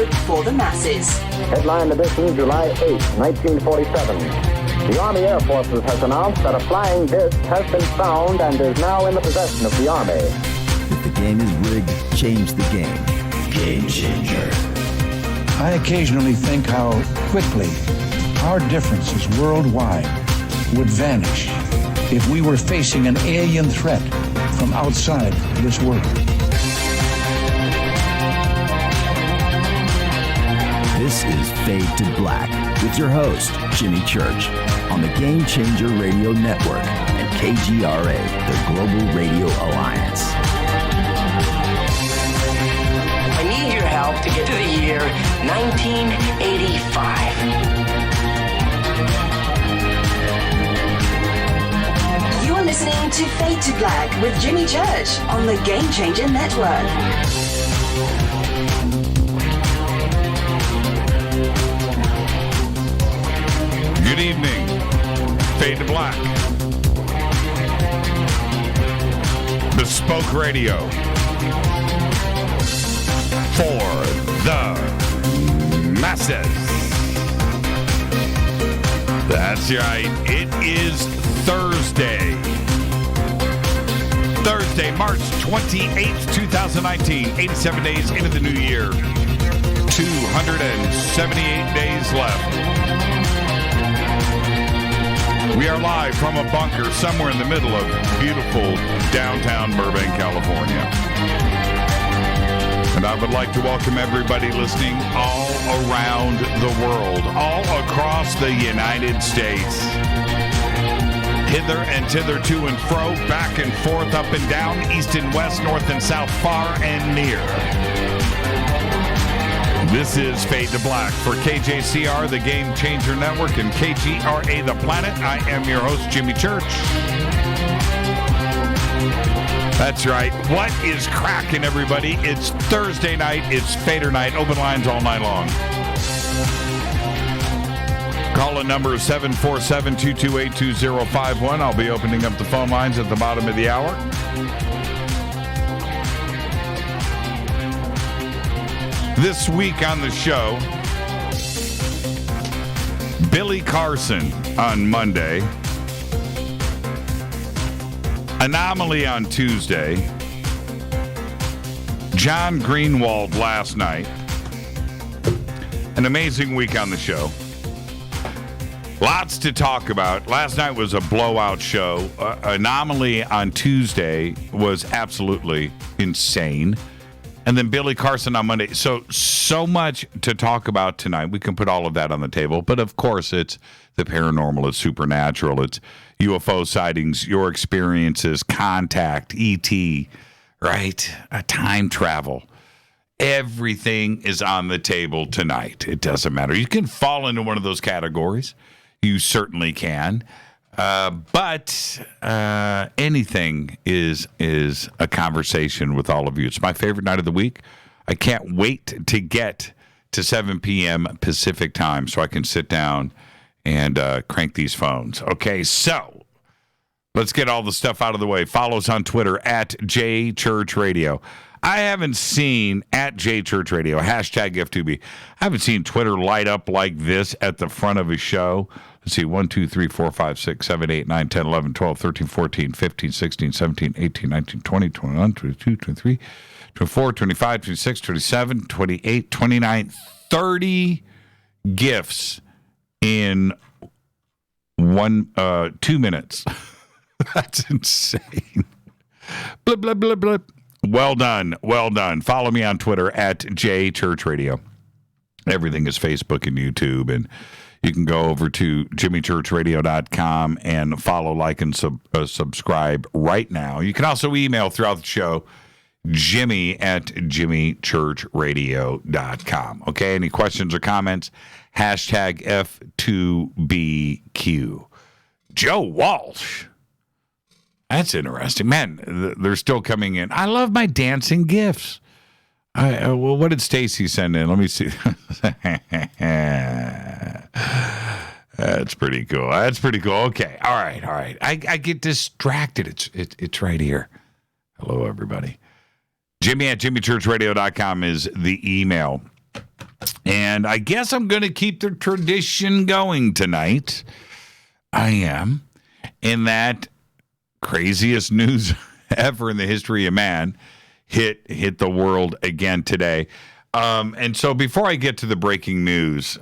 radio for the masses. Headline edition, July 8, 1947. The Army Air Forces has announced that a flying disc has been found and is now in the possession of the Army. If the game is rigged, change the game. Game changer. I occasionally think how quickly our differences worldwide would vanish if we were facing an alien threat from outside this world. This is Fade to Black with your host, Jimmy Church, on the Game Changer Radio Network and KGRA, the Global Radio Alliance. I need your help to get to the year 1985. You are listening to Fade to Black with Jimmy Church on the Game Changer Network. Good evening. Fade to Black. Bespoke Radio. For the masses. That's right. It is Thursday. Thursday, March 28th, 2019. 87 days into the new year. 278 days left. We are live from a bunker somewhere in the middle of beautiful downtown Burbank, California. And I would like to welcome everybody listening all around the world, all across the United States. Hither and thither, to and fro, back and forth, up and down, east and west, north and south, far and near. This is Fade to Black for KJCR, the Game Changer Network, and KGRA, the Planet. I am your host, Jimmy Church. That's right. What is cracking, everybody? It's Thursday night. It's Fadernight. Open lines all night long. Call a number 747-228-2051. I'll be opening up the phone lines at the bottom of the hour. This week on the show, Billy Carson on Monday, Anomaly on Tuesday, John Greenwald last night. An amazing week on the show. Lots to talk about. Last night was a blowout show. Anomaly on Tuesday was absolutely insane. And then Billy Carson on Monday. So much to talk about tonight. We can put all of that on the table. But, of course, it's the paranormal. It's supernatural. It's UFO sightings, your experiences, contact, ET, right? Time travel. Everything is on the table tonight. It doesn't matter. You can fall into one of those categories. You certainly can. But anything is a conversation with all of you. It's my favorite night of the week. I can't wait to get to 7 p.m. Pacific time so I can sit down and crank these phones. Okay, so let's get all the stuff out of the way. Follow us on Twitter at JChurchRadio. I haven't seen at JChurchRadio, hashtag F2B. I haven't seen Twitter light up like this at the front of a show. Let's see, 1, 2, 3, 4, 5, 6, 7, 8, 9, 10, 11, 12, 13, 14, 15, 16, 17, 18, 19, 20, 21, 22, 23, 24, 25, 26, 27, 28, 29, 30 gifts in 2 minutes. That's insane. Blip, blip, blip, blip. Well done. Well done. Follow me on Twitter at JChurchRadio. Everything is Facebook and YouTube, and you can go over to jimmychurchradio.com and follow, like, and subscribe right now. You can also email throughout the show, Jimmy at jimmychurchradio.com. Okay, any questions or comments? Hashtag F2BQ. Joe Walsh. That's interesting. Man, they're still coming in. I love my dancing gifts. Well, what did Stacy send in? Let me see. That's pretty cool. That's pretty cool. Okay. All right. I get distracted. It's right here. Hello, everybody. Jimmy at jimmychurchradio.com is the email. And I guess I'm going to keep the tradition going tonight. I am. In that craziest news ever in the history of man hit the world again today. And so before I get to the breaking news,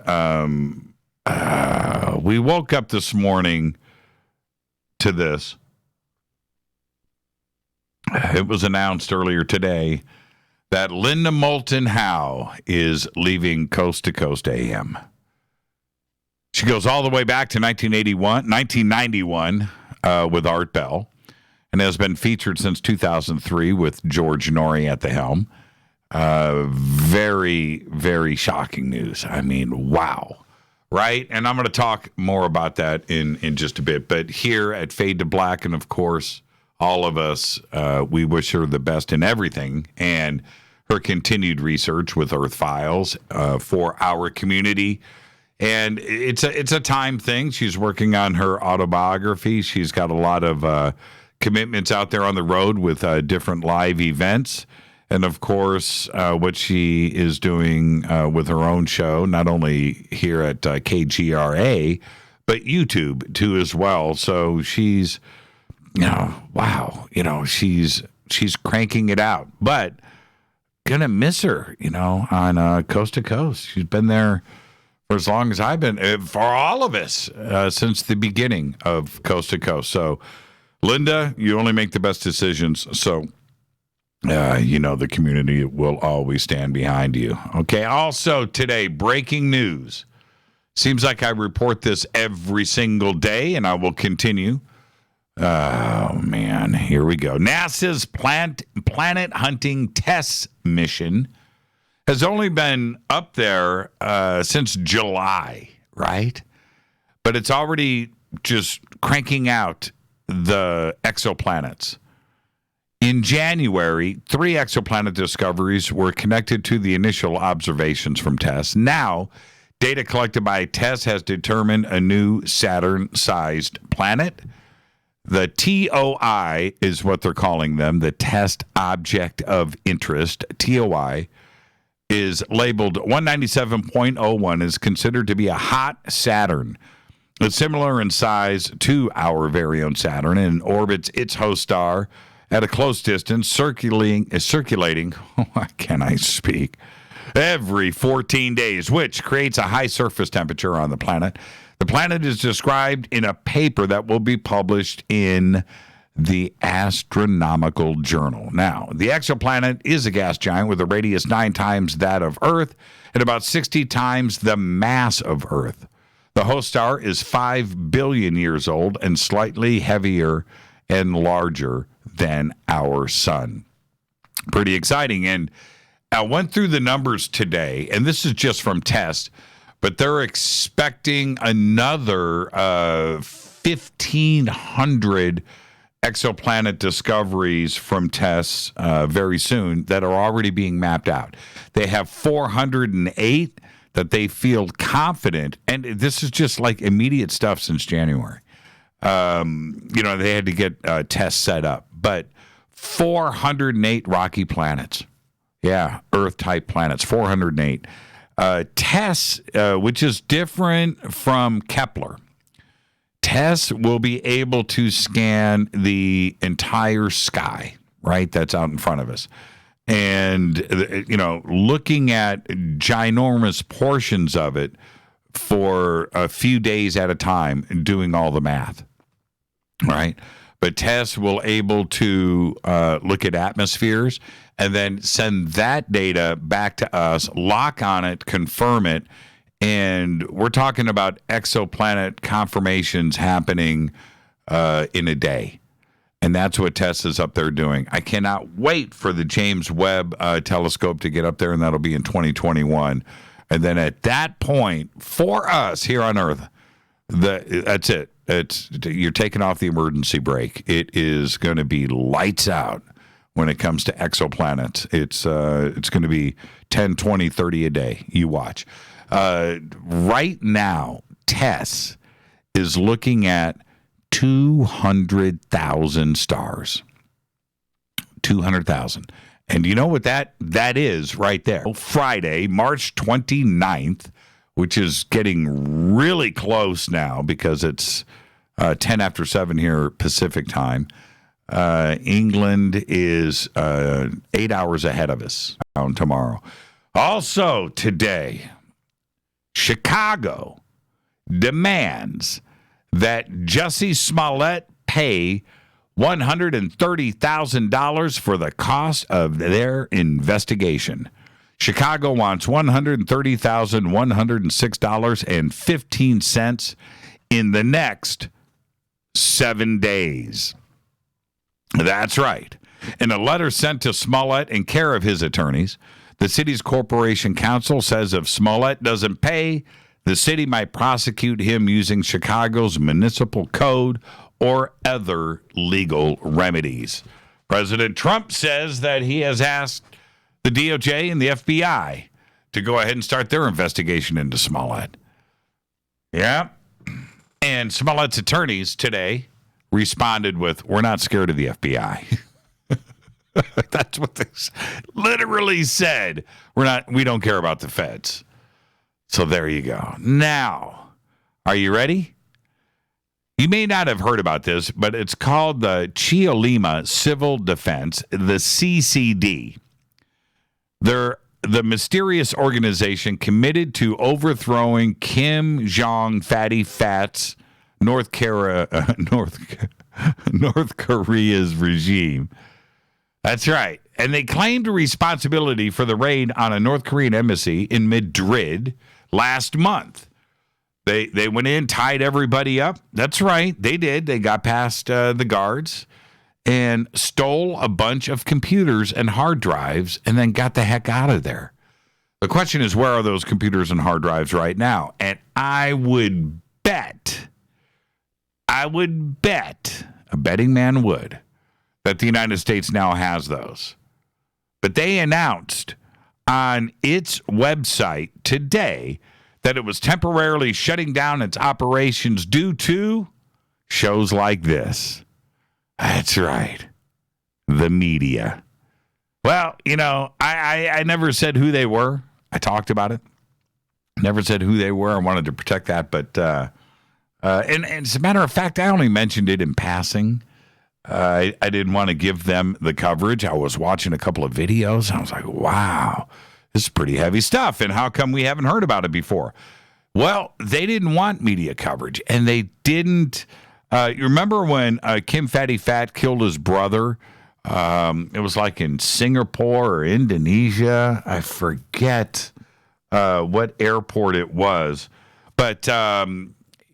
we woke up this morning to this. It was announced earlier today that Linda Moulton Howe is leaving Coast to Coast AM. She goes all the way back to 1991 with Art Bell, and has been featured since 2003 with George Norrie at the helm. Very, very shocking news. I mean, wow. Right? And I'm going to talk more about that in just a bit. But here at Fade to Black, and of course, all of us, we wish her the best in everything. And her continued research with Earth Files for our community. And it's a time thing. She's working on her autobiography. She's got a lot of commitments out there on the road with different live events. And, of course, what she is doing with her own show, not only here at KGRA, but YouTube, too, as well. So she's, wow, she's cranking it out. But going to miss her, on Coast to Coast. She's been there for as long as I've been, for all of us, since the beginning of Coast to Coast. So, Linda, you only make the best decisions. So, the community will always stand behind you. Okay. Also today, breaking news. Seems like I report this every single day, and I will continue. Oh, man. Here we go. NASA's planet hunting test mission has only been up there since July, right? But it's already just cranking out the exoplanets. In January, 3 exoplanet discoveries were connected to the initial observations from TESS. Now, data collected by TESS has determined a new Saturn-sized planet. The TOI is what they're calling them, the Test Object of Interest, TOI, is labeled 197.01, is considered to be a hot Saturn. It's similar in size to our very own Saturn and orbits its host star at a close distance, circulating, why can't I speak, every 14 days, which creates a high surface temperature on the planet. The planet is described in a paper that will be published in the Astronomical Journal. Now, the exoplanet is a gas giant with a radius 9 times that of Earth and about 60 times the mass of Earth. The host star is 5 billion years old and slightly heavier and larger than our sun. Pretty exciting. And I went through the numbers today, and this is just from TESS, but they're expecting another 1,500 exoplanet discoveries from TESS very soon that are already being mapped out. They have 408 that they feel confident, and this is just like immediate stuff since January. They had to get TESS set up, but 408 rocky planets. Yeah, Earth-type planets, 408. TESS, which is different from Kepler. TESS will be able to scan the entire sky, right? That's out in front of us. And, looking at ginormous portions of it for a few days at a time, doing all the math, right? But TESS will able to look at atmospheres and then send that data back to us, lock on it, confirm it, and we're talking about exoplanet confirmations happening in a day. And that's what TESS is up there doing. I cannot wait for the James Webb telescope to get up there, and that'll be in 2021. And then at that point, for us here on Earth, that's it. You're taking off the emergency brake. It is going to be lights out when it comes to exoplanets. It's going to be 10, 20, 30 a day. You watch. Right now, TESS is looking at 200,000 stars. 200,000. And you know what that is right there? Friday, March 29th, which is getting really close now because it's 10 after 7 here Pacific time. England is 8 hours ahead of us on tomorrow. Also today, Chicago demands that Jussie Smollett pay $130,000 for the cost of their investigation. Chicago wants $130,106.15 in the next 7 days. That's right. In a letter sent to Smollett in care of his attorneys, the city's corporation counsel says if Smollett doesn't pay, the city might prosecute him using Chicago's municipal code or other legal remedies. President Trump says that he has asked the DOJ and the FBI to go ahead and start their investigation into Smollett. Yeah. And Smollett's attorneys today responded with, "We're not scared of the FBI." That's what they literally said. We don't care about the feds. So there you go. Now, are you ready? You may not have heard about this, but it's called the Chiolima Civil Defense, the CCD. They're the mysterious organization committed to overthrowing Kim Jong Fatty Fat's North Korea's regime. That's right. And they claimed responsibility for the raid on a North Korean embassy in Madrid last month. They went in, tied everybody up. That's right. They did. They got past the guards and stole a bunch of computers and hard drives and then got the heck out of there. The question is, where are those computers and hard drives right now? And I would bet, a betting man would, that the United States now has those. But they announced on its website today that it was temporarily shutting down its operations due to shows like this. That's right. The media. Well, you know, I never said who they were. I talked about it. Never said who they were. I wanted to protect that. But, and as a matter of fact, I only mentioned it in passing. I didn't want to give them the coverage. I was watching a couple of videos. I was like, wow, this is pretty heavy stuff. And how come we haven't heard about it before? Well, they didn't want media coverage. And they didn't. You remember when Kim Fatty Fat killed his brother? It was like in Singapore or Indonesia. I forget what airport it was. But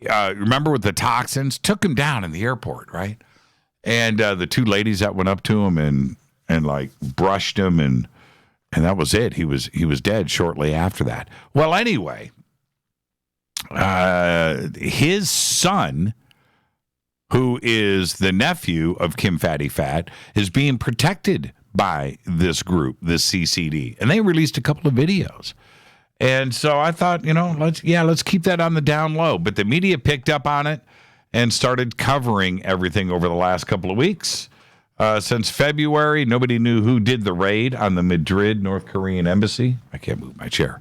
remember with the toxins? Took him down in the airport, right? And the two ladies that went up to him and like brushed him, and that was it. He was dead shortly after that. Well, anyway, his son, who is the nephew of Kim Fatty Fat, is being protected by this group, this CCD, and they released a couple of videos. And so I thought, you know, let's keep that on the down low. But the media picked up on it and started covering everything over the last couple of weeks. Since February, nobody knew who did the raid on the Madrid North Korean embassy. I can't move my chair.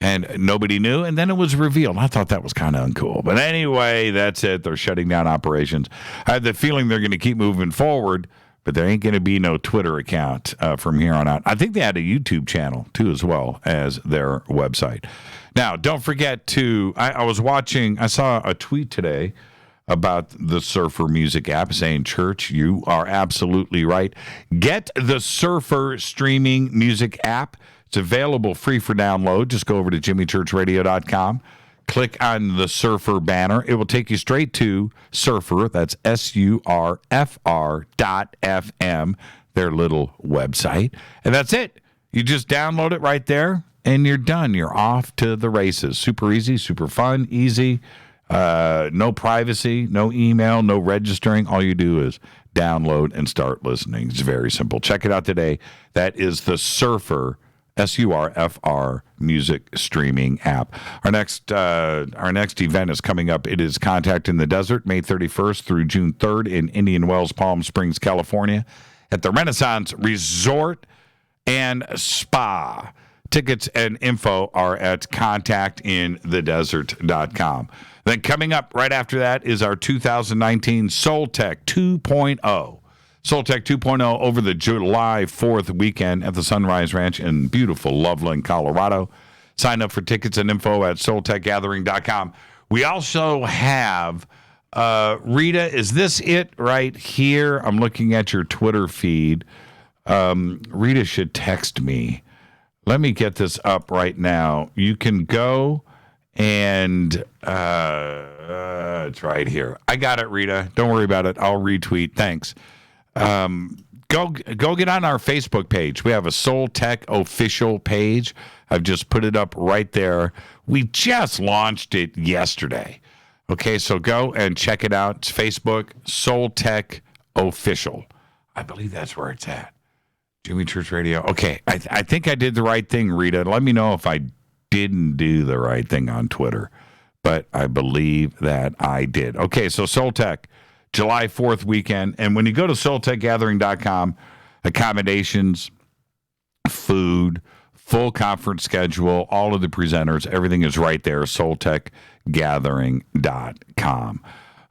And nobody knew, and then it was revealed. I thought that was kind of uncool. But anyway, that's it. They're shutting down operations. I have the feeling they're going to keep moving forward, but there ain't going to be no Twitter account from here on out. I think they had a YouTube channel, too, as well as their website. Now, don't forget to, I saw a tweet today about the Surfer Music app saying, Church, you are absolutely right. Get the Surfer streaming music app. It's available free for download. Just go over to jimmychurchradio.com. Click on the Surfer banner. It will take you straight to Surfer. That's surfr.fm, their little website. And that's it. You just download it right there, and you're done. You're off to the races. Super easy, super fun, easy. No privacy, no email, no registering. All you do is download and start listening. It's very simple. Check it out today. That is the Surfer, SURFR music streaming app. Our next event is coming up. It is Contact in the Desert, May 31st through June 3rd in Indian Wells, Palm Springs, California, at the Renaissance Resort. and Spa. Tickets and info are at contactinthedesert.com. Then coming up right after that is our 2019 Soul Tech 2.0. Soul Tech 2.0 over the July 4th weekend at the Sunrise Ranch in beautiful Loveland, Colorado. Sign up for tickets and info at soultechgathering.com. We also have, Rita, is this it right here? I'm looking at your Twitter feed. Rita should text me. Let me get this up right now. You can go and it's right here. I got it, Rita. Don't worry about it. I'll retweet. Thanks. Go get on our Facebook page. We have a Soul Tech official page. I've just put it up right there. We just launched it yesterday. Okay, so go and check it out. It's Facebook, Soul Tech official. I believe that's where it's at. Jimmy Church Radio. Okay, I think I did the right thing, Rita. Let me know if I didn't do the right thing on Twitter, but I believe that I did. Okay, so Soul Tech, July 4th weekend. And when you go to soultechgathering.com, accommodations, food, full conference schedule, all of the presenters, everything is right there, soultechgathering.com.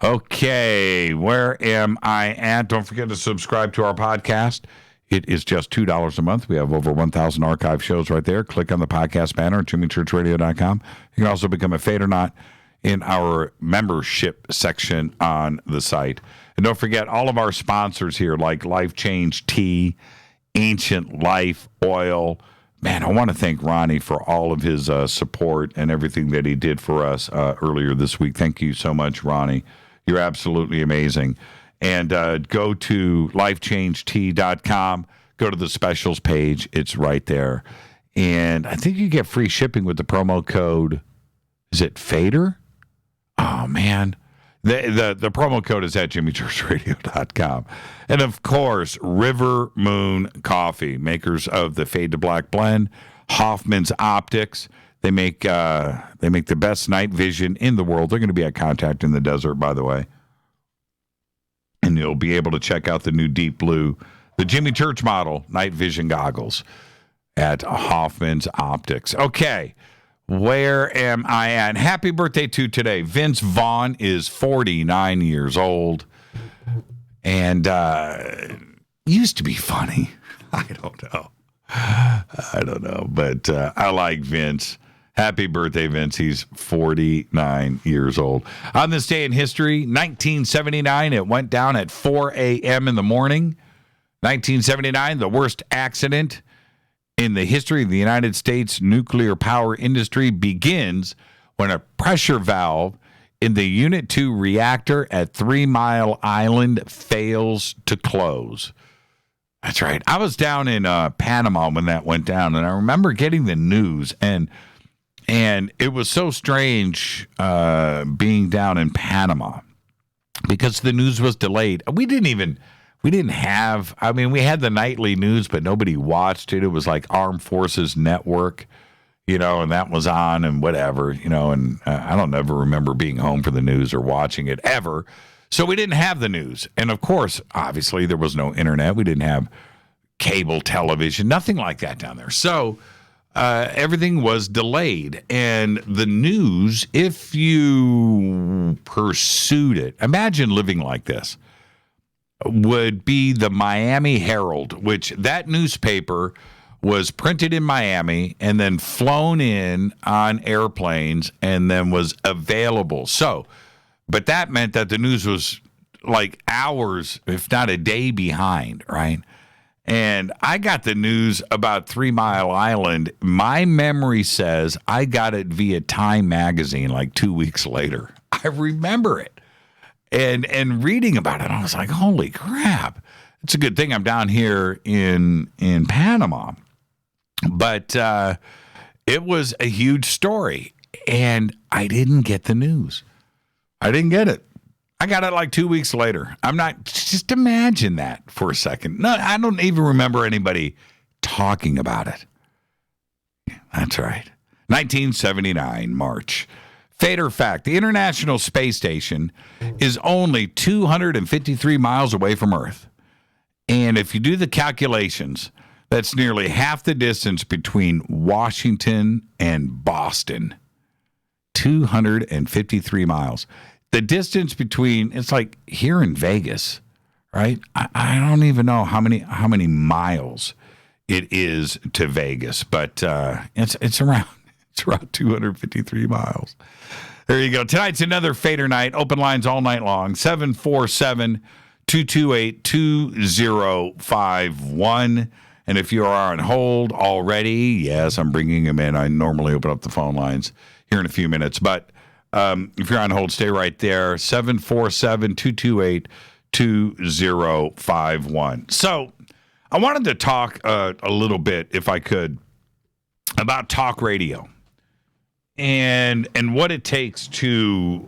Okay, where am I at? Don't forget to subscribe to our podcast. It is just $2 a month. We have over 1,000 archive shows right there. Click on the podcast banner at jimmychurchradio.com. You can also become a Fadernight in our membership section on the site. And don't forget all of our sponsors here, like Life Change Tea, Ancient Life Oil. Man, I want to thank Ronnie for all of his support and everything that he did for us earlier this week. Thank you so much, Ronnie. You're absolutely amazing. And go to lifechangetea.com. Go to the specials page. It's right there. And I think you get free shipping with the promo code, is it Fader? Oh, man. The promo code is at jimmychurchradio.com. And, of course, River Moon Coffee, makers of the Fade to Black blend, Hoffman's Optics. They make the best night vision in the world. They're going to be at Contact in the Desert, by the way. And you'll be able to check out the new Deep Blue, the Jimmy Church model night vision goggles at Hoffman's Optics. Okay, where am I at? Happy birthday to today. Vince Vaughn is 49 years old and used to be funny. I don't know, but I like Vince. Happy birthday, Vince. He's 49 years old. On this day in history, 1979, it went down at 4 a.m. in the morning. 1979, the worst accident in the history of the United States nuclear power industry begins when a pressure valve in the Unit 2 reactor at 3 Mile Island fails to close. That's right. I was down in Panama when that went down, and I remember getting the news, and it was so strange being down in Panama because the news was delayed. We had the nightly news, but nobody watched it. It was like Armed Forces Network, and that was on and whatever, and I don't ever remember being home for the news or watching it ever. So we didn't have the news. And of course, obviously there was no internet. We didn't have cable television, nothing like that down there. So everything was delayed. And the news, if you pursued it, imagine living like this, would be the Miami Herald, which that newspaper was printed in Miami and then flown in on airplanes and then was available. So, but that meant that the news was like hours, if not a day behind, right? And I got the news about 3 Mile Island. My memory says I got it via Time magazine like 2 weeks later. I remember it. And reading about it, I was like, holy crap. It's a good thing I'm down here in Panama. But it was a huge story, and I didn't get the news. I didn't get it. I got it like 2 weeks later. Just imagine that for a second. No, I don't even remember anybody talking about it. Yeah, that's right. 1979, March. Fader fact, the International Space Station is only 253 miles away from Earth. And if you do the calculations, That's nearly half the distance between Washington and Boston. 253 miles. The distance between, it's like here in Vegas, right? I don't even know how many miles it is to Vegas, but it's around 253 miles. There you go. Tonight's another Fader night. Open lines all night long. 747-228-2051. And if you are on hold already, yes, I'm bringing them in. I normally open up the phone lines here in a few minutes. But if you're on hold, stay right there. 747-228-2051. So I wanted to talk a little bit, if I could, about talk radio and what it takes to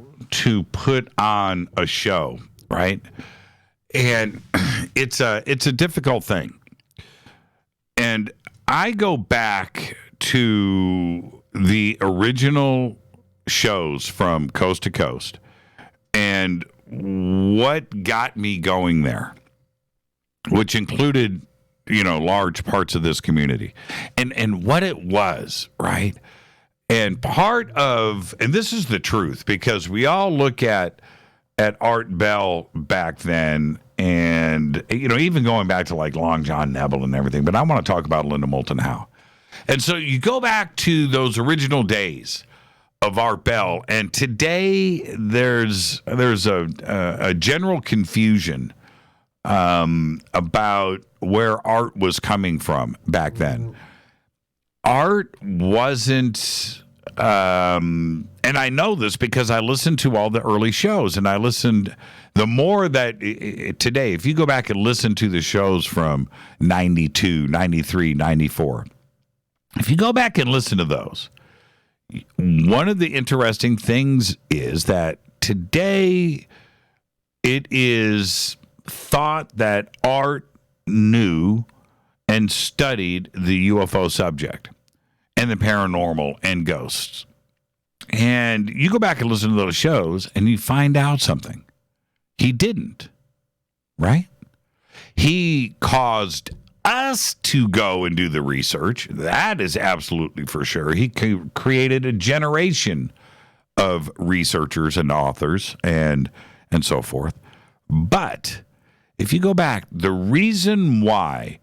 put on a show, right? And it's a difficult thing. And I go back to the original shows from Coast to Coast and what got me going there, which included, large parts of this community and what it was, right? And and this is the truth, because we all look at Art Bell back then, and even going back to like Long John Nebel and everything, but I want to talk about Linda Moulton Howe. And so you go back to those original days of Art Bell, and today there's a general confusion about where Art was coming from back then. Art wasn't, and I know this because I listened to all the early shows, and I listened, the more that today, if you go back and listen to the shows from 92, 93, 94, if you go back and listen to those, one of the interesting things is that today it is thought that Art knew and studied the UFO subject and the paranormal and ghosts. And you go back and listen to those shows and you find out something. He didn't, right? He caused us to go and do the research. That is absolutely for sure. He created a generation of researchers and authors and so forth. But if you go back, the reason why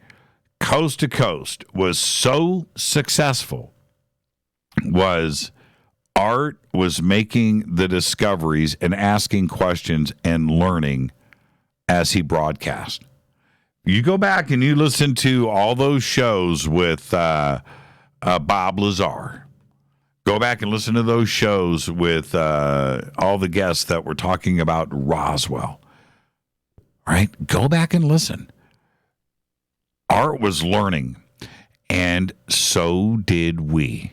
Coast to Coast was so successful was Art was making the discoveries and asking questions and learning as he broadcast. You go back and you listen to all those shows with Bob Lazar. Go back and listen to those shows with all the guests that were talking about Roswell. Right? Go back and listen. Art was learning, and so did we.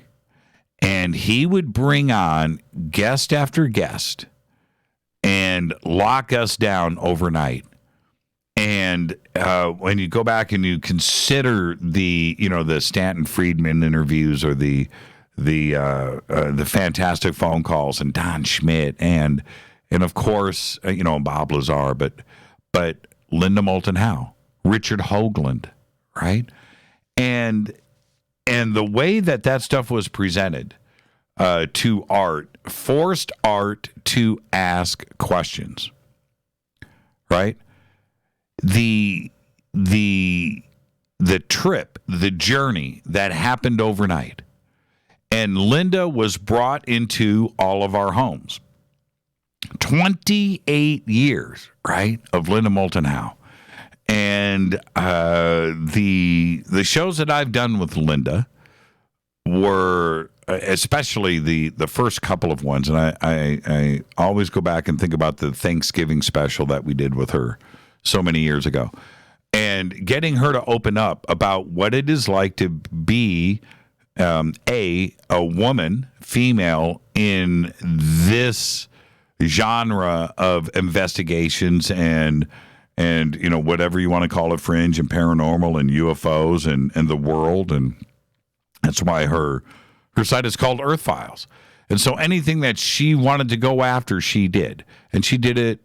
And he would bring on guest after guest and lock us down overnight. And when you go back and you consider the Stanton Friedman interviews or the fantastic phone calls and Don Schmidt and of course Bob Lazar, but Linda Moulton Howe, Richard Hoagland, right? And the way that stuff was presented to Art forced Art to ask questions, right? The trip, the journey that happened overnight, and Linda was brought into all of our homes. 28 years, right, of Linda Moulton Howe. And the shows that I've done with Linda were, especially the first couple of ones, and I always go back and think about the Thanksgiving special that we did with her so many years ago, and getting her to open up about what it is like to be a woman, female, in this genre of investigations and whatever you want to call it, fringe and paranormal and UFOs and the world, and that's why her site is called Earth Files. And so anything that she wanted to go after, she did. And she did it,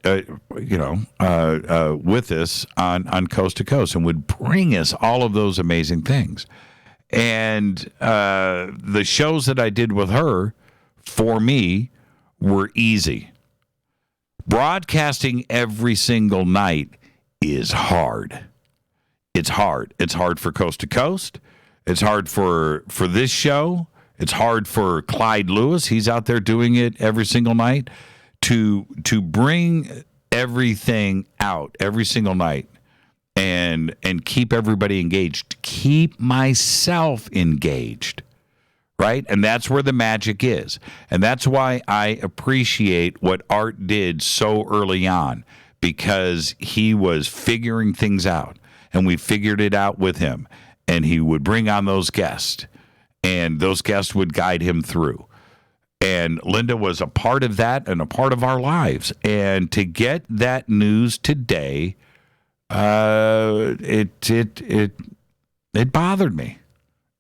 with us on Coast to Coast and would bring us all of those amazing things. And the shows that I did with her, for me, were easy. Broadcasting every single night is hard. It's hard. It's hard for Coast to Coast. It's hard for this show. It's hard for Clyde Lewis. He's out there doing it every single night. To bring everything out every single night and keep everybody engaged, keep myself engaged, right? And that's where the magic is. And that's why I appreciate what Art did so early on, because he was figuring things out, and we figured it out with him. And he would bring on those guests, and those guests would guide him through. And Linda was a part of that and a part of our lives. And to get that news today, it bothered me.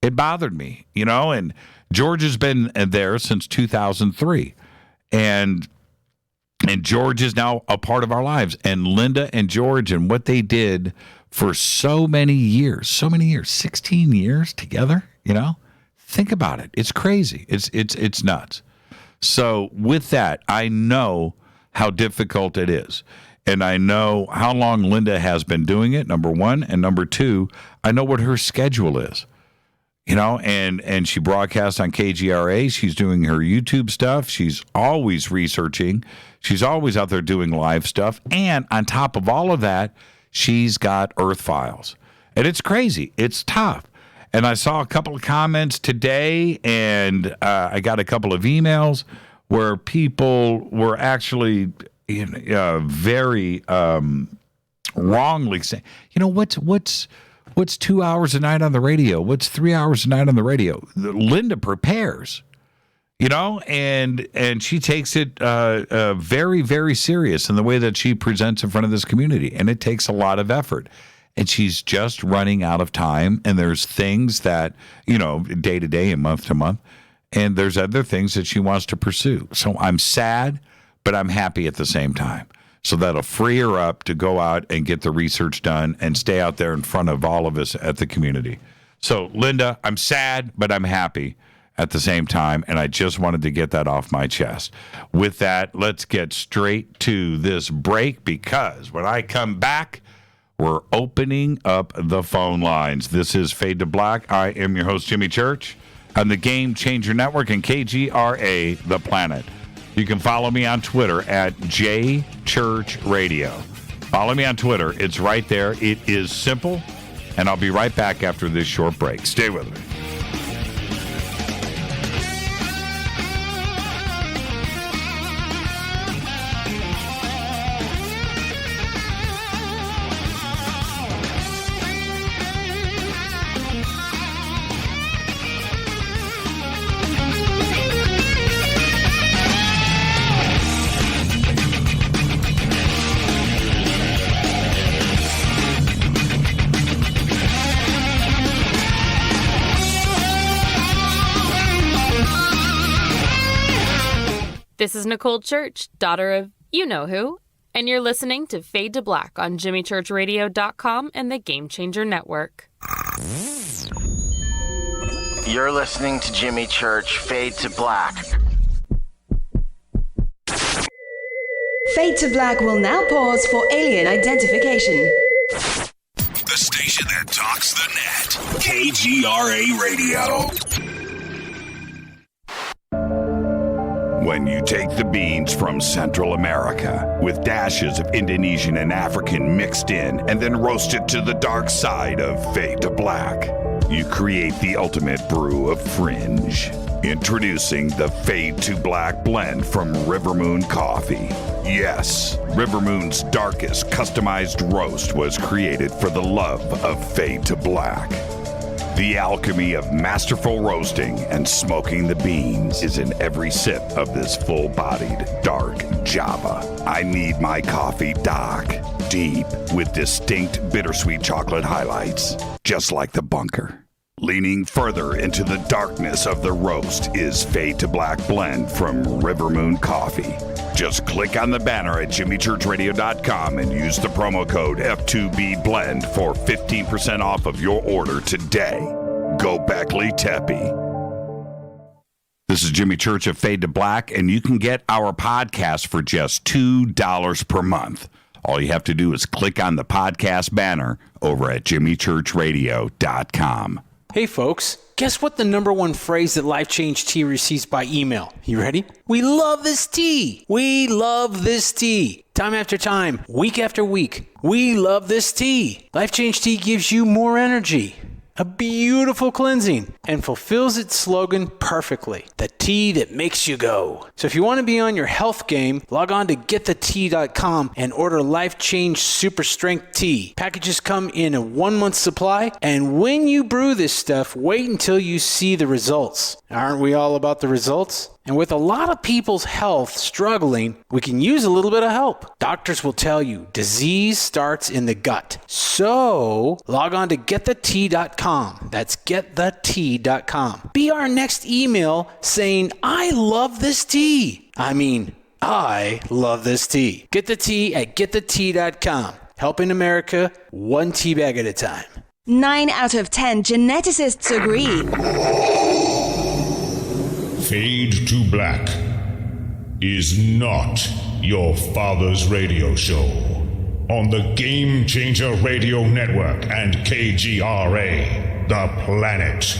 It bothered me, and George has been there since 2003. And George is now a part of our lives. And Linda and George and what they did for so many years, 16 years together, think about it. It's crazy. It's nuts. So with that, I know how difficult it is. And I know how long Linda has been doing it, number one. And number two, I know what her schedule is. And she broadcasts on KGRA. She's doing her YouTube stuff. She's always researching. She's always out there doing live stuff. And on top of all of that, she's got Earth Files. And it's crazy. It's tough. And I saw a couple of comments today, and I got a couple of emails where people were actually very wrongly saying, what's 2 hours a night on the radio? What's 3 hours a night on the radio? Linda prepares, and she takes it very, very serious in the way that she presents in front of this community. And it takes a lot of effort. And she's just running out of time. And there's things that, day to day and month to month. And there's other things that she wants to pursue. So I'm sad, but I'm happy at the same time. So that'll free her up to go out and get the research done and stay out there in front of all of us at the community. So, Linda, I'm sad, but I'm happy at the same time. And I just wanted to get that off my chest. With that, let's get straight to this break, because when I come back, we're opening up the phone lines. This is Fade to Black. I am your host, Jimmy Church, on the Game Changer Network and KGRA, The Planet. You can follow me on Twitter at JChurchRadio. Follow me on Twitter. It's right there. It is simple. And I'll be right back after this short break. Stay with me. This is Nicole Church, daughter of you-know-who, and you're listening to Fade to Black on JimmyChurchRadio.com and the Game Changer Network. You're listening to Jimmy Church, Fade to Black. Fade to Black will now pause for alien identification. The station that talks the net. KGRA Radio. When you take the beans from Central America with dashes of Indonesian and African mixed in and then roast it to the dark side of Fade to Black, you create the ultimate brew of fringe. Introducing the Fade to Black blend from Rivermoon Coffee. Yes, Rivermoon's darkest customized roast was created for the love of Fade to Black. The alchemy of masterful roasting and smoking the beans is in every sip of this full-bodied, dark Java. I need my coffee dark, deep, with distinct bittersweet chocolate highlights, just like the bunker. Leaning further into the darkness of the roast is Fade to Black Blend from River Moon Coffee. Just click on the banner at jimmychurchradio.com and use the promo code F2BBLEND for 15% off of your order today. Go Beckley Teppy. This is Jimmy Church of Fade to Black, and you can get our podcast for just $2 per month. All you have to do is click on the podcast banner over at jimmychurchradio.com. Hey folks, guess what the number one phrase that Life Change Tea receives by email? You ready? We love this tea. We love this tea. Time after time, week after week, we love this tea. Life Change Tea gives you more energy, a beautiful cleansing, and fulfills its slogan perfectly. The tea that makes you go. So if you want to be on your health game, log on to getthetea.com and order Life Change Super Strength Tea. Packages come in a 1-month supply, and when you brew this stuff, wait until you see the results. Aren't we all about the results? And with a lot of people's health struggling, we can use a little bit of help. Doctors will tell you disease starts in the gut. So log on to getthetea.com. That's getthetea.com. Be our next email saying, I love this tea. I love this tea. Get the tea at getthetea.com. Helping America one tea bag at a time. 9 out of 10 geneticists agree. Fade to Black is not your father's radio show on the Game Changer Radio Network and KGRA, The Planet.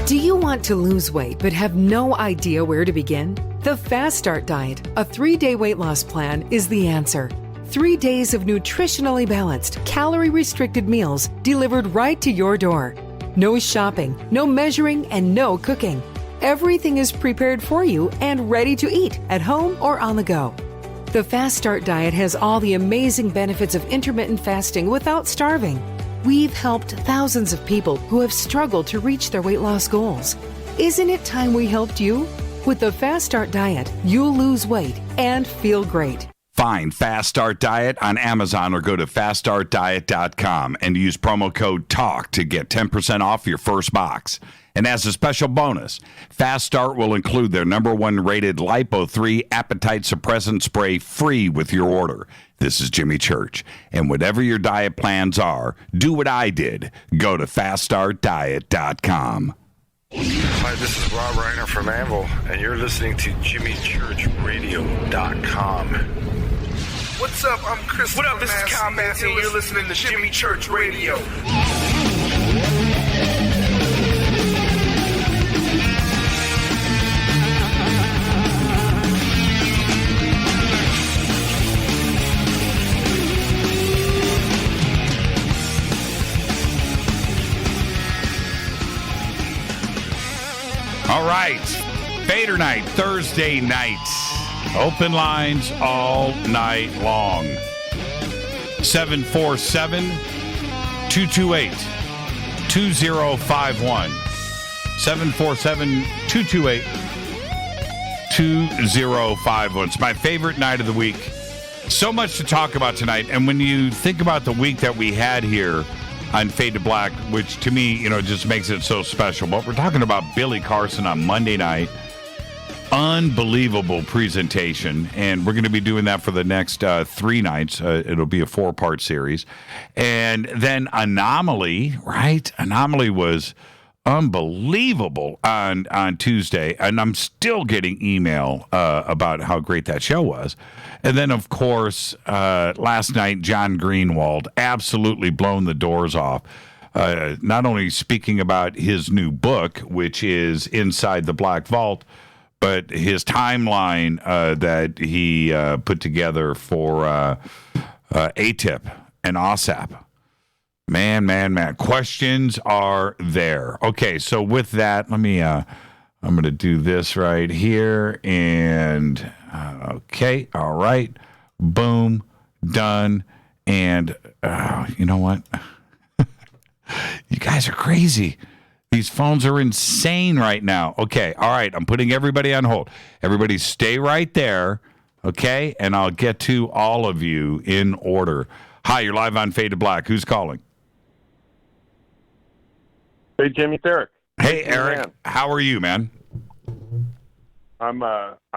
Do you want to lose weight but have no idea where to begin? The Fast Start Diet, a 3-day weight loss plan, is the answer. 3 days of nutritionally balanced, calorie-restricted meals delivered right to your door. No shopping, no measuring, and no cooking. Everything is prepared for you and ready to eat at home or on the go. The Fast Start Diet has all the amazing benefits of intermittent fasting without starving. We've helped thousands of people who have struggled to reach their weight loss goals. Isn't it time we helped you? With the Fast Start Diet, you'll lose weight and feel great. Find Fast Start Diet on Amazon or go to faststartdiet.com and use promo code TALK to get 10% off your first box. And as a special bonus, Fast Start will include their #1 rated Lipo-3 appetite suppressant spray free with your order. This is Jimmy Church. And whatever your diet plans are, do what I did. Go to faststartdiet.com. Hi, this is Rob Reiner from Anvil, and you're listening to JimmyChurchRadio.com. What's up? I'm Chris. What up? This is Kyle Massey, and you're listening to Jimmy Church Radio. All right. Fadernight, Thursday night. Open lines all night long. 747-228-2051. 747-228-2051. It's my favorite night of the week. So much to talk about tonight. And when you think about the week that we had here on Fade to Black, which to me, just makes it so special. But we're talking about Billy Carson on Monday night. Unbelievable presentation. And we're going to be doing that for the next 3 nights. It'll be a 4-part series. And then Anomaly, right? Anomaly was unbelievable on Tuesday. And I'm still getting email about how great that show was. And then, of course, last night, John Greenwald absolutely blown the doors off. Not only speaking about his new book, which is Inside the Black Vault, but his timeline that he put together for ATIP and OSAP. Man. Questions are there. Okay, so with that, let me, I'm going to do this right here. And, okay, all right. Boom, done. And you know what? You guys are crazy. These phones are insane right now. Okay, all right, I'm putting everybody on hold. Everybody stay right there, okay? And I'll get to all of you in order. Hi, you're live on Fade to Black. Who's calling? Hey, Jimmy, it's Eric. Hey, Eric. How are you, man? I'm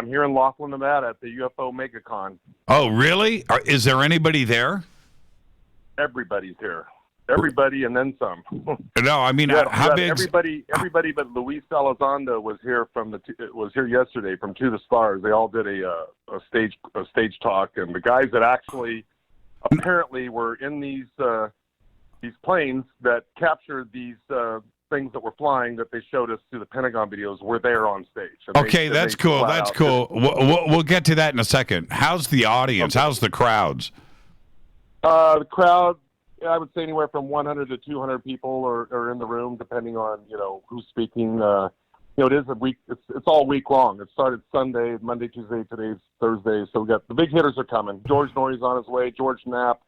here in Laughlin, Nevada at the UFO MegaCon. Oh, really? Is there anybody there? Everybody's here. Everybody and then some. No, I mean, how big? Everybody but Luis Elizondo was here was here yesterday from To the Stars. They all did a stage talk, and the guys that actually apparently were in these planes that captured these things that were flying that they showed us through the Pentagon videos were there on stage. Okay, that's cool. That's cool. We'll get to that in a second. How's the audience? Okay. How's the crowds? The crowd, I would say anywhere from 100 to 200 people are in the room, depending on who's speaking. It is a week. It's all week long. It started Sunday, Monday, Tuesday. Today's Thursday. So we got the big hitters are coming. George Norrie's on his way. George Knapp,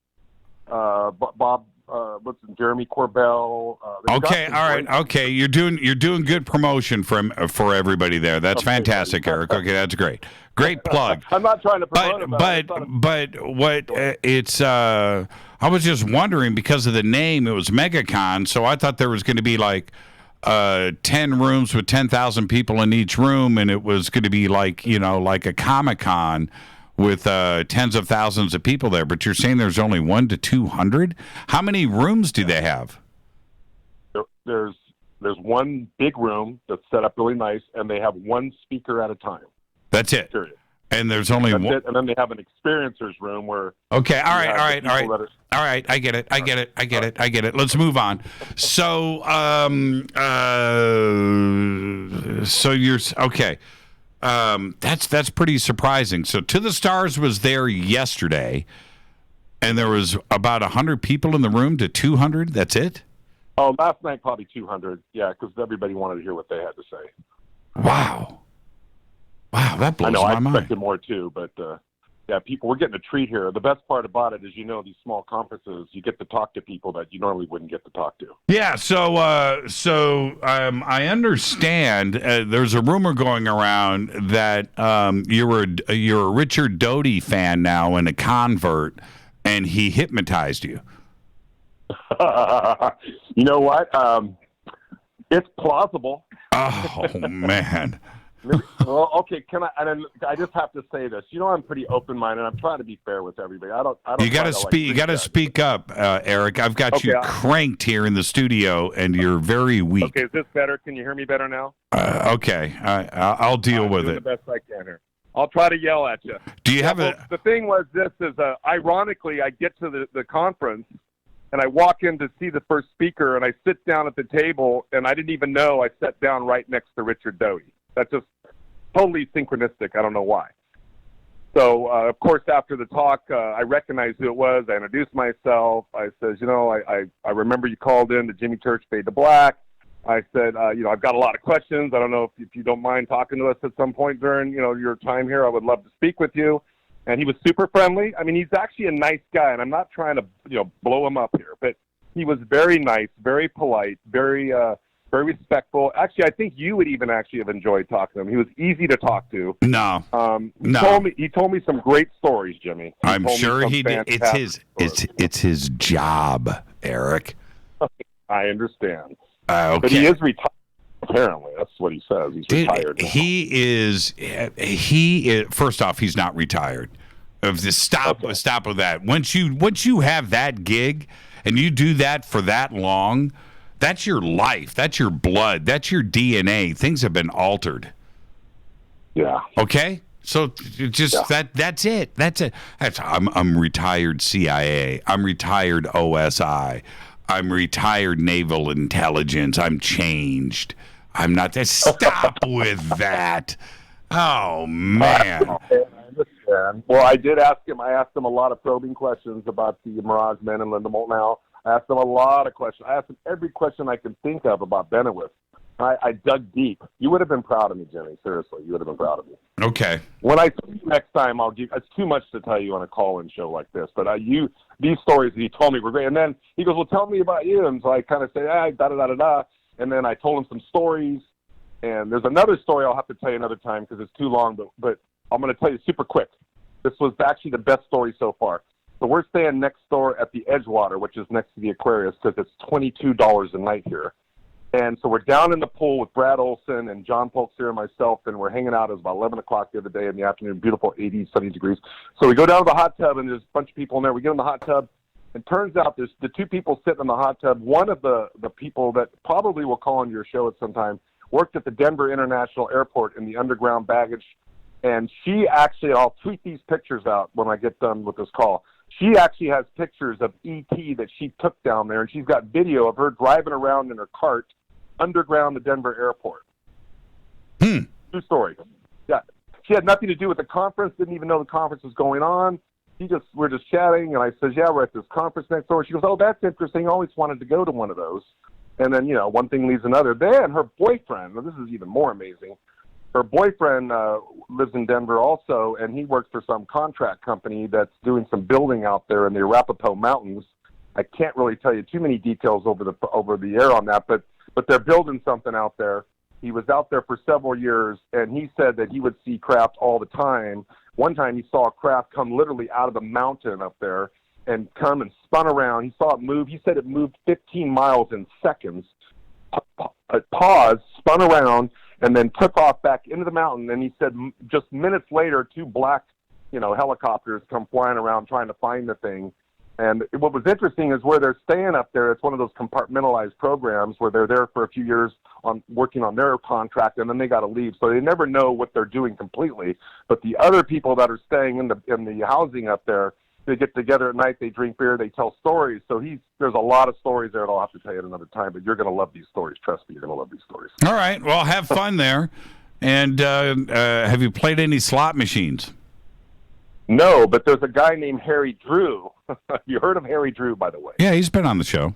Bob. Jeremy Corbell. Okay, all right. Okay, you're doing good promotion for everybody there. That's fantastic, Eric. Okay, that's great. Great plug. I'm not trying to promote it, but what it's I was just wondering because of the name. It was MegaCon, so I thought there was going to be like 10 rooms with 10,000 people in each room, and it was going to be like like a Comic-Con with tens of thousands of people there, but you're saying there's only 1 to 200? How many rooms do they have? There's one big room that's set up really nice, and they have one speaker at a time. That's it. Period. And there's only one. And then they have an experiencors room where. Okay. All right. I get it. Let's move on. So, so you're okay. That's pretty surprising. So To the Stars was there yesterday, and there was about 100 people in the room to 200. That's it? Oh, last night probably 200. Yeah, because everybody wanted to hear what they had to say. Wow, that blows my mind. I expected more too, but people, we're getting a treat here. The best part about it is, these small conferences, you get to talk to people that you normally wouldn't get to talk to. Yeah, so I understand there's a rumor going around that you're a Richard Doty fan now and a convert, and he hypnotized you. You know what? It's plausible. Oh man. Well, okay. I just have to say this. I'm pretty open-minded. I'm trying to be fair with everybody. I don't. You got to speak. You got to speak up, Eric. I've got you cranked here in the studio, and you're very weak. Okay, is this better? Can you hear me better now? Okay. I'll deal with it. The best I can here. I'll try to yell at you. Do you have The thing was, this is ironically, I get to the conference, and I walk in to see the first speaker, and I sit down at the table, and I didn't even know I sat down right next to Richard Doty. That's just totally synchronistic. I don't know why. So, of course, after the talk, I recognized who it was. I introduced myself. I says, I remember you called in to Jimmy Church Fade to Black. I said, I've got a lot of questions. I don't know if you don't mind talking to us at some point during, your time here. I would love to speak with you. And he was super friendly. I mean, he's actually a nice guy, and I'm not trying to, blow him up here, but he was very nice, very polite, very respectful. Actually, I think you would even actually have enjoyed talking to him. He was easy to talk to. No. He told me some great stories, Jimmy. I'm sure he did. It's his job, Eric. I understand. Okay. But he is retired. Apparently, that's what he says. He's retired now. He is. First off, he's not retired. Stop with that. Once you have that gig and you do that for that long, that's your life. That's your blood. That's your DNA. Things have been altered. Yeah. Okay. So that's it. That's it. I'm retired CIA. I'm retired OSI. I'm retired Naval Intelligence. I'm changed. I'm not. Stop with that. Oh man. Well, I did ask him. I asked him a lot of probing questions about the Mirage Men and Linda Moult now. I asked him a lot of questions. I asked him every question I could think of about Benowitz. I dug deep. You would have been proud of me, Jimmy. Seriously, you would have been proud of me. Okay. When I see you next time, I'll give. It's too much to tell you on a call-in show like this, but these stories that he told me were great. And then he goes, "Well, tell me about you." And so I kind of say, da-da-da-da-da. And then I told him some stories. And there's another story I'll have to tell you another time because it's too long, but I'm going to tell you super quick. This was actually the best story so far. So we're staying next door at the Edgewater, which is next to the Aquarius, because it's $22 a night here. And so we're down in the pool with Brad Olson and John Polkster and myself, and we're hanging out. It was about 11 o'clock the other day in the afternoon, beautiful 80, 70 degrees. So we go down to the hot tub, and there's a bunch of people in there. We get in the hot tub, and turns out there's the two people sitting in the hot tub. One of the people that probably will call on your show at some time worked at the Denver International Airport in the underground baggage. And she actually, I'll tweet these pictures out when I get done with this call. She actually has pictures of E.T. that she took down there, and she's got video of her driving around in her cart underground the Denver airport. True story. Yeah. She had nothing to do with the conference, didn't even know the conference was going on. We're just chatting, and I says, yeah, we're at this conference next door. She goes, oh, that's interesting. I always wanted to go to one of those. And then, one thing leads another. Then her boyfriend, this is even more amazing, her boyfriend lives in Denver also, and he works for some contract company that's doing some building out there in the Arapahoe Mountains. I can't really tell you too many details over the air on that, but they're building something out there. He was out there for several years, and he said that he would see craft all the time. One time he saw a craft come literally out of the mountain up there and come and spun around. He saw it move. He said it moved 15 miles in seconds. It paused, spun around, and then took off back into the mountain. And he said just minutes later, two black, helicopters come flying around trying to find the thing. And what was interesting is where they're staying up there, it's one of those compartmentalized programs where they're there for a few years working on their contract, and then they got to leave. So they never know what they're doing completely. But the other people that are staying in the housing up there, they get together at night, they drink beer, they tell stories. So there's a lot of stories there that I'll have to tell you at another time, but you're going to love these stories. Trust me, you're going to love these stories. All right. Well, have fun there. And have you played any slot machines? No, but there's a guy named Harry Drew. You heard of Harry Drew, by the way? Yeah, he's been on the show.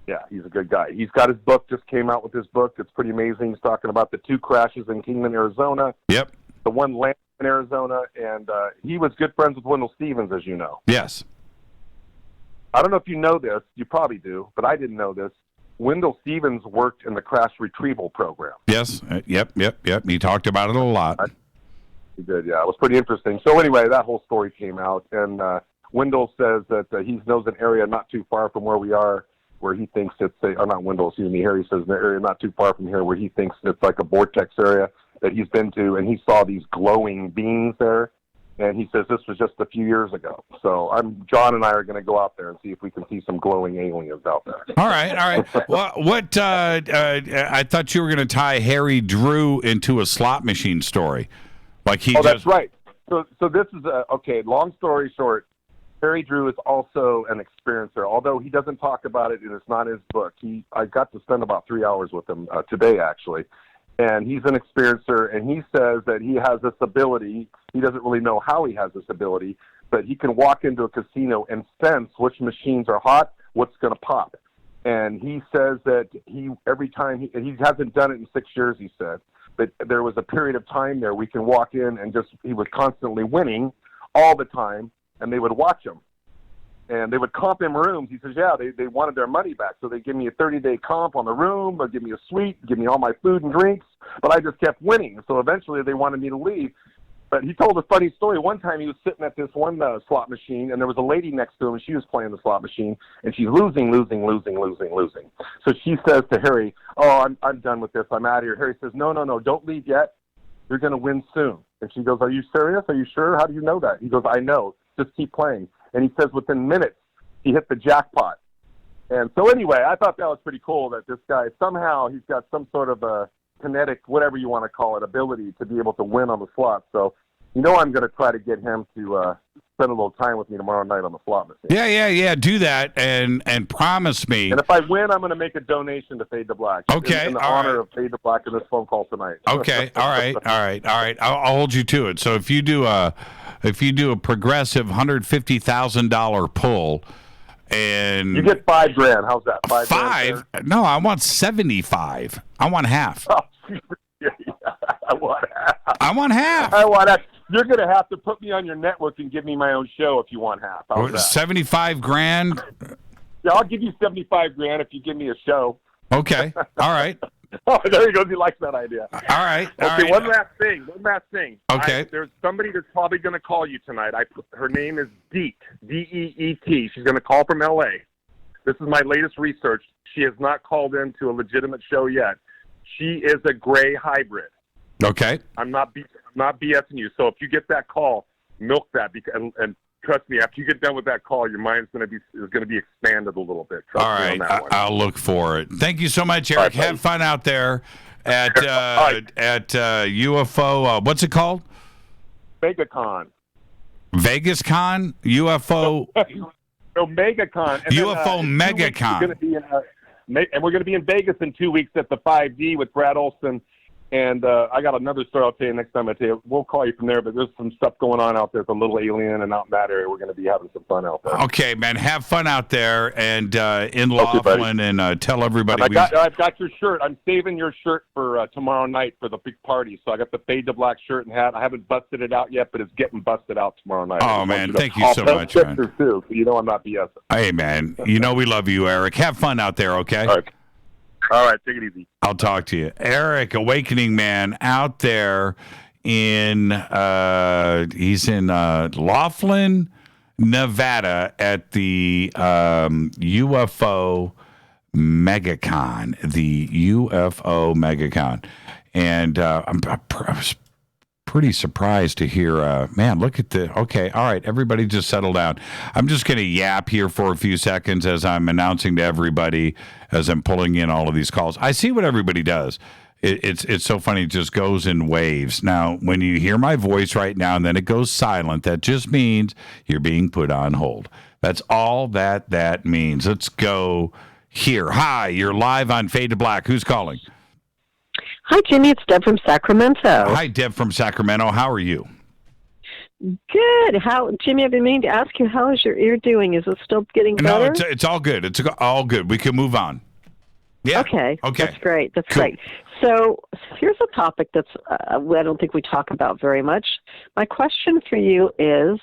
Yeah, he's a good guy. He's got his book, just came out with his book. It's pretty amazing. He's talking about the two crashes in Kingman, Arizona. Yep. The one landed in Arizona, and he was good friends with Wendell Stevens, as you know. Yes. I don't know if you know this. You probably do, but I didn't know this. Wendell Stevens worked in the crash retrieval program. Yes. Yep. He talked about it a lot. He did, yeah. It was pretty interesting. So anyway, that whole story came out, and Wendell says that he knows an area not too far from where we are, where he thinks it's not Wendell, excuse me. Harry says an area not too far from here where he thinks it's like a vortex area that he's been to, and he saw these glowing beings there, and he says this was just a few years ago. So John and I are going to go out there and see if we can see some glowing aliens out there. All right. Well, I thought you were going to tie Harry Drew into a slot machine story. That's right. So this is okay. Long story short, Harry Drew is also an experiencer. Although he doesn't talk about it, and it's not his book. I got to spend about 3 hours with him today, actually. And he's an experiencer, and he says that he has this ability. He doesn't really know how he has this ability, but he can walk into a casino and sense which machines are hot, what's going to pop. And he says that every time he hasn't done it in 6 years, he said. But there was a period of time there we can walk in and he was constantly winning all the time, and they would watch him. And they would comp him rooms. He says, yeah, they wanted their money back. So they give me a 30-day comp on the room, they'll give me a suite, give me all my food and drinks, but I just kept winning. So eventually they wanted me to leave. But he told a funny story. One time he was sitting at this one slot machine, and there was a lady next to him, and she was playing the slot machine, and she's losing. So she says to Harry, oh, I'm done with this. I'm out of here. Harry says, no, don't leave yet. You're going to win soon. And she goes, are you serious? Are you sure? How do you know that? He goes, I know. Just keep playing. And he says within minutes, he hit the jackpot. And so anyway, I thought that was pretty cool that this guy, somehow he's got some sort of a kinetic, whatever you want to call it, ability to be able to win on the slot. So, I'm going to try to get him to spend a little time with me tomorrow night on the slot machine. Yeah. Do that and promise me. And if I win, I'm going to make a donation to Fade to Black. Okay. In the honor of Fade to Black in this phone call tonight. Okay. All right. I'll hold you to it. So if you do a progressive $150,000 pull, and you get $5,000. How's that? $5? No, I want 75. I want half. Oh, I want half. You're going to have to put me on your network and give me my own show if you want half. How's that? 75 grand. Yeah, I'll give you 75 grand if you give me a show. Okay. All right. Oh, there you go. He likes that idea. All right. Okay. One last thing. Okay. There's somebody that's probably going to call you tonight. Her name is Deet. Deet. She's going to call from L.A. This is my latest research. She has not called into a legitimate show yet. She is a gray hybrid. Okay. I'm not BSing you. So if you get that call, milk that, and trust me, after you get done with that call, your mind's going to be expanded a little bit. Trust All me right, on that one. I'll look for it. Thank you so much, Eric. Have fun out there at UFO. What's it called? VegaCon. VegasCon? UFO. No, MegaCon. And UFO MegaCon. And we're going to be in Vegas in 2 weeks at the 5D with Brad Olson. And I got another story I'll tell you next time I tell you. We'll call you from there, but there's some stuff going on out there. It's a little alien, and out in that area, we're going to be having some fun out there. Okay, man. Have fun out there and in Laughlin, and tell everybody. I've got your shirt. I'm saving your shirt for tomorrow night for the big party. So I got the Fade to Black shirt and hat. I haven't busted it out yet, but it's getting busted out tomorrow night. Oh, man. Thank you so much, man. Too, so you know I'm not BSing. Hey, man. You know we love you, Eric. Have fun out there, okay? All right, take it easy. I'll talk to you. Eric, Awakening Man, out there he's in Laughlin, Nevada at the UFO MegaCon, And I was pretty surprised to hear, man, look at okay, all right, everybody just settle down. I'm just going to yap here for a few seconds as I'm announcing to everybody, as I'm pulling in all of these calls. I see what everybody does. It's so funny, it just goes in waves. Now, when you hear my voice right now and then it goes silent, that just means you're being put on hold. That's all that means. Let's go here. Hi, you're live on Fade to Black. Who's calling? Hi, Jimmy. It's Deb from Sacramento. Hi, Deb from Sacramento. How are you? Good. Jimmy, I've been meaning to ask you, how is your ear doing? Is it still getting better? No, it's all good. It's all good. We can move on. Yeah. Okay. That's great. That's great. So here's a topic that's I don't think we talk about very much. My question for you is,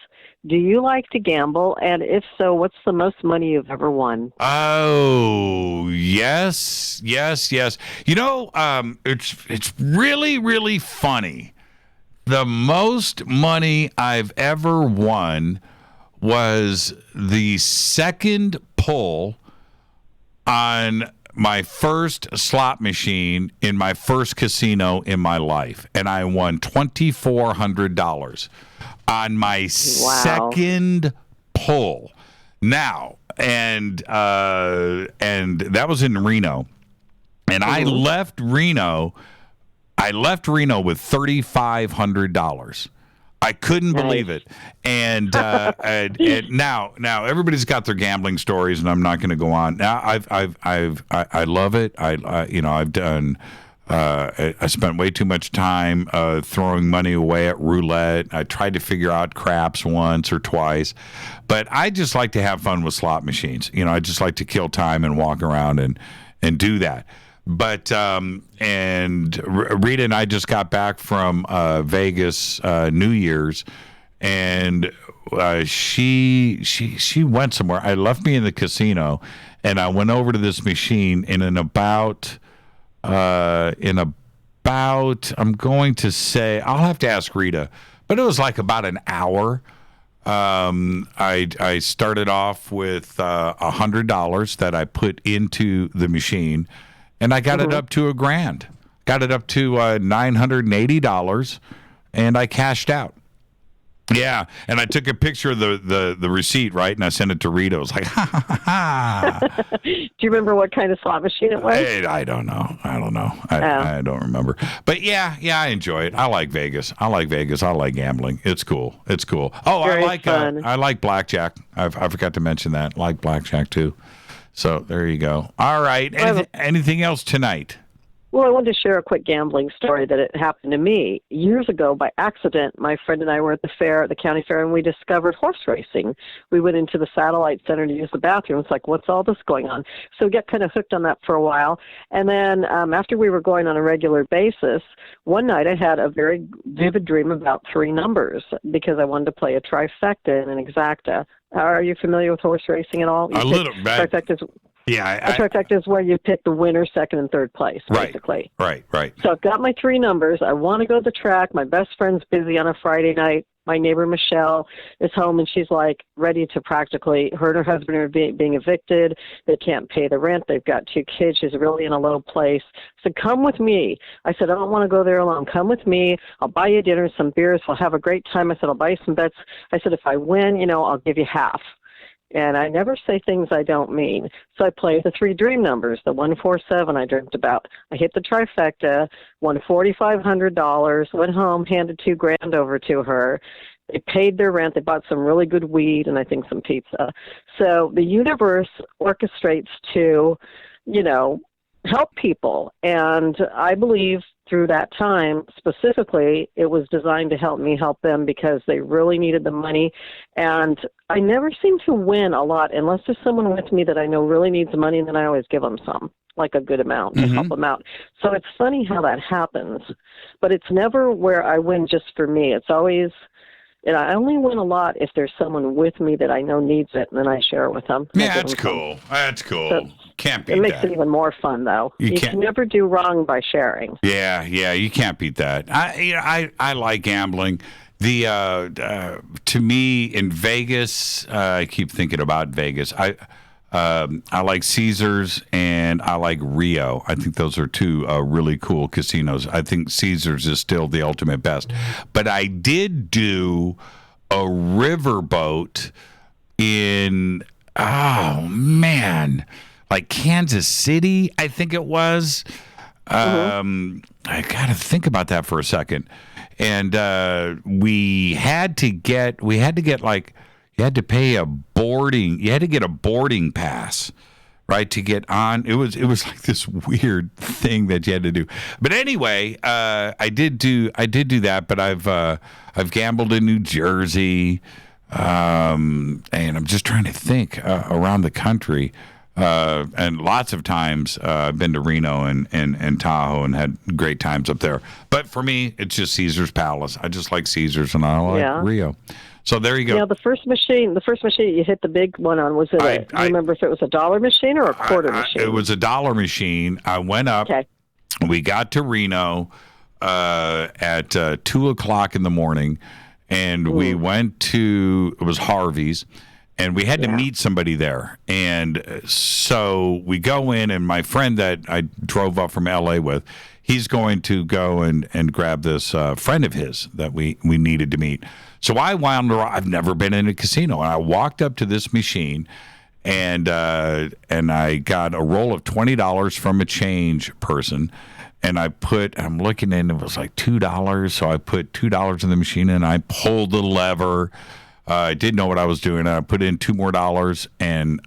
do you like to gamble? And if so, what's the most money you've ever won? Oh, yes. You know, it's really, really funny. The most money I've ever won was the second pull on my first slot machine in my first casino in my life, and I won $2,400 on my second pull. Now, and that was in Reno, and I left Reno with $3,500. I couldn't believe it, and now everybody's got their gambling stories, and I'm not going to go on. Now I love it. I've done. I spent way too much time throwing money away at roulette. I tried to figure out craps once or twice, but I just like to have fun with slot machines. You know, I just like to kill time and walk around and do that. But and Rita and I just got back from Vegas New Year's, and she went somewhere. I left me in the casino, and I went over to this machine, and in about I'm going to say, I'll have to ask Rita, but it was like about an hour. I started off with $100 that I put into the machine. And I got it up to $1,000. Got it up to $980, and I cashed out. Yeah, and I took a picture of the receipt, right, and I sent it to Rita. I was like, ha, ha, ha, ha. Do you remember what kind of slot machine it was? I don't know. I don't remember. But yeah, I enjoy it. I like Vegas. I like gambling. It's cool. Oh, Very I like blackjack. I forgot to mention that. I like blackjack too. So there you go. All right. Anything else tonight? Well, I wanted to share a quick gambling story that it happened to me years ago by accident. My friend and I were at the county fair, and we discovered horse racing. We went into the satellite center to use the bathroom. It's like, what's all this going on? So we got kind of hooked on that for a while. And then after we were going on a regular basis, one night I had a very vivid dream about 3 numbers because I wanted to play a trifecta and an exacta. Are you familiar with horse racing at all? A little bit. Yeah. A trifecta is where you pick the winner, second, and third place, basically. Right. So I've got my 3 numbers. I want to go to the track. My best friend's busy on a Friday night. My neighbor, Michelle, is home, and she's like ready to practically, her and her husband are being evicted. They can't pay the rent. They've got 2 kids. She's really in a low place. I said, come with me. I said, I don't want to go there alone. Come with me. I'll buy you dinner, some beers. We'll have a great time. I said, I'll buy you some bets. I said, if I win, I'll give you half. And I never say things I don't mean. So I played the 3 dream numbers, the 147 I dreamt about. I hit the trifecta, won $4,500, went home, handed $2,000 over to her. They paid their rent. They bought some really good weed and I think some pizza. So the universe orchestrates to, help people. And I believe through that time, specifically, it was designed to help me help them because they really needed the money. And I never seem to win a lot unless there's someone with me that I know really needs the money, and then I always give them some, like a good amount to help them out. So it's funny how that happens. But it's never where I win just for me. It's always... And I only win a lot if there's someone with me that I know needs it, and then I share it with them. Yeah, that's cool. That's cool. So can't beat that. It makes that. it even more fun, though. You can never do wrong by sharing. Yeah, you can't beat that. I like gambling. To me in Vegas, I keep thinking about Vegas. I like Caesars and I like Rio. I think those are 2 really cool casinos. I think Caesars is still the ultimate best. But I did do a riverboat in, like Kansas City, I think it was. I got to think about that for a second. And you had to get a boarding pass, right, to get on. It was like this weird thing that you had to do. But anyway, I did do that. But I've gambled in New Jersey, and I'm just trying to think around the country. And lots of times I've been to Reno and Tahoe and had great times up there. But for me, it's just Caesar's Palace. I just like Caesar's and I like Rio. So there you go. The first machine you hit the big one on, was it do you remember if it was a dollar machine or a quarter machine? It was a dollar machine. I went up. Okay. We got to Reno at 2:00 in the morning, and we went to, it was Harvey's, and we had to meet somebody there. And so we go in, and my friend that I drove up from L.A. with, he's going to go and grab this friend of his that we needed to meet. So I wound around. I've never been in a casino, and I walked up to this machine, and I got a roll of $20 from a change person, and I'm looking in, it was like $2, so I put $2 in the machine, and I pulled the lever. I didn't know what I was doing. I put in $2 more, and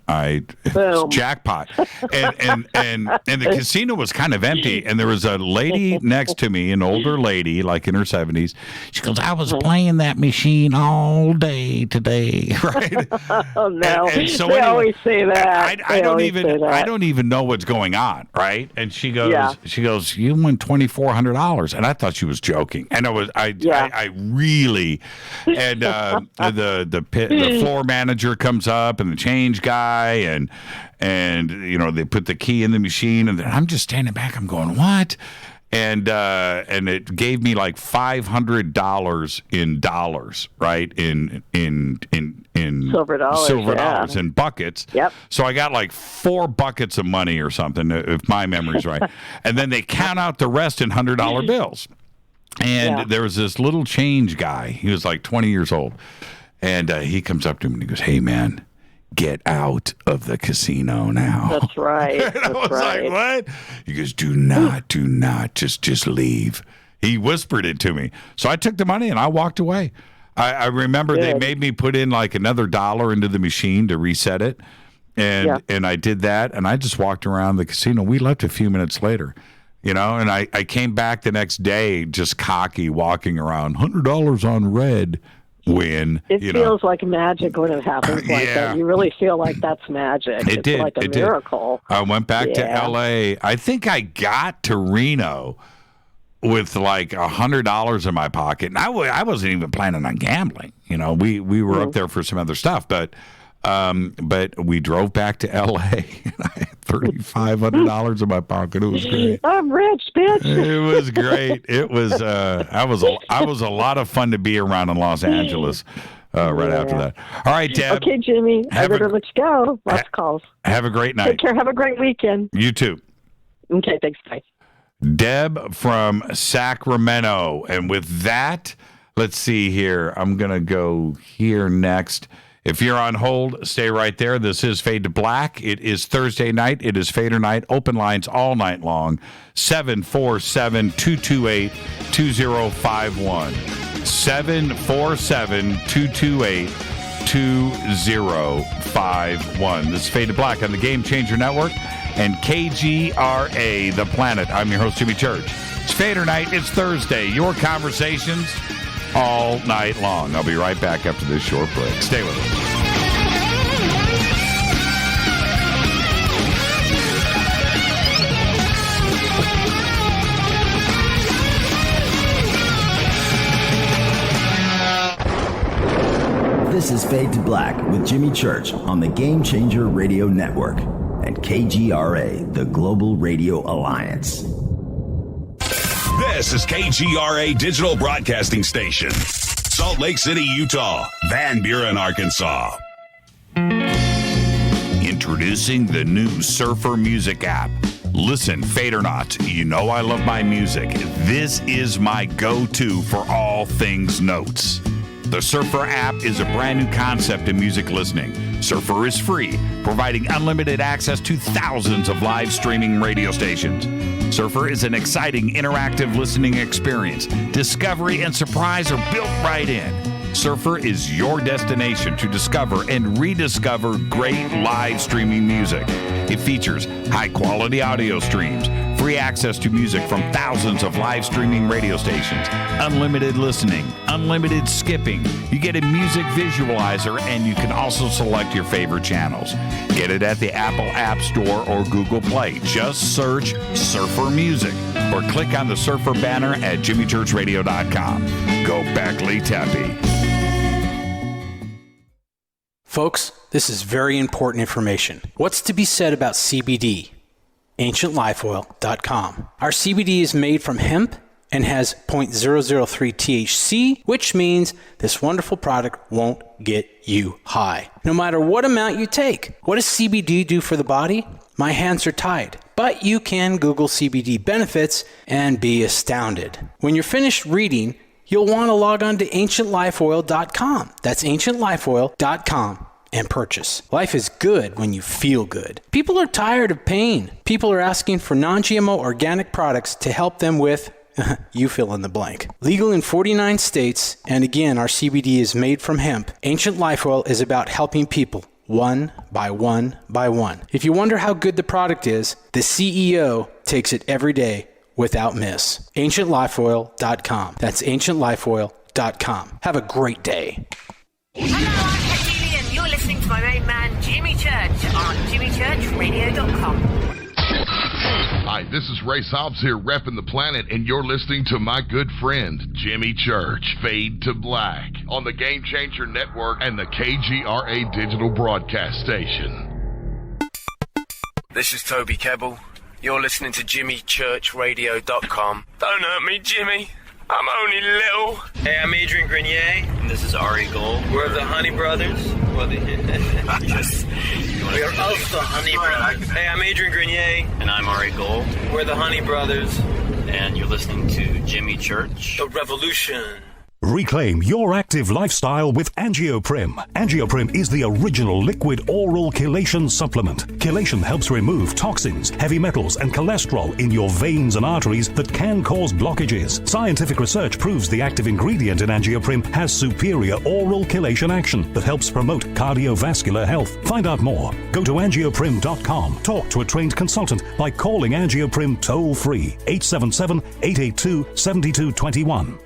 jackpot. And the casino was kind of empty. And there was a lady next to me, an older lady, like in her 70s. She goes, "I was playing that machine all day today." Right? Oh no! And so they anyway, always say that. I don't even know what's going on, right? And she goes, "You won $2,400," and I thought she was joking. And I really, and the floor manager comes up and the change guy and they put the key in the machine, and I'm just standing back. I'm going, what? And it gave me like $500 in dollars, right? In silver dollars in buckets. Yep. So I got like 4 buckets of money or something, if my memory's right. And then they count out the rest in $100 bills. And there was this little change guy. He was like 20 years old. And he comes up to me and he goes, "Hey, man, get out of the casino now." That's right. And I was like, "What?" He goes, do not, just leave." He whispered it to me. So I took the money and I walked away. I remember they made me put in like another $1 into the machine to reset it. And I did that, and I just walked around the casino. We left a few minutes later. And I came back the next day just cocky, walking around, $100 on red. Win. It feels like magic when it happens like that. You really feel like that's magic. It's like a miracle. I went back to L.A. I think I got to Reno with like $100 in my pocket, and I wasn't even planning on gambling. We were up there for some other stuff, but But we drove back to L.A. and I had $3,500 in my pocket. It was great. I'm rich, bitch. It was great. It was I was a lot of fun to be around in Los Angeles right after that. All right, Deb. Okay, Jimmy. I better let you go. Lots of calls. Have a great night. Take care. Have a great weekend. You too. Okay, thanks. Bye. Deb from Sacramento. And with that, let's see here. I'm going to go here next. If you're on hold, stay right there. This is Fade to Black. It is Thursday night. It is Fadernight. Open lines all night long. 747-228-2051. 747-228-2051. This is Fade to Black on the Game Changer Network and KGRA, The Planet. I'm your host, Jimmy Church. It's Fadernight. It's Thursday. Your conversations all night long. I'll be right back after this short break. Stay with us. This is Fade to Black with Jimmy Church on the Game Changer Radio Network and KGRA, the Global Radio Alliance. This is KGRA Digital Broadcasting Station, Salt Lake City, Utah, Van Buren, Arkansas. Introducing the new Surfer Music app. Listen, Fadernauts, you know I love my music. This is my go-to for all things notes. The Surfer app is a brand new concept in music listening. Surfer is free, providing unlimited access to thousands of live streaming radio stations. Surfer is an exciting, interactive listening experience. Discovery and surprise are built right in. Surfer is your destination to discover and rediscover great live streaming music. It features high-quality audio streams, free access to music from thousands of live streaming radio stations, unlimited listening, unlimited skipping. You get a music visualizer, and you can also select your favorite channels. Get it at the Apple App Store or Google Play. Just search Surfer Music or click on the Surfer banner at jimmychurchradio.com. Go Beckley Tappy. Folks, this is very important information. What's to be said about CBD? AncientLifeOil.com. Our CBD is made from hemp and has 0.003 THC, which means this wonderful product won't get you high, no matter what amount you take. What does CBD do for the body? My hands are tied. But you can Google CBD benefits and be astounded. When you're finished reading, you'll want to log on to AncientLifeOil.com. That's AncientLifeOil.com and purchase. Life is good when you feel good. People are tired of pain. People are asking for non-GMO organic products to help them with, you fill in the blank. Legal in 49 states, and again, our CBD is made from hemp. Ancient Life Oil is about helping people one by one by one. If you wonder how good the product is, the CEO takes it every day without miss. AncientLifeOil.com. That's AncientLifeOil.com. Have a great day. Hello, I'm Katie, and you're listening to my main man, Jimmy Church, on jimmychurchradio.com. Hi, this is Ray Hobbs here, repping the planet, and you're listening to my good friend, Jimmy Church, Fade to Black, on the Game Changer Network and the KGRA Digital Broadcast Station. This is Toby Kebbell. You're listening to jimmychurchradio.com. Don't hurt me, Jimmy. I'm only little. Hey, I'm Adrian Grenier. And this is Ari Gold. We're the Honey Brothers. We are of the Honey Brothers. Hey, I'm Adrian Grenier. And I'm Ari Gold. We're the Honey Brothers. And you're listening to Jimmy Church. The Revolution. Reclaim your active lifestyle with Angioprim. Angioprim is the original liquid oral chelation supplement. Chelation helps remove toxins, heavy metals, and cholesterol in your veins and arteries that can cause blockages. Scientific research proves the active ingredient in Angioprim has superior oral chelation action that helps promote cardiovascular health. Find out more. Go to angioprim.com. Talk to a trained consultant by calling Angioprim toll-free 877-882-7221.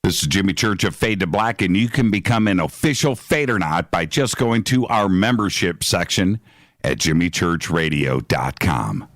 This is Jimmy Church of Fade to Black, and you can become an official Fadernaut by just going to our membership section at jimmychurchradio.com.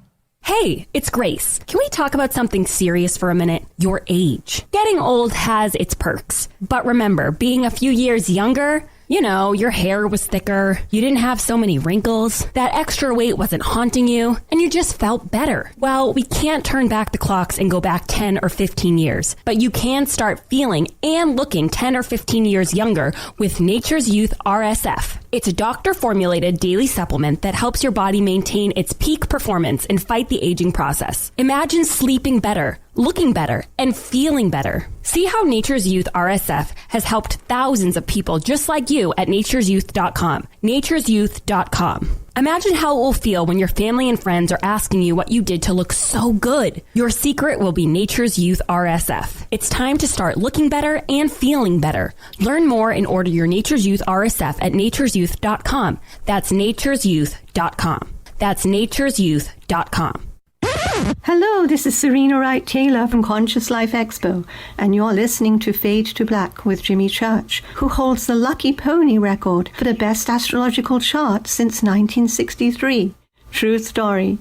Hey, it's Grace. Can we talk about something serious for a minute? Your age. Getting old has its perks. But remember, being a few years younger, You know, your hair was thicker, you didn't have so many wrinkles, that extra weight wasn't haunting you, and you just felt better. Well, we can't turn back the clocks and go back 10 or 15 years, but you can start feeling and looking 10 or 15 years younger with Nature's Youth RSF. It's a doctor-formulated daily supplement that helps your body maintain its peak performance and fight the aging process. Imagine sleeping better, looking better, and feeling better. See how Nature's Youth RSF has helped thousands of people just like you at nature'syouth.com. nature'syouth.com. Imagine how it will feel when your family and friends are asking you what you did to look so good. Your secret will be Nature's Youth RSF. It's time to start looking better and feeling better. Learn more and order your Nature's Youth RSF at nature'syouth.com. That's nature'syouth.com. That's nature'syouth.com. Hello, this is Serena Wright Taylor from Conscious Life Expo, and you're listening to Fade to Black with Jimmy Church, who holds the Lucky Pony record for the best astrological chart since 1963. True story.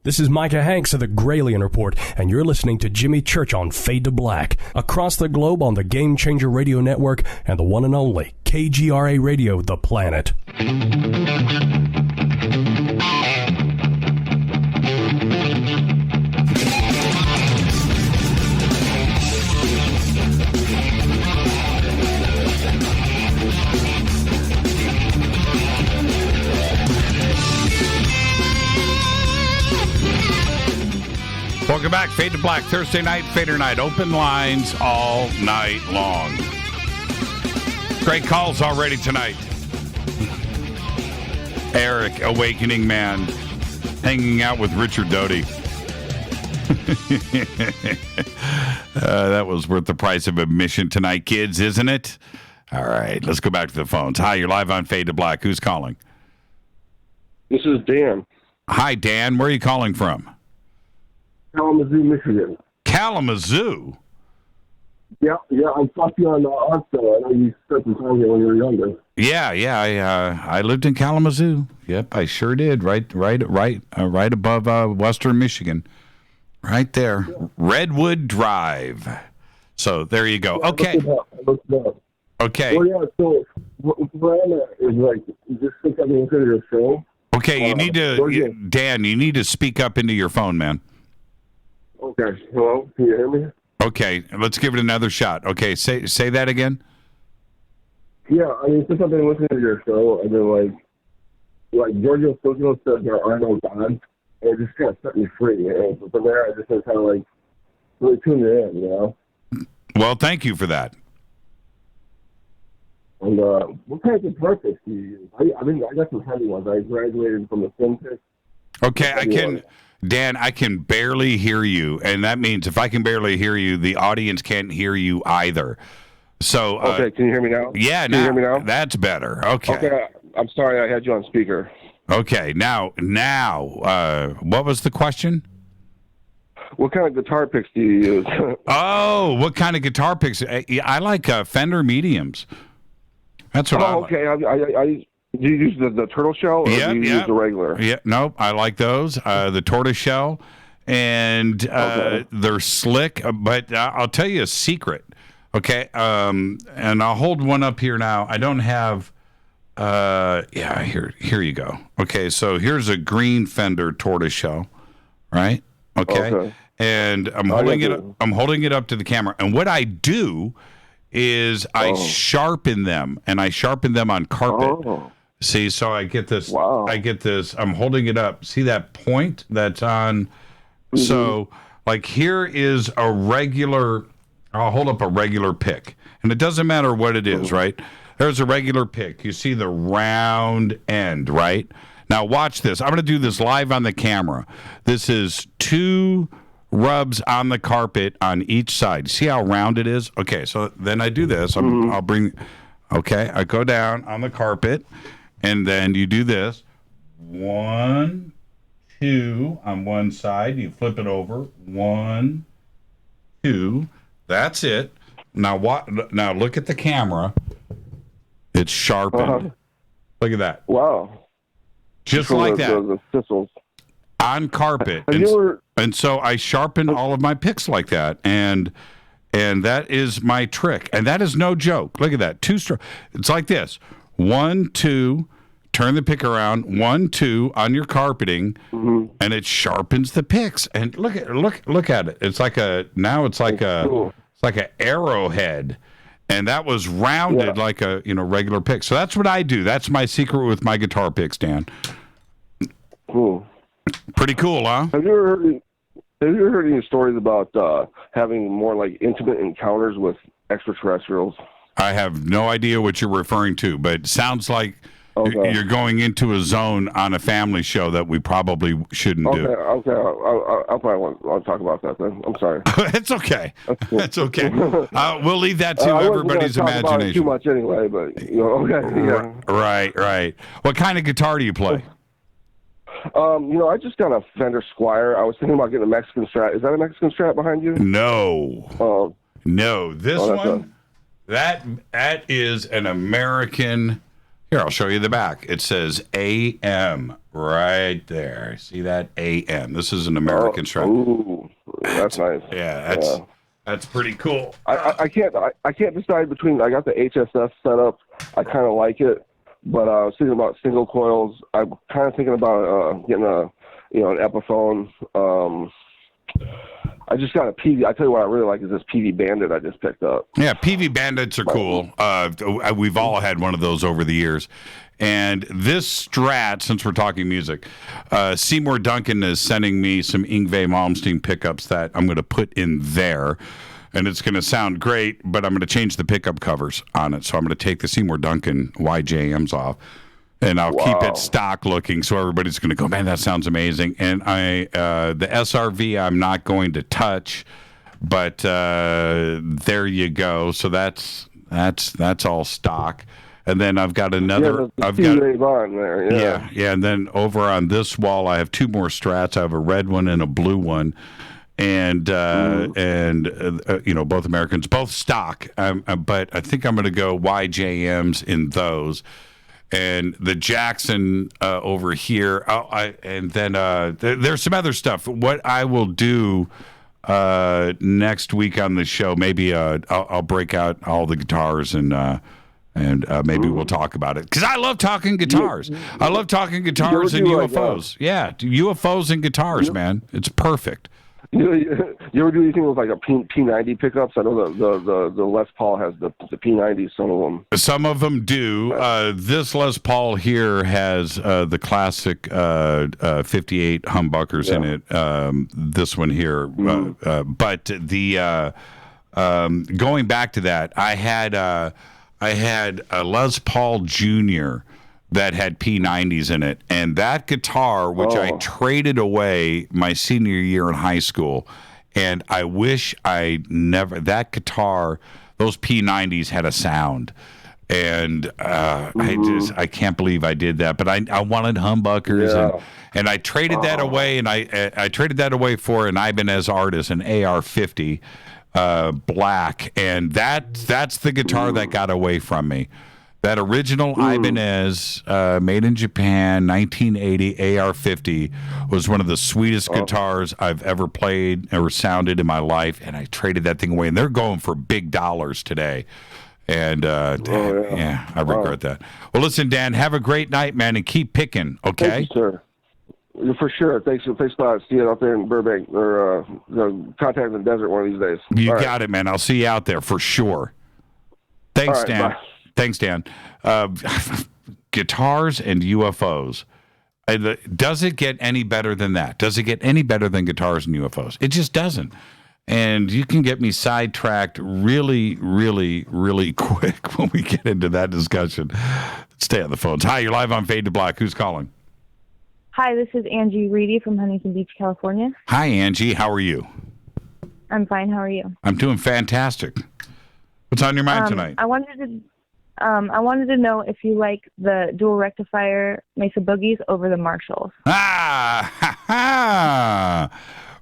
This is Micah Hanks of the Gralien Report, and you're listening to Jimmy Church on Fade to Black, across the globe on the Game Changer Radio Network and the one and only KGRA Radio, The Planet. Welcome back. Fade to Black, Thursday night, Fadernight. Open lines all night long. Great calls already tonight. Eric, awakening man, hanging out with Richard Doty. That was worth the price of admission tonight, kids, isn't it? All right, let's go back to the phones. Hi, you're live on Fade to Black. Who's calling? This is Dan. Hi, Dan. Where are you calling from? Kalamazoo, Michigan. Kalamazoo? Yeah, I talked to you on the art show. I know you spent some time here when you were younger. Yeah. I lived in Kalamazoo. Yep, I sure did. Right above Western Michigan. Right there. Yeah. Redwood Drive. So there you go. Yeah, okay. Look it up. Okay. Well, yeah, so where I'm at is like, just think I'm into your show. Okay, you need to, Dan, you need to speak up into your phone, man. Okay. Hello? Can you hear me? Okay, let's give it another shot. Okay, say that again. Yeah, I mean, since I've been listening to your show, I've been like Giorgio Stokino said there are no gods, and it just kind of set me free. And from there, I just been kind of like really tuned in, you know? Well, thank you for that. And what kind of guitar picks do you use? I got some heavy ones. I graduated from the film pick. Okay, Dan, I can barely hear you, and that means if I can barely hear you, the audience can't hear you either. So, okay, can you hear me now? Yeah, can you hear me now? That's better. Okay, I'm sorry, I had you on speaker. Okay, now, what was the question? What kind of guitar picks do you use? Oh, what kind of guitar picks? I like Fender mediums. That's what I like. Okay, do you use the turtle shell, or do you use the regular? Yeah, nope, I like those, the tortoise shell, and they're slick, but I'll tell you a secret, okay? And I'll hold one up here now. I don't have, here you go. Okay, so here's a green Fender tortoise shell, right? Okay. And I'm holding it up to the camera, and what I do is I sharpen them, and I sharpen them on carpet. See, so I get this. Wow. I get this. I'm holding it up. See that point that's on? Mm-hmm. So, like, here is a regular. I'll hold up a regular pick, and it doesn't matter what it is, right? There's a regular pick. You see the round end, right? Now, watch this. I'm going to do this live on the camera. This is 2 rubs on the carpet on each side. See how round it is? Okay, so then I do this. I'll bring. Okay, I go down on the carpet. And then you do this. 1, 2 on one side. You flip it over. 1, 2. That's it. Now Now look at the camera. It's sharpened. Look at that. Wow. Just like that. The thistles. On carpet. And so I sharpen all of my picks like that. And And that is my trick. And that is no joke. Look at that. It's like this. 1, 2, turn the pick around. 1, 2 on your carpeting, and it sharpens the picks. And look at it. It's like an arrowhead. And that was rounded like a regular pick. So that's what I do. That's my secret with my guitar picks, Dan. Cool. Pretty cool, huh? Have you ever heard any stories about having more like intimate encounters with extraterrestrials? I have no idea what you're referring to, but it sounds like you're going into a zone on a family show that we probably shouldn't do. Okay. I'll probably want to talk about that then. I'm sorry. It's okay. It's okay. We'll leave that to everybody's imagination. About it too much anyway, but okay. Yeah. Right. What kind of guitar do you play? I just got a Fender Squier. I was thinking about getting a Mexican Strat. Is that a Mexican Strat behind you? No. No. This one, that is an American. Here, I'll show you the back. It says AM right there. See that? AM. This is an American Strat. Ooh, that's nice. Yeah, that's pretty cool. I can't decide between. I got the HSS set up. I kind of like it. But I was thinking about single coils. I'm kind of thinking about getting an Epiphone. I just got a PV. I tell you what I really like is this PV Bandit I just picked up. Yeah, PV Bandits are cool. We've all had one of those over the years. And this Strat, since we're talking music, Seymour Duncan is sending me some Yngwie Malmsteen pickups that I'm going to put in there. And it's going to sound great, but I'm going to change the pickup covers on it. So I'm going to take the Seymour Duncan YJMs off, and I'll keep it stock looking. So everybody's going to go, man, that sounds amazing. And the SRV I'm not going to touch, but there you go. So that's all stock. And then I've got another. I've got there. Yeah. And then over on this wall, I have 2 more Strats. I have a red one and a blue one. And both Americans, both stock. But I think I'm going to go YJMs in those, and the Jackson over here. And then there's some other stuff. What I will do next week on the show, maybe I'll break out all the guitars and maybe we'll talk about it, because I love talking guitars. I love talking guitars and UFOs. UFOs and guitars, man. It's perfect. You ever do anything with like a P90 pickups? I know the Les Paul has the P90s. Some of them. Some of them do. This Les Paul here has the classic 58 humbuckers in it. This one here, but the going back to that, I had a Les Paul Jr. that had P90s in it, and that guitar, which I traded away my senior year in high school, and I wish that guitar, those P90s had a sound, and I can't believe I did that, but I wanted humbuckers, and I traded that away, and I traded that away for an Ibanez Artist, an AR-50 black, and that's the guitar that got away from me. That original Ibanez, made in Japan, 1980 AR-50, was one of the sweetest guitars I've ever played or sounded in my life, and I traded that thing away. And they're going for big dollars today. And, I regret that. Well, listen, Dan, have a great night, man, and keep picking, okay? Thank you, sir. For sure. Thanks a lot. See you out there in Burbank, or contact in the desert one of these days. You got it, man. I'll see you out there for sure. Thanks, Dan. Bye. Thanks, Dan. Guitars and UFOs. Does it get any better than that? Does it get any better than guitars and UFOs? It just doesn't. And you can get me sidetracked really, really, really quick when we get into that discussion. Stay on the phones. Hi, you're live on Fade to Black. Who's calling? Hi, this is Angie Reedy from Huntington Beach, California. Hi, Angie. How are you? I'm fine. How are you? I'm doing fantastic. What's on your mind tonight? I wanted to know if you like the dual rectifier Mesa Boogies over the Marshalls.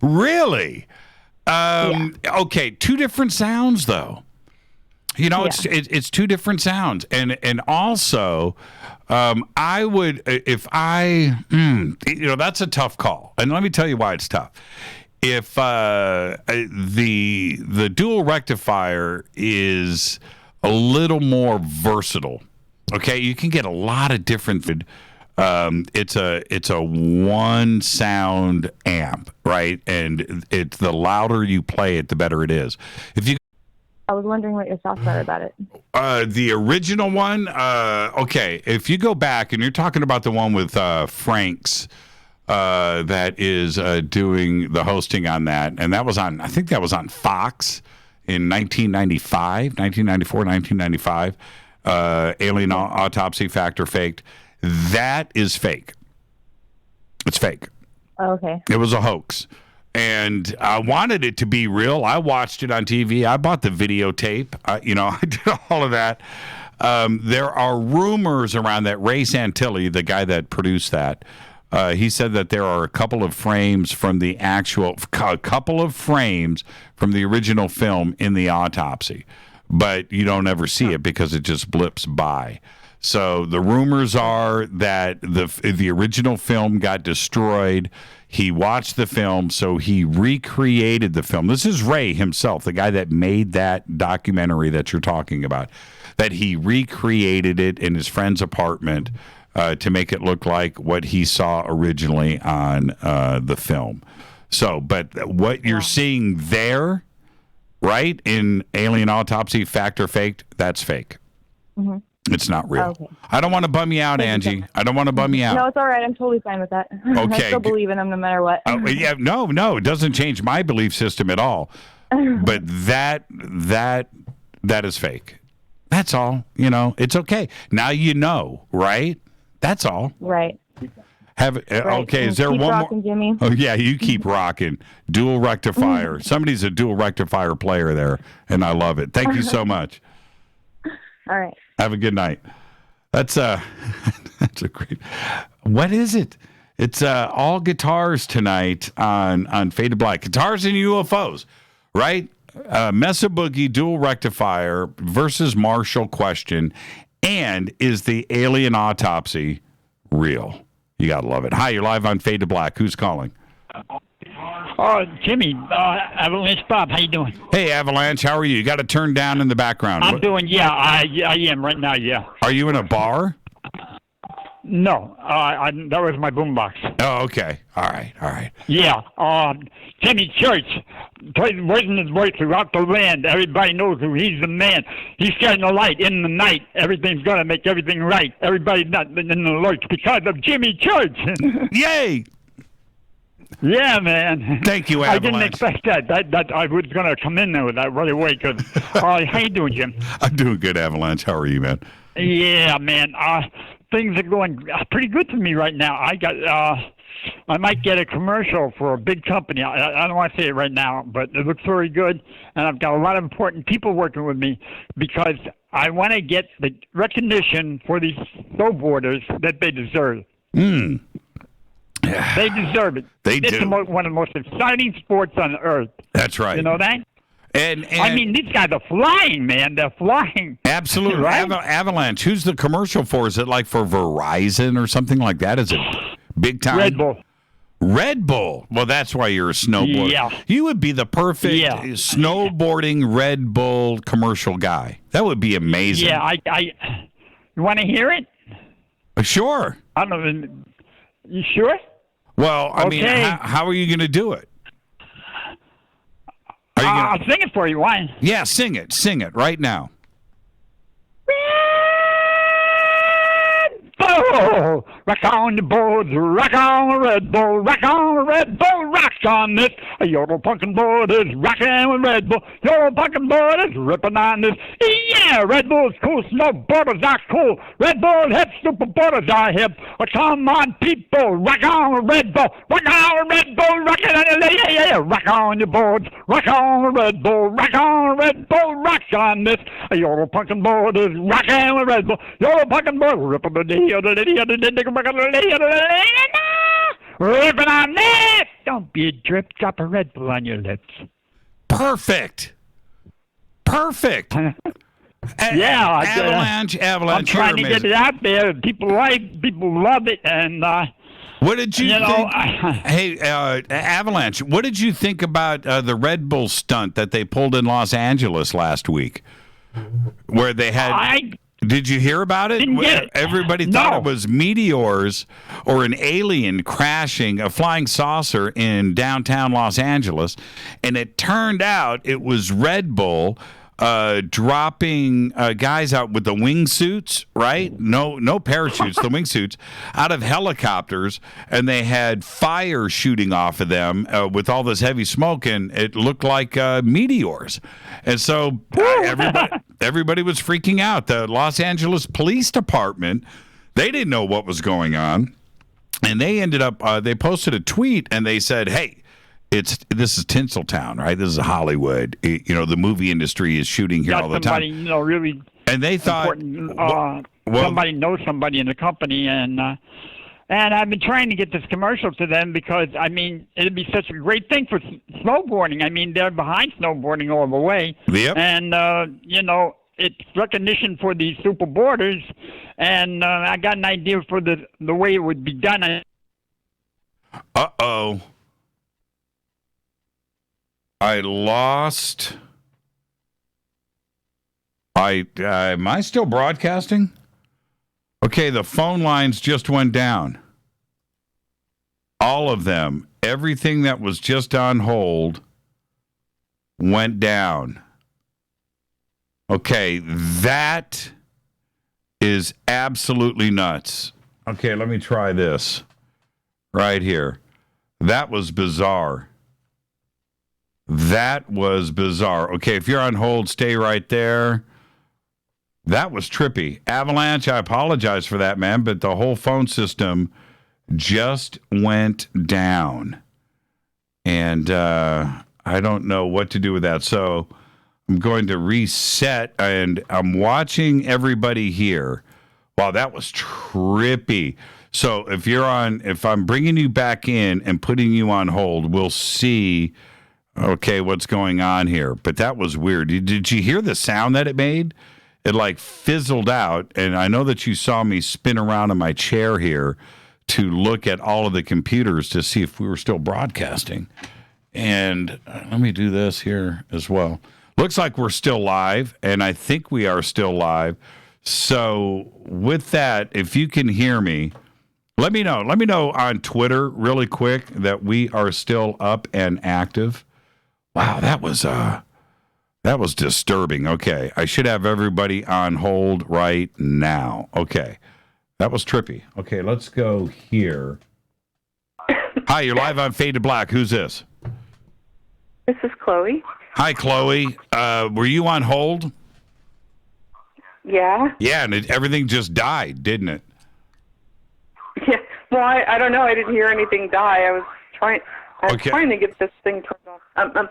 Really? Okay, 2 different sounds though. It's 2 different sounds, and also, I would, if I, that's a tough call, and let me tell you why it's tough. if the dual rectifier is a little more versatile, okay, you can get a lot of different. It's a one sound amp, right? And it's the louder you play it, the better it is. If you I was wondering what your thoughts are about it. the original one, okay, if you go back and you're talking about the one with Frank's, that is doing the hosting on that, and that was on, I think that was on Fox in 1995, Alien Autopsy Factor Faked. That is fake. It's fake. Okay. It was a hoax. And I wanted it to be real. I watched it on TV. I bought the videotape. I did all of that. There are rumors around that Ray Santilli, the guy that produced that, he said that there are a couple of frames from the original film in the autopsy, but you don't ever see it because it just blips by. So the rumors are that the original film got destroyed. He watched the film, so he recreated the film. This is Ray himself, the guy that made that documentary that you're talking about, that he recreated it in his friend's apartment to make it look like what he saw originally on the film. So, but what you're seeing there, right, in Alien Autopsy Factor Faked, that's fake. Mm-hmm. It's not real. Okay. I don't want to bum you out, Angie. I don't want to bum you out. No, it's all right. I'm totally fine with that. Okay. I still believe in him no matter what. Yeah, no, it doesn't change my belief system at all. But that is fake. That's all. It's okay. Now you know, right? That's all. Right. Right. Okay, is there keep one rocking, more? Jimmy. Oh, yeah, you keep rocking. Dual rectifier. Somebody's a dual rectifier player there, and I love it. Thank you so much. All right. Have a good night. That's a great. What is it? It's all guitars tonight on Faded Black. Guitars and UFOs, right? Mesa Boogie dual rectifier versus Marshall question, and is the alien autopsy real? You gotta love it. Hi, you're live on Faded Black. Who's calling? Jimmy, Avalanche Bob, how you doing? Hey, Avalanche, how are you? You got to turn down in the background. I'm doing, I am right now, yeah. Are you in a bar? No, that was my boombox. Oh, okay. All right. Yeah, Jimmy Church, raising his voice throughout the land. Everybody knows who he's the man. He's shining a light in the night. Everything's going to make everything right. Everybody's not in the lurch because of Jimmy Church. Yay! Yeah, man. Thank you, Avalanche. I didn't expect that I was going to come in there with that right away. Cause, how you doing, Jim? I'm doing good, Avalanche. How are you, man? Yeah, man. Things are going pretty good for me right now. I might get a commercial for a big company. I don't want to say it right now, but it looks very good. And I've got a lot of important people working with me because I want to get the recognition for these snowboarders that they deserve. They deserve it. They do. It's one of the most exciting sports on earth. That's right. You know that? And I mean, these guys are flying, man. They're flying. Absolutely. Right? Avalanche. Who's the commercial for? Is it like for Verizon or something like that? Is it big time? Red Bull. Red Bull. Well, that's why you're a snowboarder. Yeah. You would be the perfect snowboarding Red Bull commercial guy. That would be amazing. Yeah, you want to hear it? Sure. I don't know. You sure? Well, I mean, how are you going to do it? I'll sing it for you. Why? Yeah, sing it. Sing it right now. Bull, rock on the boards, rock on the Red Bull, rock on the Red Bull, rock on this. Your pumpkin board is rocking with Red Bull. Your pumpkin board is ripping on this. Yeah, Red Bull's cool, snowboarders are cool. Red Bull hip, superboarders are hip. Oh, come on, people, rock on the Red Bull, rock on the Red Bull, rock it on the yeah, rock on your boards, rock on the Red Bull, rock on the Red Bull, rock on this. Your pumpkin board is rocking with Red Bull. Your pumpkin board ripping the ripping on this. Don't be a drip. Drop a Red Bull on your lips. Perfect. Yeah, Avalanche. I'm trying to get it out there. People love it, and What did you, know, think? Hey, Avalanche, what did you think about the Red Bull stunt that they pulled in Los Angeles last week? Where they had... Did you hear about it? Didn't get it. Everybody thought it was meteors or an alien crashing a flying saucer in downtown Los Angeles, and it turned out it was Red Bull dropping guys out with the wingsuits, right? No parachutes, the wingsuits, out of helicopters, and they had fire shooting off of them with all this heavy smoke, and it looked like meteors. And so everybody was freaking out. The Los Angeles Police Department, they didn't know what was going on, and they ended up they posted a tweet and they said, "Hey, this is Tinseltown, right? This is Hollywood. The movie industry is shooting here all the time." Somebody, really. And they thought somebody knows somebody in the company, and I've been trying to get this commercial to them because it'd be such a great thing for snowboarding. They're behind snowboarding all the way. Yep. And it's recognition for these super boarders, and I got an idea for the way it would be done. Uh-oh. I lost. Am I still broadcasting? Okay, the phone lines just went down. All of them. Everything that was just on hold went down. Okay, that is absolutely nuts. Okay, let me try this right here. That was bizarre. That was bizarre. Okay, if you're on hold, stay right there. That was trippy. Avalanche, I apologize for that, man, but the whole phone system just went down. And I don't know what to do with that. So I'm going to reset, and I'm watching everybody here. Wow, that was trippy. So if I'm bringing you back in and putting you on hold, we'll see, okay, what's going on here. But that was weird. Did you hear the sound that it made? It like fizzled out, and I know that you saw me spin around in my chair here to look at all of the computers to see if we were still broadcasting. And let me do this here as well. Looks like we're still live, and I think we are still live. So with that, if you can hear me, let me know. Let me know on Twitter really quick that we are still up and active. Wow, that was disturbing. Okay, I should have everybody on hold right now. Okay, that was trippy. Okay, let's go here. Hi, you're live on Fade to Black. Who's this? This is Chloe. Hi, Chloe. Were you on hold? Yeah. Yeah, and everything just died, didn't it? Yeah. Well, I don't know. I didn't hear anything die. I was trying to get this thing turned off.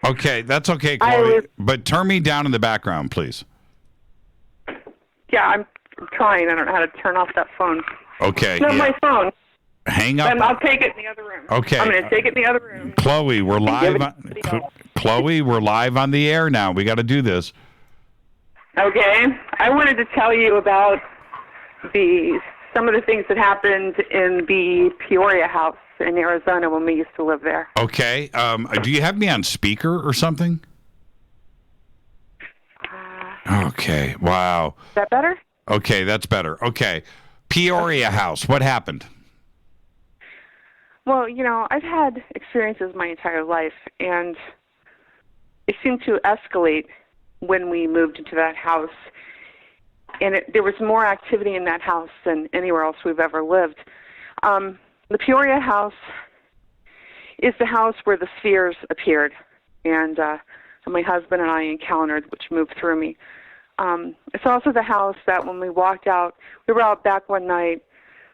Okay, that's okay, Chloe. But turn me down in the background, please. Yeah, I'm trying. I don't know how to turn off that phone. Okay. It's not my phone. Hang up. Then I'll take it in the other room. Okay. I'm going to take it in the other room. Chloe, we're live. Chloe, we're live on the air now. We got to do this. Okay. I wanted to tell you about some of the things that happened in the Peoria house in Arizona when we used to live there. Okay. Do you have me on speaker or something? Okay. Wow. Is that better? Okay, that's better. Okay. Peoria house. What happened? Well, I've had experiences my entire life, and it seemed to escalate when we moved into that house. And there was more activity in that house than anywhere else we've ever lived. The Peoria house is the house where the spheres appeared, and my husband and I encountered, which moved through me. It's also the house that when we walked out, we were out back one night.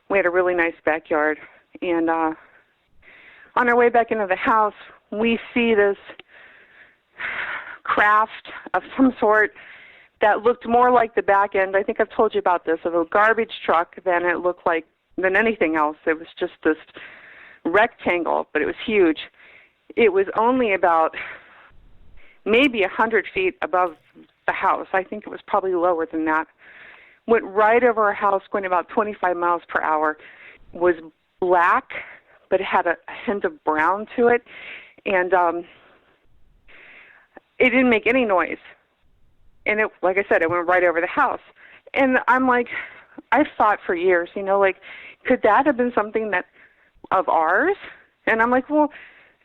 We had a really nice backyard, and on our way back into the house, we see this craft of some sort that looked more like the back end, I think I've told you about this, of a garbage truck than it looked like than anything else. It was just this rectangle, but it was huge. It was only about maybe 100 feet above the house. I think it was probably lower than that. Went right over our house, going about 25 miles per hour, was black, but it had a hint of brown to it, and it didn't make any noise. And it, like I said, it went right over the house. And I'm like, I've thought for years, like, could that have been something that of ours? And I'm like, well,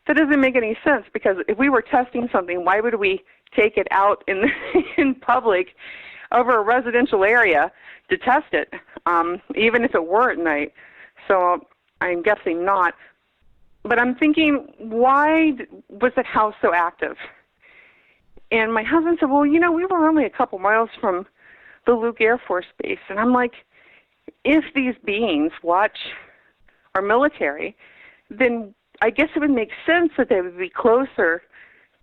that doesn't make any sense, because if we were testing something, why would we take it out in public over a residential area to test it, even if it were at night? So I'm guessing not. But I'm thinking, why was that house so active? And my husband said, well, we were only a couple miles from the Luke Air Force Base. And I'm like, if these beings watch our military, then I guess it would make sense that they would be closer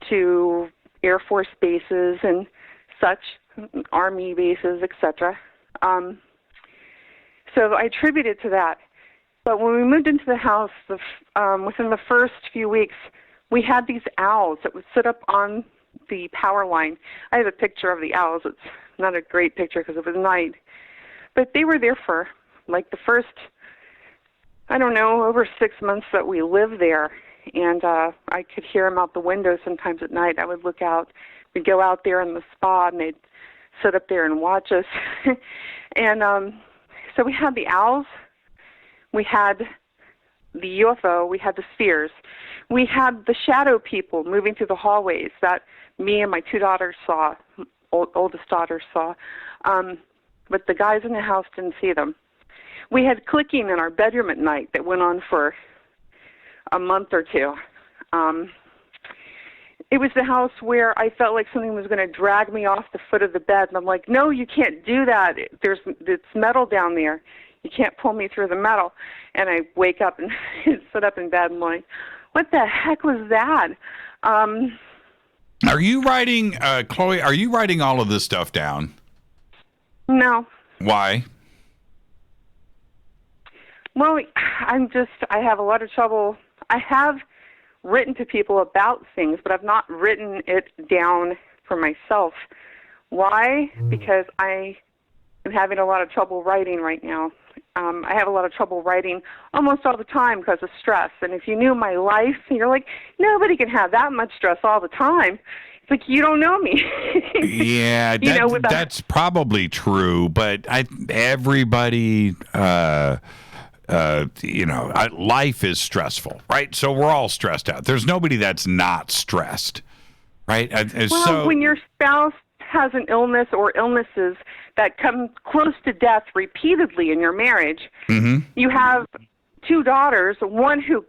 to Air Force bases and such, Army bases, etc. So I attribute it to that. But when we moved into the house, within the first few weeks, we had these owls that would sit up on the power line. I have a picture of the owls. It's not a great picture because it was night. But they were there for like the first, over 6 months that we lived there. And I could hear them out the window sometimes at night. I would look out. We'd go out there in the spa, and they'd sit up there and watch us. And so we had the owls. We had the UFO. We had the spheres. We had the shadow people moving through the hallways that me and my two daughters saw, oldest daughter saw. But the guys in the house didn't see them. We had clicking in our bedroom at night that went on for a month or two. It was the house where I felt like something was going to drag me off the foot of the bed. And I'm like, no, you can't do that. It's metal down there. You can't pull me through the metal. And I wake up and sit up in bed and I'm like, what the heck was that? Are you writing, Chloe, are you writing all of this stuff down? No. Why? Well, I have a lot of trouble. I have written to people about things, but I've not written it down for myself. Why? Because I am having a lot of trouble writing right now. I have a lot of trouble writing almost all the time because of stress. And if you knew my life, you're like, nobody can have that much stress all the time. It's like, you don't know me. Yeah, that's probably true. But everybody, life is stressful, right? So we're all stressed out. There's nobody that's not stressed, right? When your spouse has an illness or illnesses that come close to death repeatedly in your marriage, you have two daughters, one who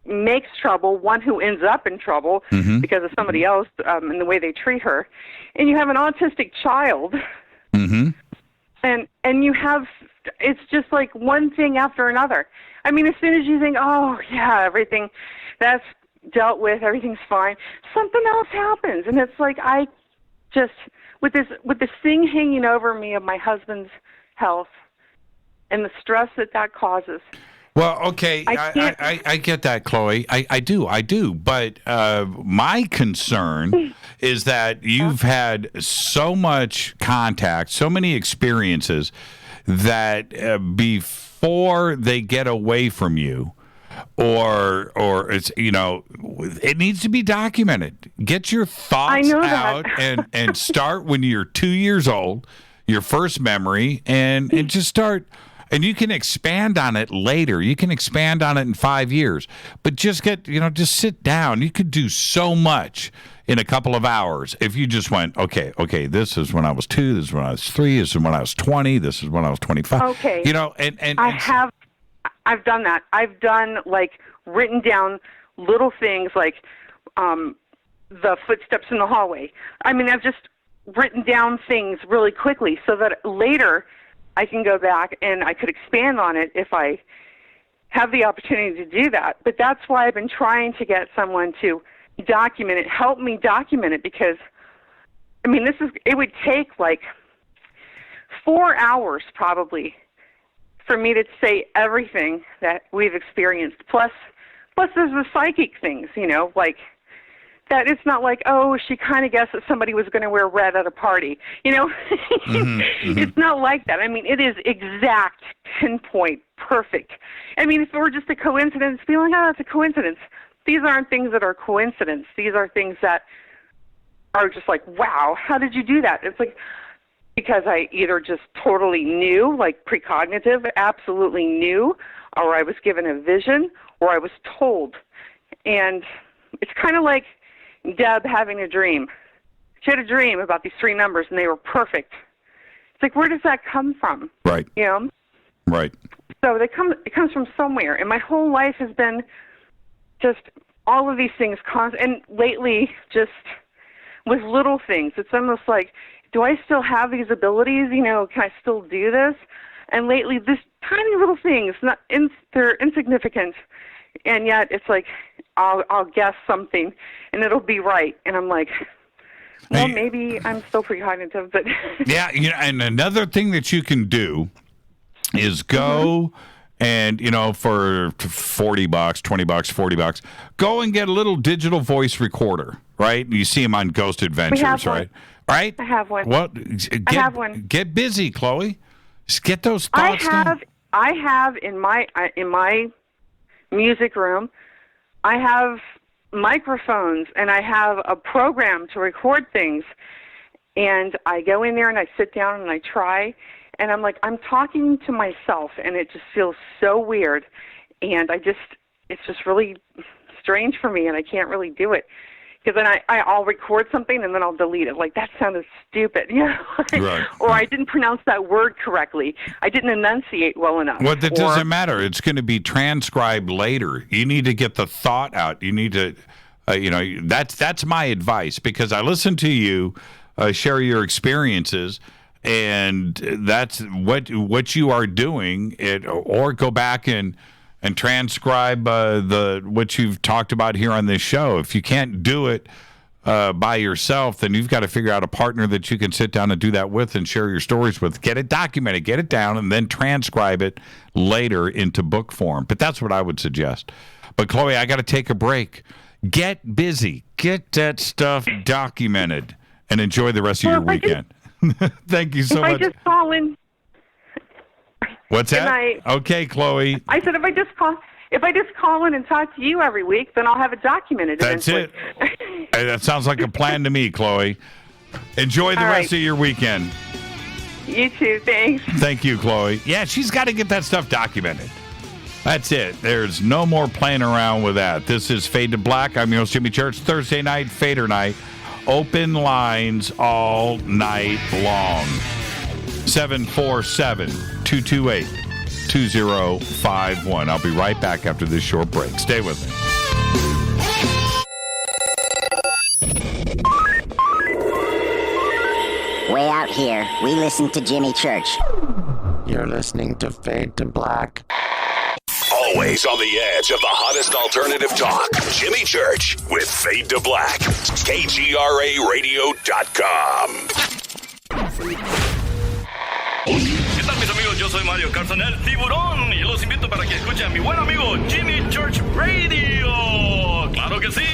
makes trouble, one who ends up in trouble because of somebody else and the way they treat her, and you have an autistic child, and you have, it's just like one thing after another. I mean, as soon as you think, oh yeah, everything that's dealt with, everything's fine, something else happens, and it's like I just with this thing hanging over me of my husband's health and the stress that causes. Well, okay, I get that, Chloe. I do. But my concern is that you've had so much contact, so many experiences that before they get away from you, or it's it needs to be documented. Get your thoughts out and start when you're 2 years old, your first memory, and just start. And you can expand on it later. You can expand on it in 5 years. But just just sit down. You could do so much in a couple of hours if you just went, okay, this is when I was 2, this is when I was 3, this is when I was 20, this is when I was 25. Okay. And I've done that. I've done written down little things like the footsteps in the hallway. I mean, I've just written down things really quickly so that later I can go back and I could expand on it if I have the opportunity to do that. But that's why I've been trying to get someone to document it, help me document it, because, I mean, it would take 4 hours probably for me to say everything that we've experienced. Plus there's the psychic things, that. It's not like, oh, she kind of guessed that somebody was going to wear red at a party. It's not like that. I mean, it is exact, pinpoint, perfect. I mean, if it were just a coincidence, be like, oh, that's a coincidence. These aren't things that are coincidence. These are things that are just like, wow, how did you do that? It's like, because I either just totally knew, like precognitive, absolutely knew, or I was given a vision, or I was told. And it's kind of like Deb having a dream. She had a dream about these 3 numbers, and they were perfect. It's like, where does that come from? Right. Right. So it comes from somewhere. And my whole life has been just all of these things, and lately just with little things. It's almost like, do I still have these abilities? Can I still do this? And lately, this tiny little things, they're insignificant, and yet it's like, I'll guess something, and it'll be right. And I'm like, well, maybe I'm still precognitive, but... Yeah, and another thing that you can do is go... And, for $40, $20, $40, go and get a little digital voice recorder, right? You see them on Ghost Adventures, right? Right? I have one. Well, I have one. Get busy, Chloe. Just get those thoughts down. I have in my music room, I have microphones, and I have a program to record things. And I go in there and I sit down and I try. And I'm like, I'm talking to myself, and it just feels so weird. And it's just really strange for me, and I can't really do it. Because then I'll record something, and then I'll delete it. Like, that sounded stupid, Right. Or I didn't pronounce that word correctly. I didn't enunciate well enough. Well, that doesn't matter. It's going to be transcribed later. You need to get the thought out. You need to, that's my advice, because I listen to you share your experiences, and that's what you are doing. Or go back and transcribe what you've talked about here on this show. If you can't do it by yourself, then you've got to figure out a partner that you can sit down and do that with and share your stories with. Get it documented, get it down, and then transcribe it later into book form. But that's what I would suggest. But Chloe, I got to take a break. Get busy. Get that stuff documented, and enjoy the rest of your weekend. Thank you so much. If I just call in. What's that? Okay, Chloe. I said if I just call in and talk to you every week, then I'll have it documented. That's eventually. it. Hey, that sounds like a plan to me, Chloe. Enjoy the rest of your weekend. You too. Thanks. Thank you, Chloe. Yeah, she's got to get that stuff documented. That's it. There's no more playing around with that. This is Fade to Black. I'm your host, Jimmy Church. Thursday night, Fadernight. Open lines all night long. 747-228-2051. I'll be right back after this short break. Stay with me. Way out here, we listen to Jimmy Church. You're listening to Fade to Black. Always on the edge of the hottest alternative talk. Jimmy Church with Fade to Black. KGRARadio.com. ¿Qué tal, mis amigos? Yo soy Mario Carson, el tiburón, y los invito para que escuchen a mi buen amigo Jimmy Church Radio. ¡Claro que sí!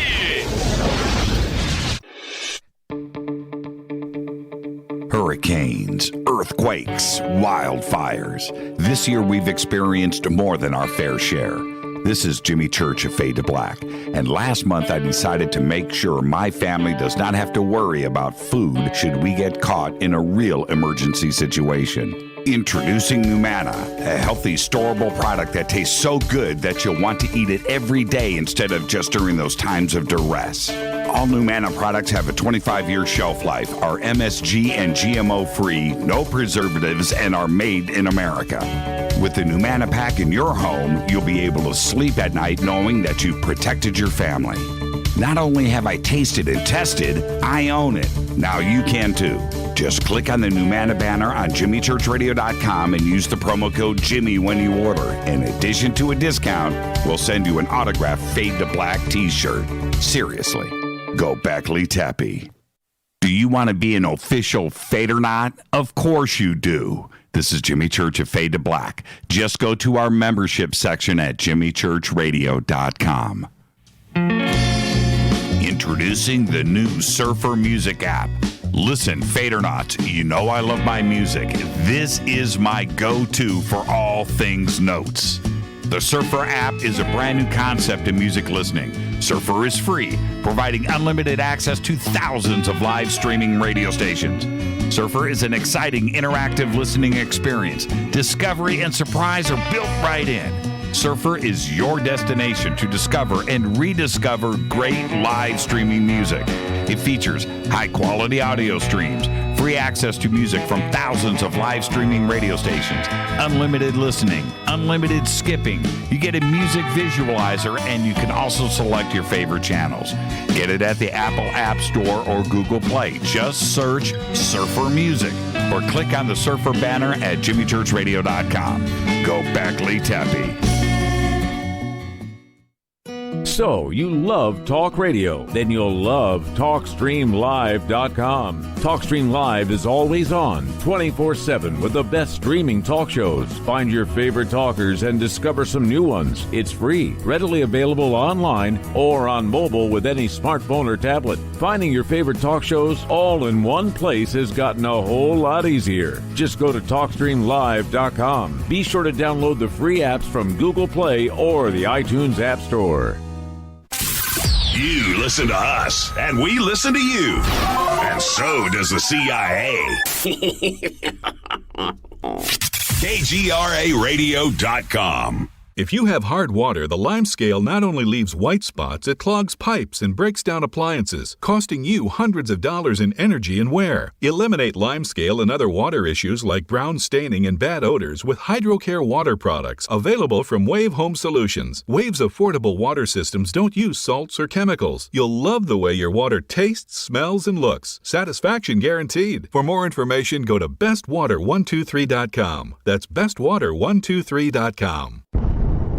Hurricanes, earthquakes, wildfires. This year we've experienced more than our fair share. This is Jimmy Church of Fade to Black, and last month I decided to make sure my family does not have to worry about food should we get caught in a real emergency situation. Introducing Numana, a healthy, storable product that tastes so good that you'll want to eat it every day instead of just during those times of duress. All Numana products have a 25-year shelf life, are MSG and GMO-free, no preservatives, and are made in America. With the Numana pack in your home, you'll be able to sleep at night knowing that you've protected your family. Not only have I tasted and tested, I own it. Now you can too. Just click on the Numana banner on JimmyChurchRadio.com and use the promo code Jimmy when you order. In addition to a discount, we'll send you an autographed Fade to Black t-shirt. Seriously, go Beckley Tappy. Do you want to be an official Fadernight? Of course you do. This is Jimmy Church of Fade to Black. Just go to our membership section at JimmyChurchRadio.com. Introducing the new Surfer Music app. Listen, Fadernight, you know I love my music. This is my go-to for all things notes. The Surfer app is a brand new concept in music listening. Surfer is free, providing unlimited access to thousands of live streaming radio stations. Surfer is an exciting, interactive listening experience. Discovery and surprise are built right in. Surfer is your destination to discover and rediscover great live streaming music. It features high-quality audio streams, free access to music from thousands of live streaming radio stations, unlimited listening, unlimited skipping. You get a music visualizer, and you can also select your favorite channels. Get it at the Apple App Store or Google Play. Just search Surfer Music or click on the Surfer banner at jimmychurchradio.com. Go back, Lee Tappy. So, you love talk radio? Then you'll love TalkStreamLive.com. TalkStream Live is always on, 24/7 with the best streaming talk shows. Find your favorite talkers and discover some new ones. It's free, readily available online or on mobile with any smartphone or tablet. Finding your favorite talk shows all in one place has gotten a whole lot easier. Just go to TalkStreamLive.com. Be sure to download the free apps from Google Play or the iTunes App Store. You listen to us, and we listen to you. And so does the CIA. KGRARadio.com. If you have hard water, the lime scale not only leaves white spots, it clogs pipes and breaks down appliances, costing you hundreds of dollars in energy and wear. Eliminate lime scale and other water issues like brown staining and bad odors with HydroCare water products, available from Wave Home Solutions. Wave's affordable water systems don't use salts or chemicals. You'll love the way your water tastes, smells, and looks. Satisfaction guaranteed. For more information, go to bestwater123.com. That's bestwater123.com.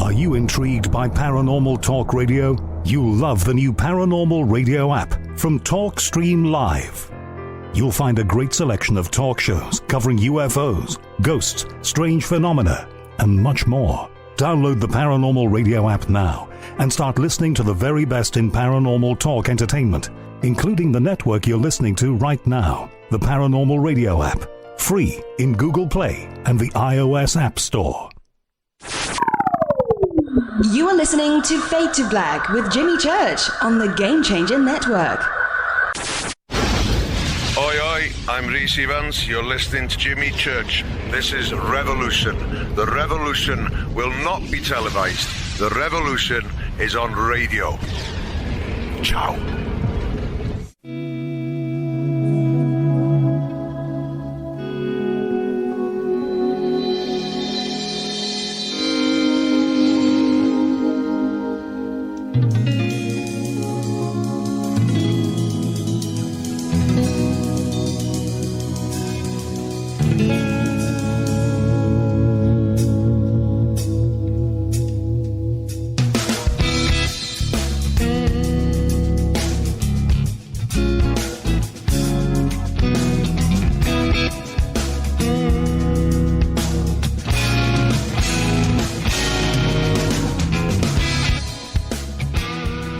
Are you intrigued by paranormal talk radio? You'll love the new Paranormal radio app from TalkStream Live. You'll find a great selection of talk shows covering UFOs, ghosts, strange phenomena, and much more. Download the Paranormal radio app now and start listening to the very best in paranormal talk entertainment, including the network you're listening to right now, the Paranormal radio app, free in Google Play and the iOS App Store. You are listening to Fade to Black with Jimmy Church on the Game Changer Network. Oi, oi, I'm Reese Evans. You're listening to Jimmy Church. This is Revolution. The revolution will not be televised. The revolution is on radio. Ciao.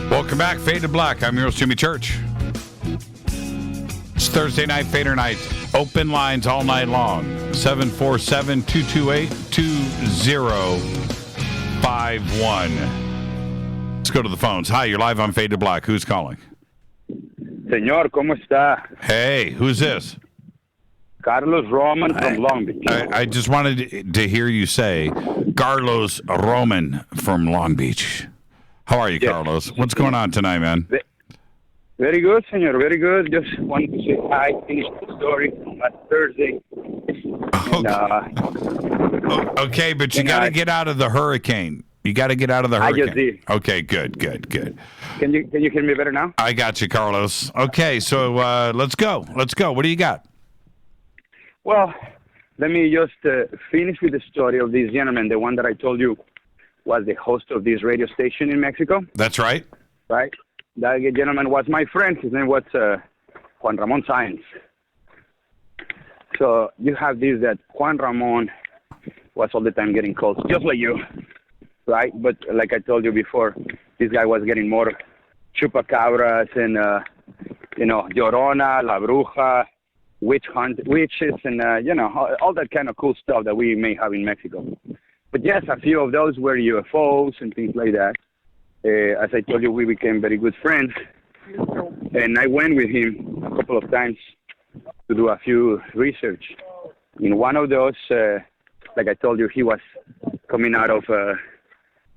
Welcome back, Fade to Black. I'm your host, Jimmy Church. It's Thursday night, Fader Night. Open lines all night long. 747-228-2051. Let's go to the phones. Hi, you're live on Fade to Black. Who's calling? Señor, ¿cómo está? Hey, who's this? Carlos Roman from Long Beach. I just wanted to hear you say Carlos Roman from Long Beach. How are you, yes. Carlos? What's going on tonight, man? Very good, senor. Very good. Just wanted to say hi. Finished the story on last Thursday. And, okay, but you got to get out of the hurricane. You got to get out of the hurricane. I just did. Okay, good. Can you hear me better now? I got you, Carlos. Okay, so let's go. What do you got? Well, let me just finish with the story of this gentleman, the one that I told you was the host of this radio station in Mexico. That's right. Right. That gentleman was my friend. His name was Juan Ramon Sáenz. So you have this that Juan Ramon was all the time getting calls, just like you, right? But like I told you before, this guy was getting more chupacabras and Llorona, La Bruja, witches, and all that kind of cool stuff that we may have in Mexico. But yes, a few of those were UFOs and things like that. As I told you, we became very good friends, and I went with him a couple of times to do a few research. In one of those, like I told you, he was coming out of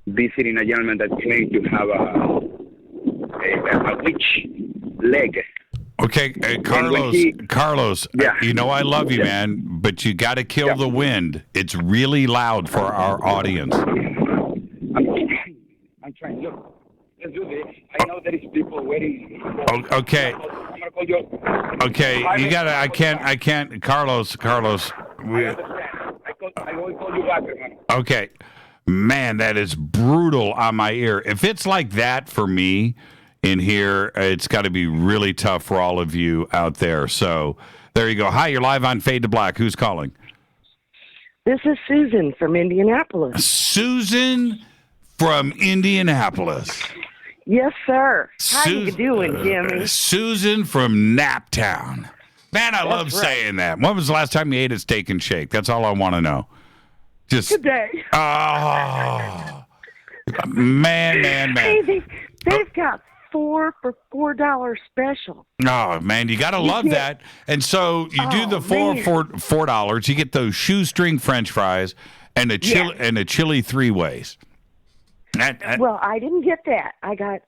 visiting a gentleman that claimed to have a witch leg. Okay, Carlos, yeah. I love you, man, but you got to kill the wind. It's really loud for our audience. I'm trying. Look, let's do this. I know there is people waiting. Okay. I'm gonna call you. Okay, you got to. I can't. Carlos. I will call you back, hermano. Okay. Man, that is brutal on my ear. If it's like that for me in here, it's got to be really tough for all of you out there. So there you go. Hi, you're live on Fade to Black. Who's calling? This is Susan from Indianapolis. Susan from Indianapolis. Yes, sir. How you doing, Jimmy? Susan from Naptown. Man, I love right. saying that. When was the last time you ate a steak and shake? That's all I want to know. Just today. Oh, man. Hey, they've got 4 for $4 special. Oh man, you gotta love that. And so you do the $4 for $4. You get those shoestring French fries and a chili 3 ways. Well, I didn't get that. I got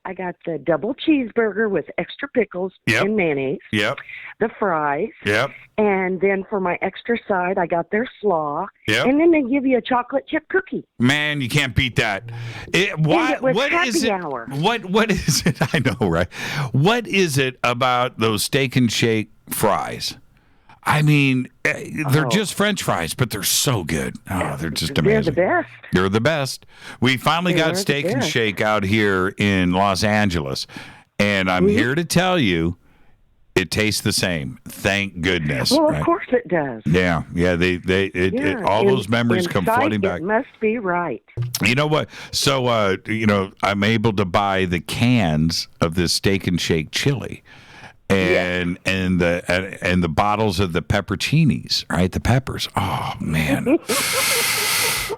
the double cheeseburger with extra pickles and mayonnaise. Yep. The fries. Yep. And then for my extra side, I got their slaw. Yep. And then they give you a chocolate chip cookie. Man, you can't beat that. What is it? Hour. What is it? I know, right? What is it about those steak and shake fries? I mean, they're just French fries, but they're so good. Oh, they're just amazing. They're the best. They're the best. We finally got Steak and Shake out here in Los Angeles, and I'm here to tell you, it tastes the same. Thank goodness. Well, of course it does. Yeah. All those memories come flooding back. It must be right. You know what? So, I'm able to buy the cans of this Steak and Shake chili. And the bottles of the pepperoncinis, right? The peppers. Oh man,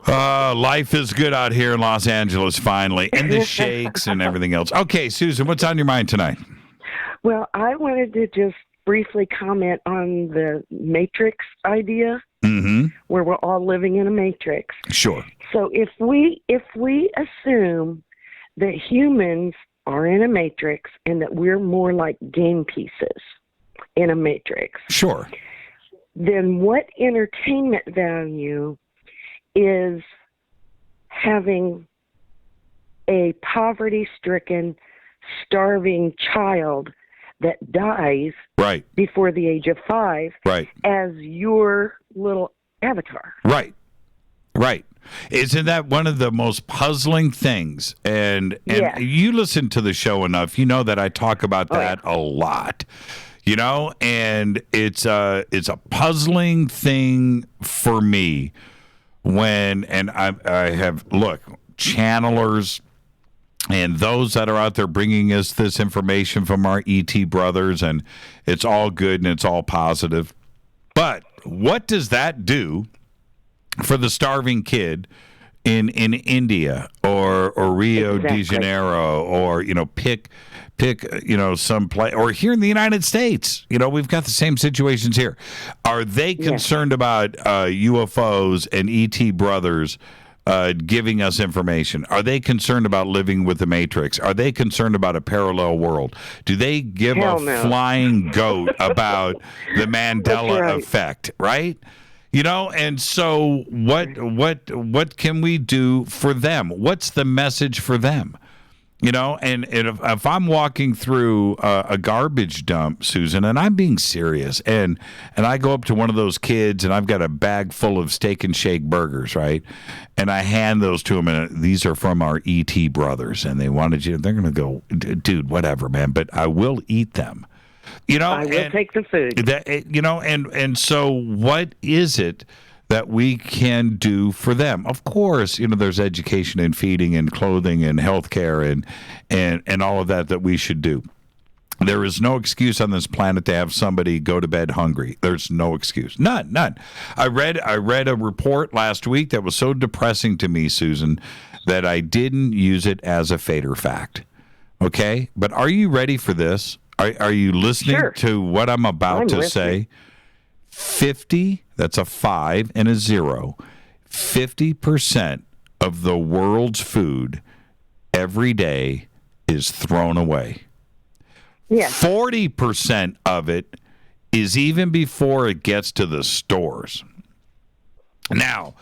life is good out here in Los Angeles finally, and the shakes and everything else. Okay, Susan, what's on your mind tonight? Well, I wanted to just briefly comment on the Matrix idea, where we're all living in a Matrix. Sure. So if we assume that humans are in a matrix and that we're more like game pieces in a matrix. Sure. Then what entertainment value is having a poverty-stricken, starving child that dies before the age of 5 as your little avatar? Right. Isn't that one of the most puzzling things? And you listen to the show enough, you know that I talk about that a lot. And it's a puzzling thing for me when I have channelers and those that are out there bringing us this information from our ET brothers, and it's all good and it's all positive. But what does that do for the starving kid in India or Rio de Janeiro, or pick some place, or here in the United States? We've got the same situations here. Are they concerned about UFOs and ET brothers giving us information? Are they concerned about living with the Matrix? Are they concerned about a parallel world? Do they give flying goat about the Mandela effect? Right? And so what can we do for them? What's the message for them? And if I'm walking through a garbage dump, Susan, and I'm being serious, and I go up to one of those kids and I've got a bag full of Steak and Shake burgers, right? And I hand those to them, and these are from our ET brothers, and they wanted you. They're going to go, dude, whatever, man, but I will eat them. I will take the food. And so what is it that we can do for them. Of course, there's education and feeding and clothing and healthcare and all of that we should do. There is no excuse on this planet to have somebody go to bed hungry. There's no excuse. None. I read a report last week that was so depressing to me, Susan, that I didn't use it as a Fader fact. Okay? But are you ready for this? Are you listening to what I'm about to say? 50, that's a 5 and a 0. 50% of the world's food every day is thrown away. Yeah. 40% of it is even before it gets to the stores. Now,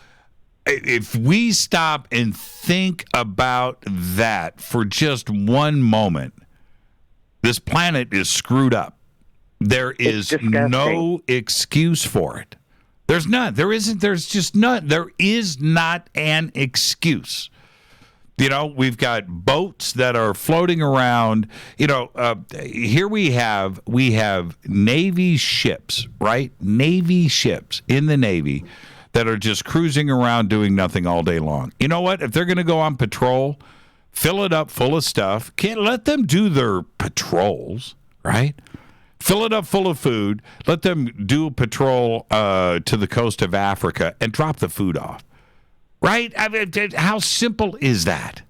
if we stop and think about that for just one moment, this planet is screwed up. There is no excuse for it. There's none. There isn't. There's just none. There is not an excuse. We've got boats that are floating around. Here we have Navy ships, right? Navy ships in the Navy that are just cruising around doing nothing all day long. You know what? If they're going to go on patrol, fill it up full of stuff. Can't let them do their patrols, right? Fill it up full of food. Let them do a patrol to the coast of Africa and drop the food off. Right? I mean, how simple is that?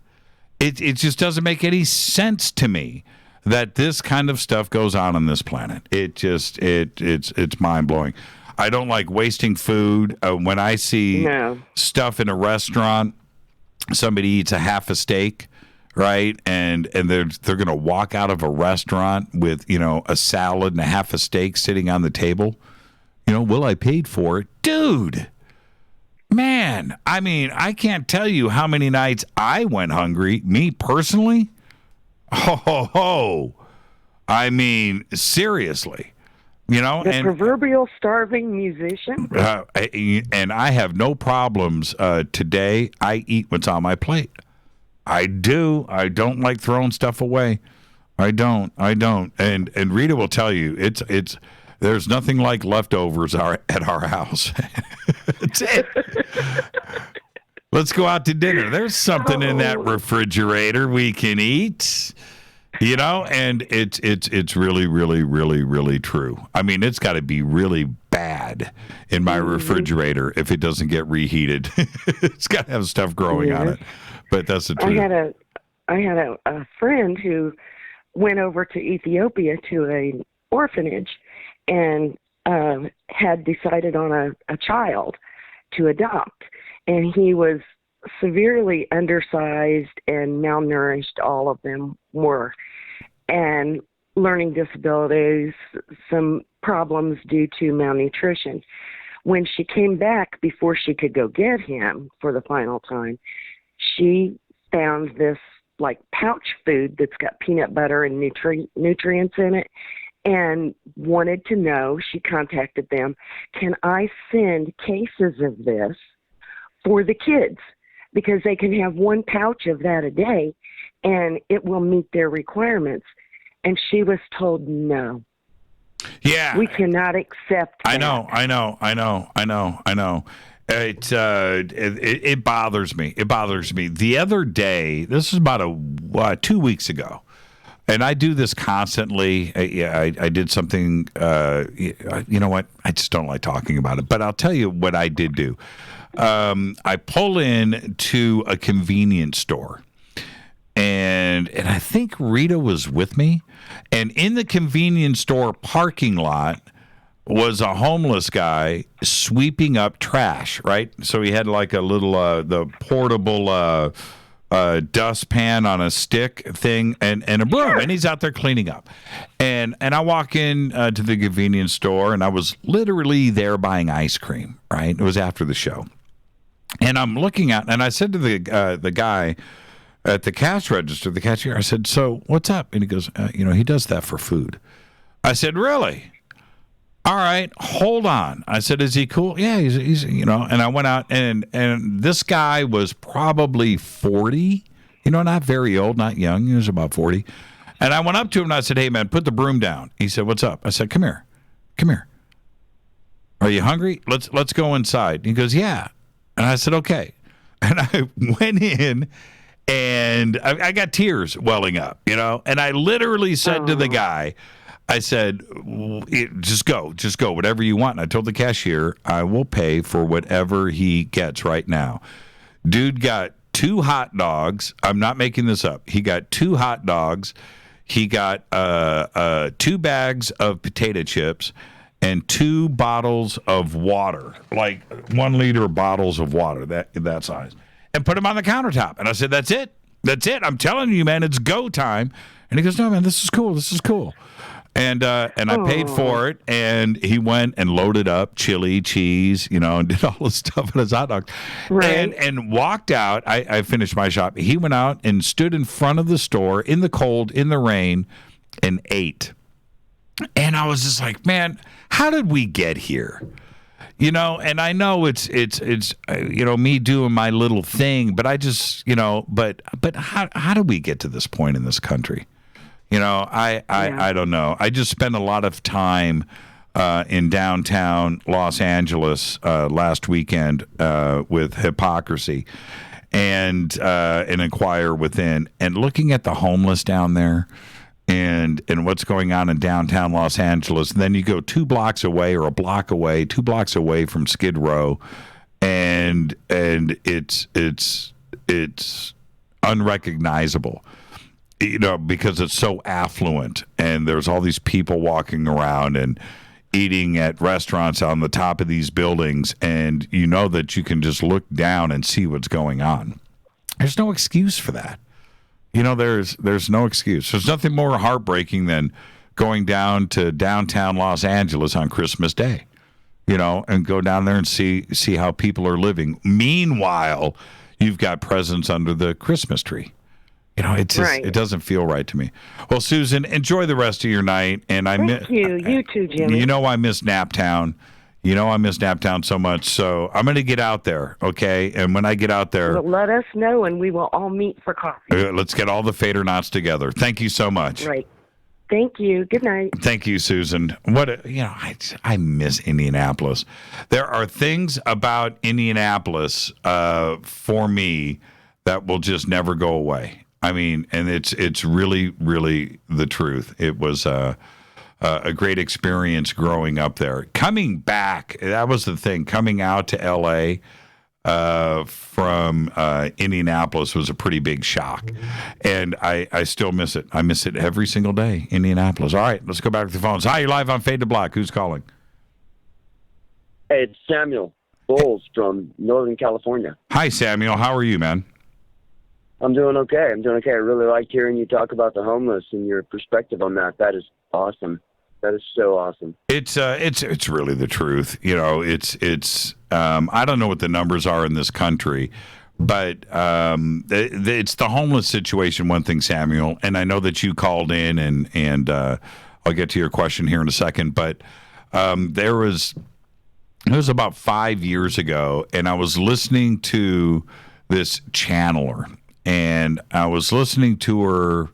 It just doesn't make any sense to me that this kind of stuff goes on this planet. It's mind blowing. I don't like wasting food. When I see stuff in a restaurant, somebody eats a half a steak, right? And they're going to walk out of a restaurant with a salad and a half a steak sitting on the table. Well, I paid for it, dude. Man, I mean, I can't tell you how many nights I went hungry, me personally. I mean, seriously, the proverbial starving musician. And I have no problems today. I eat what's on my plate. I do. I don't like throwing stuff away. I don't. And Rita will tell you, it's. There's nothing like leftovers at our house. That's it. Let's go out to dinner. There's something in that refrigerator we can eat. And it's really, really, really, really true. I mean, it's got to be really bad in my refrigerator if it doesn't get reheated. It's got to have stuff growing on it. But that's the truth. I had a friend who went over to Ethiopia to an orphanage and had decided on a child to adopt. And he was severely undersized and malnourished, all of them were, and learning disabilities, some problems due to malnutrition. When she came back, before she could go get him for the final time, she found this pouch food that's got peanut butter and nutrients in it, and wanted to know. She contacted them, can I send cases of this for the kids? Because they can have one pouch of that a day and it will meet their requirements. And she was told no. Yeah. We cannot accept that. I know. It bothers me. It bothers me. The other day, this is about 2 weeks ago, and I do this constantly. I did something, you know what? I just don't like talking about it. But I'll tell you what I did do. I pull in to a convenience store. And I think Rita was with me. And in the convenience store parking lot was a homeless guy sweeping up trash, right? So he had like a little, the portable dustpan on a stick thing and a broom, and he's out there cleaning up. And I walk in to the convenience store, and I was literally there buying ice cream, right? It was after the show. And I'm looking at, and I said to the guy at the cash register, the cashier, I said, so what's up? And he goes, he does that for food. I said, really? All right, hold on. I said, is he cool? Yeah, he's and I went out, and this guy was probably 40, not very old, not young. He was about 40. And I went up to him, and I said, hey, man, put the broom down. He said, what's up? I said, come here. Are you hungry? Let's go inside. He goes, yeah. And I said, okay. And I went in, and I got tears welling up, and I literally said to the guy, I said, just go, whatever you want. And I told the cashier, I will pay for whatever he gets right now. Dude got 2 hot dogs. I'm not making this up. He got 2 hot dogs. He got 2 bags of potato chips and 2 bottles of water, like 1 liter bottles of water, that size, and put them on the countertop. And I said, that's it. I'm telling you, man, it's go time. And he goes, no, man, this is cool. And I paid for it, and he went and loaded up chili, cheese, and did all the stuff in his hot dog. Right. And walked out. I finished my shop. He went out and stood in front of the store in the cold, in the rain, and ate. And I was just like, man, how did we get here? And I know it's me doing my little thing, but I just, but how did we get to this point in this country? I don't know. I just spent a lot of time in downtown Los Angeles last weekend with Hypocrisy and Inquire Within, and looking at the homeless down there and what's going on in downtown Los Angeles. And then you go 2 blocks away or a block away, 2 blocks away from Skid Row, and it's unrecognizable. Because it's so affluent, and there's all these people walking around and eating at restaurants on the top of these buildings, and that you can just look down and see what's going on. There's no excuse for that. There's no excuse. There's nothing more heartbreaking than going down to downtown Los Angeles on Christmas Day, and go down there and see how people are living. Meanwhile, you've got presents under the Christmas tree. It's just, It doesn't feel right to me. Well, Susan, enjoy the rest of your night. And Thank you. You too, Jimmy. I miss Naptown. I miss Naptown so much. So I'm going to get out there, okay? And when I get out there, well, let us know, and we will all meet for coffee. Let's get all the Fadernauts together. Thank you so much. Right. Thank you. Good night. Thank you, Susan. I miss Indianapolis. There are things about Indianapolis for me that will just never go away. I mean, and it's really, really the truth. It was a great experience growing up there. Coming back, that was the thing. Coming out to L.A. From Indianapolis was a pretty big shock. And I still miss it. I miss it every single day, Indianapolis. All right, let's go back to the phones. Hi, you're live on Fade to Black. Who's calling? Hey, it's Samuel Bowles from Northern California. Hi, Samuel. How are you, man? I'm doing okay. I really liked hearing you talk about the homeless and your perspective on that. That is awesome. That is so awesome. It's really the truth. It's I don't know what the numbers are in this country, but it's the homeless situation. One thing, Samuel, and I know that you called in, and I'll get to your question here in a second. But it was about 5 years ago, and I was listening to this channeler. And I was listening to her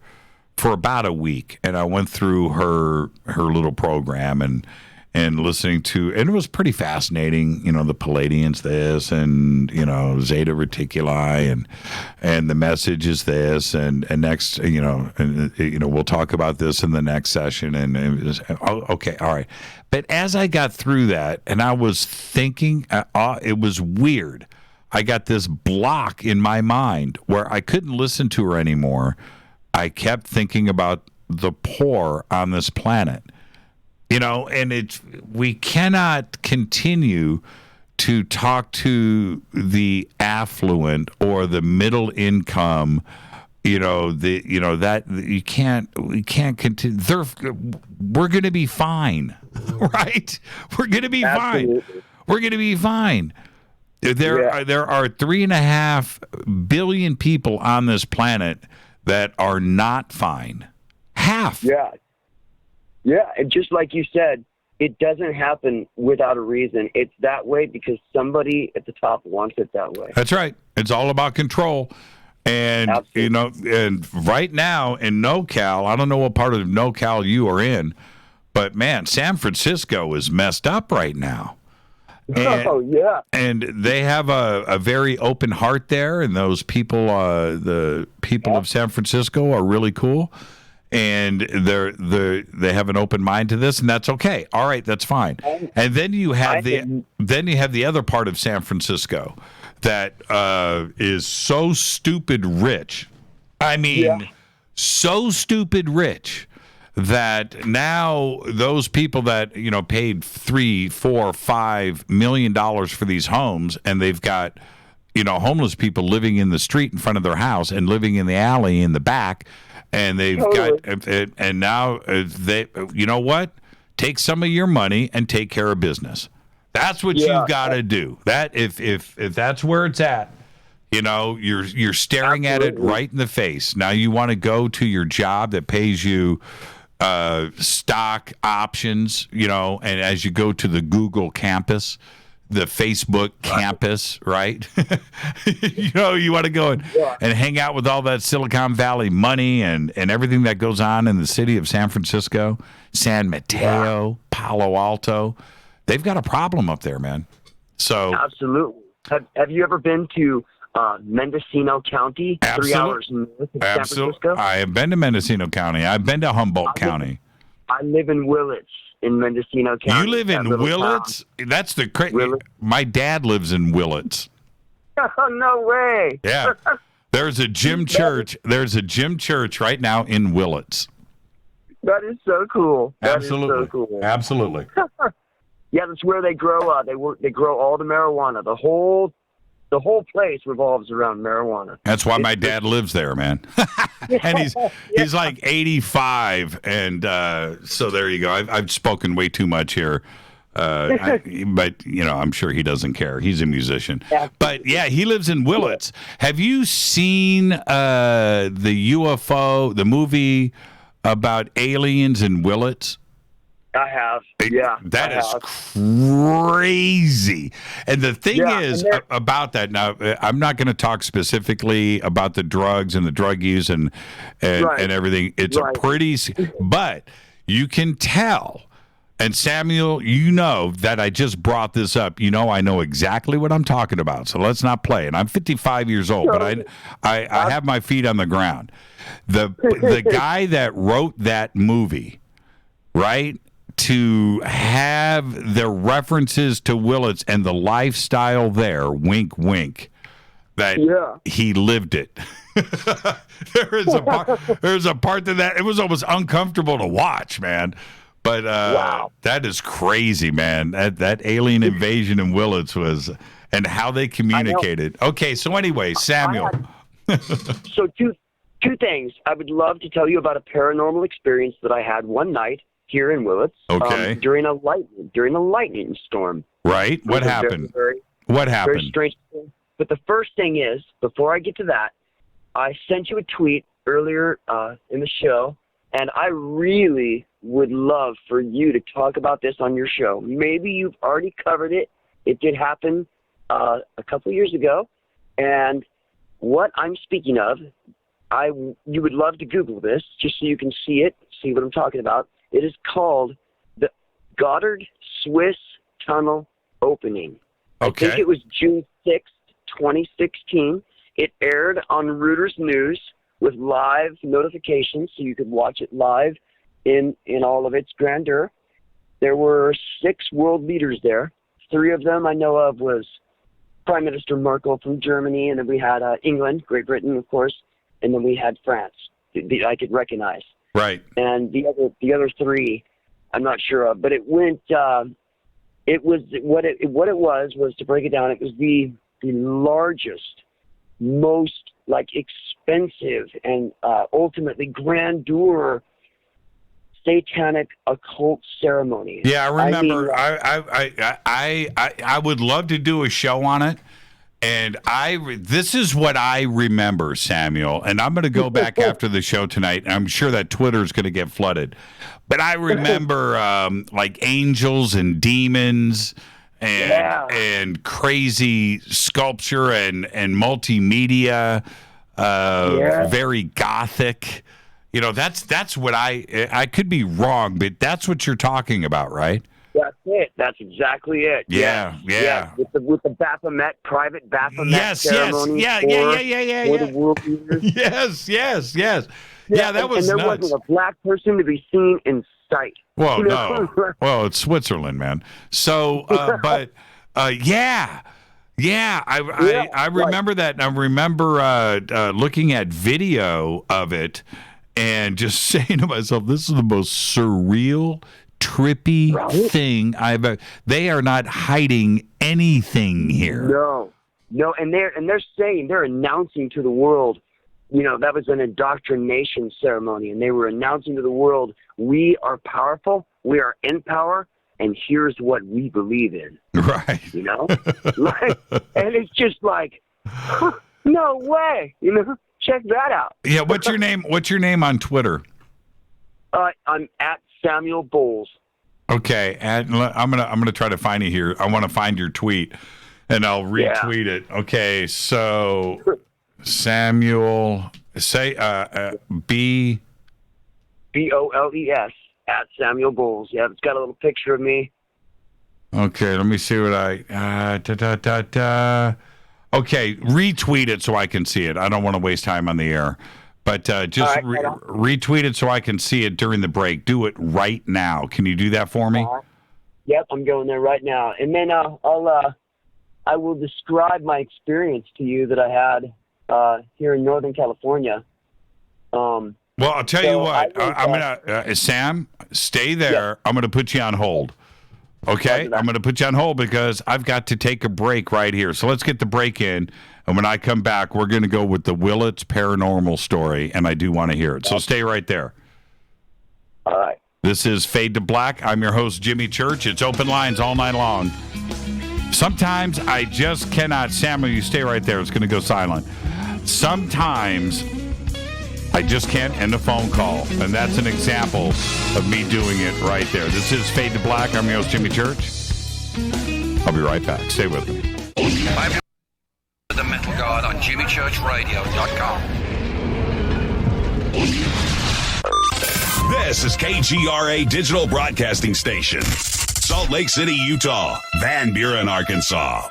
for about a week, and I went through her little program and listening to, and it was pretty fascinating. The Palladians this, and Zeta Reticuli, and the message is this, and next, we'll talk about this in the next session. And it was, okay, all right. But as I got through that, and I was thinking, it was weird. I got this block in my mind where I couldn't listen to her anymore. I kept thinking about the poor on this planet, and we cannot continue to talk to the affluent or the middle income, that we can't continue. We're going to be fine, right? We're going to be Absolutely. fine. We're going to be fine. There are 3.5 billion people on this planet that are not fine. Half. Yeah. And just like you said, it doesn't happen without a reason. It's that way because somebody at the top wants it that way. That's right. It's all about control. And, and right now in NoCal, I don't know what part of NoCal you are in, but man, San Francisco is messed up right now. Oh, yeah. And they have a very open heart there, and those people, the people of San Francisco, are really cool, and they have an open mind to this, and that's okay. All right, that's fine. And then you have the other part of San Francisco that is so stupid rich. I mean, so stupid rich that now those people that paid $3, $4, $5 million for these homes, and they've got homeless people living in the street in front of their house and living in the alley in the back, and they've got and now they what, take some of your money and take care of business. That's what you've got to do. That if that's where it's at, you're staring at it right in the face. Now you want to go to your job that pays you stock options, and as you go to the Google campus, the Facebook campus, right? You want to go and hang out with all that Silicon Valley money and everything that goes on in the city of San Francisco, San Mateo, Palo Alto. They've got a problem up there, man. So absolutely. Have you ever been to Mendocino County, 3 hours north of San Francisco? I have been to Mendocino County. I've been to Humboldt County. I live in Willits in Mendocino County. You live in Willits? Town. That's the crazy. My dad lives in Willits. Oh, no way. Yeah. There's a gym church. There's a gym church right now in Willits. That is so cool. Absolutely. Is so cool. Absolutely. Yeah, that's where they grow. They grow all the marijuana. The whole place revolves around marijuana. That's why my dad lives there, man. And he's like 85, and so there you go. I've spoken way too much here, but I'm sure he doesn't care. He's a musician. Yeah. But yeah, he lives in Willits. Have you seen the UFO, the movie about aliens in Willits? I have. Yeah. That is crazy. And the thing is about that, now, I'm not going to talk specifically about the drugs and the drug use and everything. It's a pretty, but you can tell. And Samuel, that I just brought this up. I know exactly what I'm talking about. So let's not play. And I'm 55 years old, but I have my feet on the ground. The guy that wrote that movie, right? To have the references to Willits and the lifestyle there, wink, wink, that he lived it. There's a part to that. It was almost uncomfortable to watch, man. But that is crazy, man. That alien invasion in Willits was, and how they communicated. Okay, so anyway, Samuel. So two things. I would love to tell you about a paranormal experience that I had one night here in Willits. Okay. During a lightning storm. Right. What happened? What happened? Very strange thing. But the first thing is, before I get to that, I sent you a tweet earlier in the show, and I really would love for you to talk about this on your show. Maybe you've already covered it. It did happen a couple years ago, and what I'm speaking of, you would love to Google this just so you can see it, see what I'm talking about. It is called the Goddard Swiss Tunnel Opening. Okay. I think it was June 6th, 2016. It aired on Reuters News with live notifications, so you could watch it live in all of its grandeur. There were 6 world leaders there. 3 of them I know of was Prime Minister Merkel from Germany, and then we had England, Great Britain, of course, and then we had France. I could recognize. Right. And the other 3, I'm not sure of. But it went. It was what it was to break it down. It was the largest, most expensive, and ultimately grandeur satanic occult ceremony. Yeah, I remember. I would love to do a show on it. And this is what I remember, Samuel, and I'm going to go back after the show tonight, and I'm sure that Twitter's going to get flooded. But I remember angels and demons and crazy sculpture and multimedia, very gothic. That's what I could be wrong, but that's what you're talking about, right? That's it. That's exactly it. Yeah. With the Baphomet, private Baphomet ceremony. Yeah. For the world leaders. Yes. That was and there nuts. wasn't a black person to be seen in sight. Well, no. Well, it's Switzerland, man. So, I remember that. I remember looking at video of it and just saying to myself, this is the most surreal, trippy thing I've ever. They are not hiding anything here. No, and they're announcing to the world, that was an indoctrination ceremony, and they were announcing to the world, we are powerful, we are in power, and here's what we believe in. Right. And it's just like, no way, check that out. Yeah, what's your name? What's your name on Twitter? I'm at Samuel Bowles. Okay, and I'm gonna try to find you here. I want to find your tweet, and I'll retweet it. Okay, so Samuel, say B. BOLES at Samuel Bowles. Yeah, it's got a little picture of me. Okay, let me see what Okay, retweet it so I can see it. I don't want to waste time on the air. But just retweet it so I can see it during the break. Do it right now. Can you do that for me? Yep, I'm going there right now. And then I will describe my experience to you that I had here in Northern California. Well, I'll tell you what. I'm gonna Sam, stay there. Yep. I'm gonna put you on hold. Okay, I'm gonna put you on hold because I've got to take a break right here. So let's get the break in. And when I come back, we're going to go with the Willits paranormal story, and I do want to hear it. So stay right there. All right. This is Fade to Black. I'm your host, Jimmy Church. It's open lines all night long. Sometimes I just cannot. Samuel, you stay right there. It's going to go silent. Sometimes I just can't end a phone call, and that's an example of me doing it right there. This is Fade to Black. I'm your host, Jimmy Church. I'll be right back. Stay with me. The Metal Guard on JimmyChurchRadio.com. This is KGRA Digital Broadcasting Station, Salt Lake City, Utah, Van Buren, Arkansas.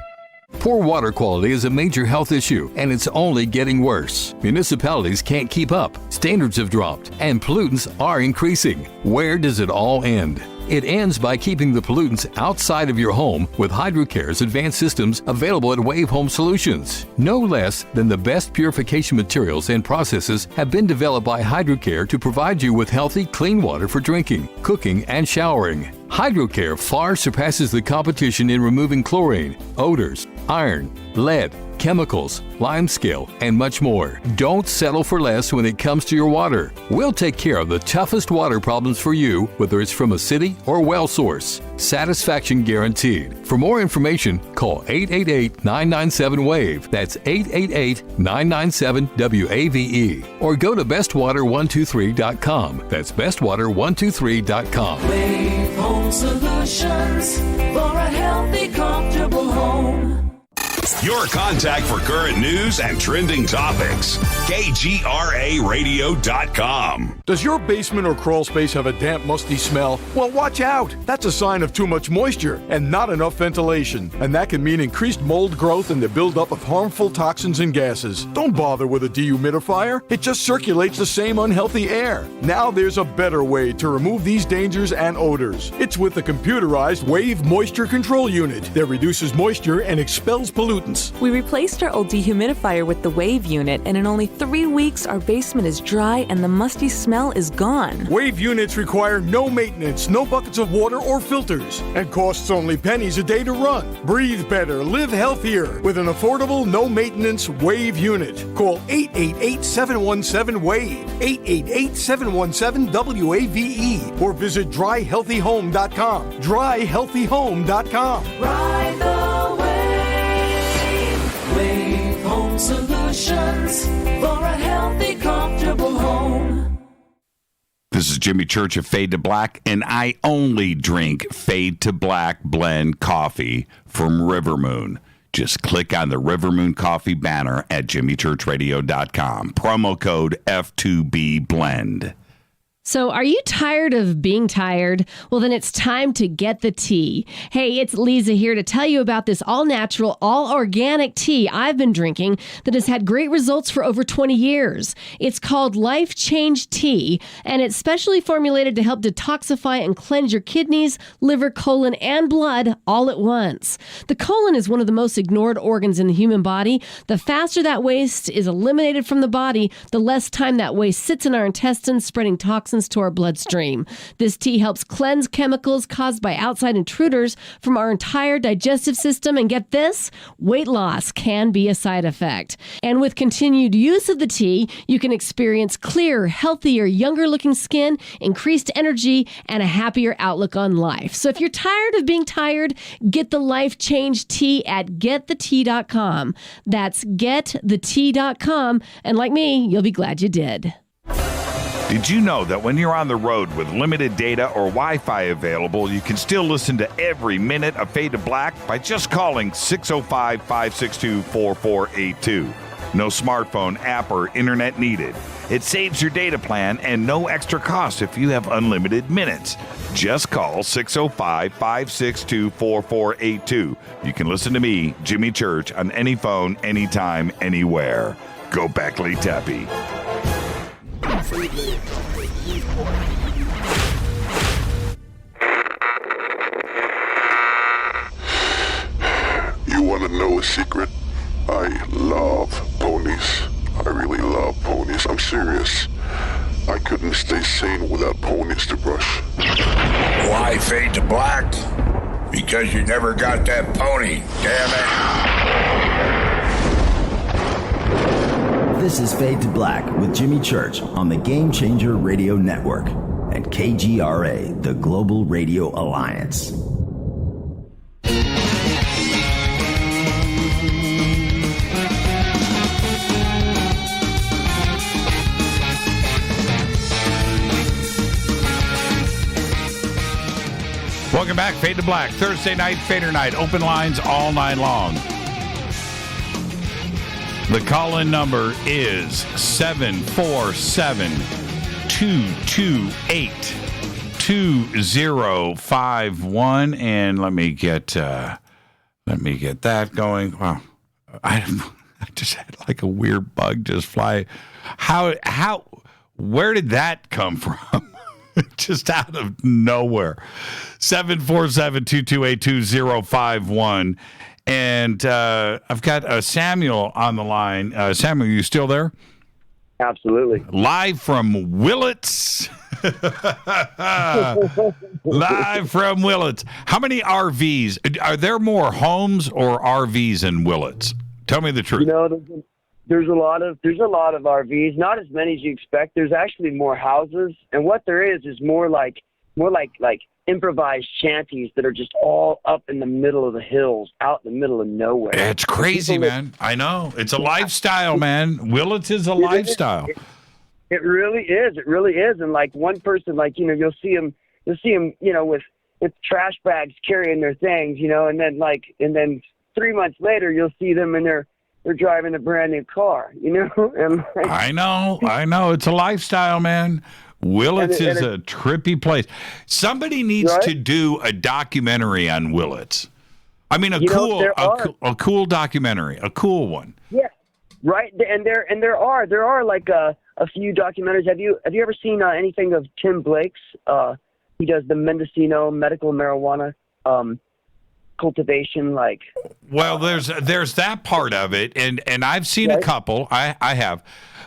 Poor water quality is a major health issue, and it's only getting worse. Municipalities can't keep up, standards have dropped, and pollutants are increasing. Where does it all end? It ends by keeping the pollutants outside of your home with HydroCare's advanced systems available at Wave Home Solutions. No less than the best purification materials and processes have been developed by HydroCare to provide you with healthy, clean water for drinking, cooking, and showering. HydroCare far surpasses the competition in removing chlorine, odors, iron, lead, chemicals, limescale, and much more. Don't settle for less when it comes to your water. We'll take care of the toughest water problems for you, whether it's from a city or well source. Satisfaction guaranteed. For more information, call 888-997-WAVE. That's 888-997-WAVE. Or go to bestwater123.com. That's bestwater123.com. Wave Home Solutions for a healthy, comfortable home. Your contact for current news and trending topics. KGRARadio.com. Does your basement or crawl space have a damp, musty smell? Well, watch out. That's a sign of too much moisture and not enough ventilation. And that can mean increased mold growth and the buildup of harmful toxins and gases. Don't bother with a dehumidifier. It just circulates the same unhealthy air. Now there's a better way to remove these dangers and odors. It's with the computerized Wave Moisture Control Unit that reduces moisture and expels pollutants. We replaced our old dehumidifier with the Wave unit, and in only 3 weeks, our basement is dry and the musty smell is gone. Wave units require no maintenance, no buckets of water or filters, and costs only pennies a day to run. Breathe better, live healthier with an affordable, no-maintenance Wave unit. Call 888-717-WAVE, 888-717-WAVE, or visit dryhealthyhome.com. Dryhealthyhome.com. Ride the wave. Wave Home Solutions for a healthy, comfortable home. This is Jimmy Church of Fade to Black, and I only drink Fade to Black blend coffee from River Moon. Just click on the River Moon coffee banner at jimmychurchradio.com. Promo code F2B Blend. So, are you tired of being tired? Well, then it's time to get the tea. Hey, it's Lisa here to tell you about this all-natural, all-organic tea I've been drinking that has had great results for over 20 years. It's called Life Change Tea, and it's specially formulated to help detoxify and cleanse your kidneys, liver, colon, and blood all at once. The colon is one of the most ignored organs in the human body. The faster that waste is eliminated from the body, the less time that waste sits in our intestines, spreading toxins to our bloodstream. This tea helps cleanse chemicals caused by outside intruders from our entire digestive system. And get this, weight loss can be a side effect. And with continued use of the tea, you can experience clearer, healthier, younger looking skin, increased energy, and a happier outlook on life. So if you're tired of being tired, get the Life Change Tea at getthetea.com. That's getthetea.com. And like me, you'll be glad you did. Did you know that when you're on the road with limited data or Wi-Fi available, you can still listen to every minute of Fade to Black by just calling 605-562-4482? No smartphone, app, or internet needed. It saves your data plan and no extra cost if you have unlimited minutes. Just call 605-562-4482. You can listen to me, Jimmy Church, on any phone, anytime, anywhere. Go Beckley Tappy. You want to know a secret? I love ponies. I really love ponies. I'm serious. I couldn't stay sane without ponies to brush. Why fade to black? Because you never got that pony, damn it. This is Fade to Black with Jimmy Church on the Game Changer Radio Network and KGRA, the Global Radio Alliance. Welcome back, Fade to Black. Thursday night, Fadernight. Open lines all night long. The call-in number is 747-228-2051. And let me get that going. Wow. I just had like a weird bug just fly. Where did that come from? Just out of nowhere. 747-228-2051. And I've got Samuel on the line. Samuel, you still there? Absolutely. Live from Willits. Live from Willits. How many RVs? Are there more homes or RVs in Willits? Tell me the truth. You know, there's a lot of RVs, not as many as you expect. There's actually more houses, and what there is more like improvised shanties that are just all up in the middle of the hills, out in the middle of nowhere. It's crazy, man. I know. It's a lifestyle, man. Willits is a lifestyle. It really is. It really is. And like one person, like, you know, you'll see them, you know, with trash bags carrying their things, you know, and then 3 months later you'll see them and they're driving a brand new car, you know. And like, I know. It's a lifestyle, man. Willits is a trippy place. Somebody needs to do a documentary on Willits. I mean, a cool documentary, a cool one. Yeah, right. And there are like a few documentaries. Have you ever seen anything of Tim Blake's? He does the Mendocino medical marijuana cultivation. Like, well, there's that part of it, and I've seen a couple. I have.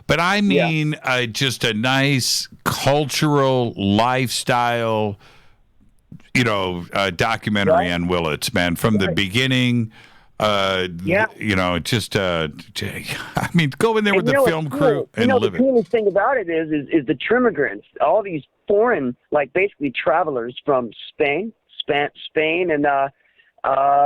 But I mean, just a nice cultural lifestyle, you know, documentary on Willits, man, from the beginning. You know, just, I mean, go in there with the film crew and live it. The coolest thing about it is the Trimmigrants, all these foreign, like basically travelers from Spain, and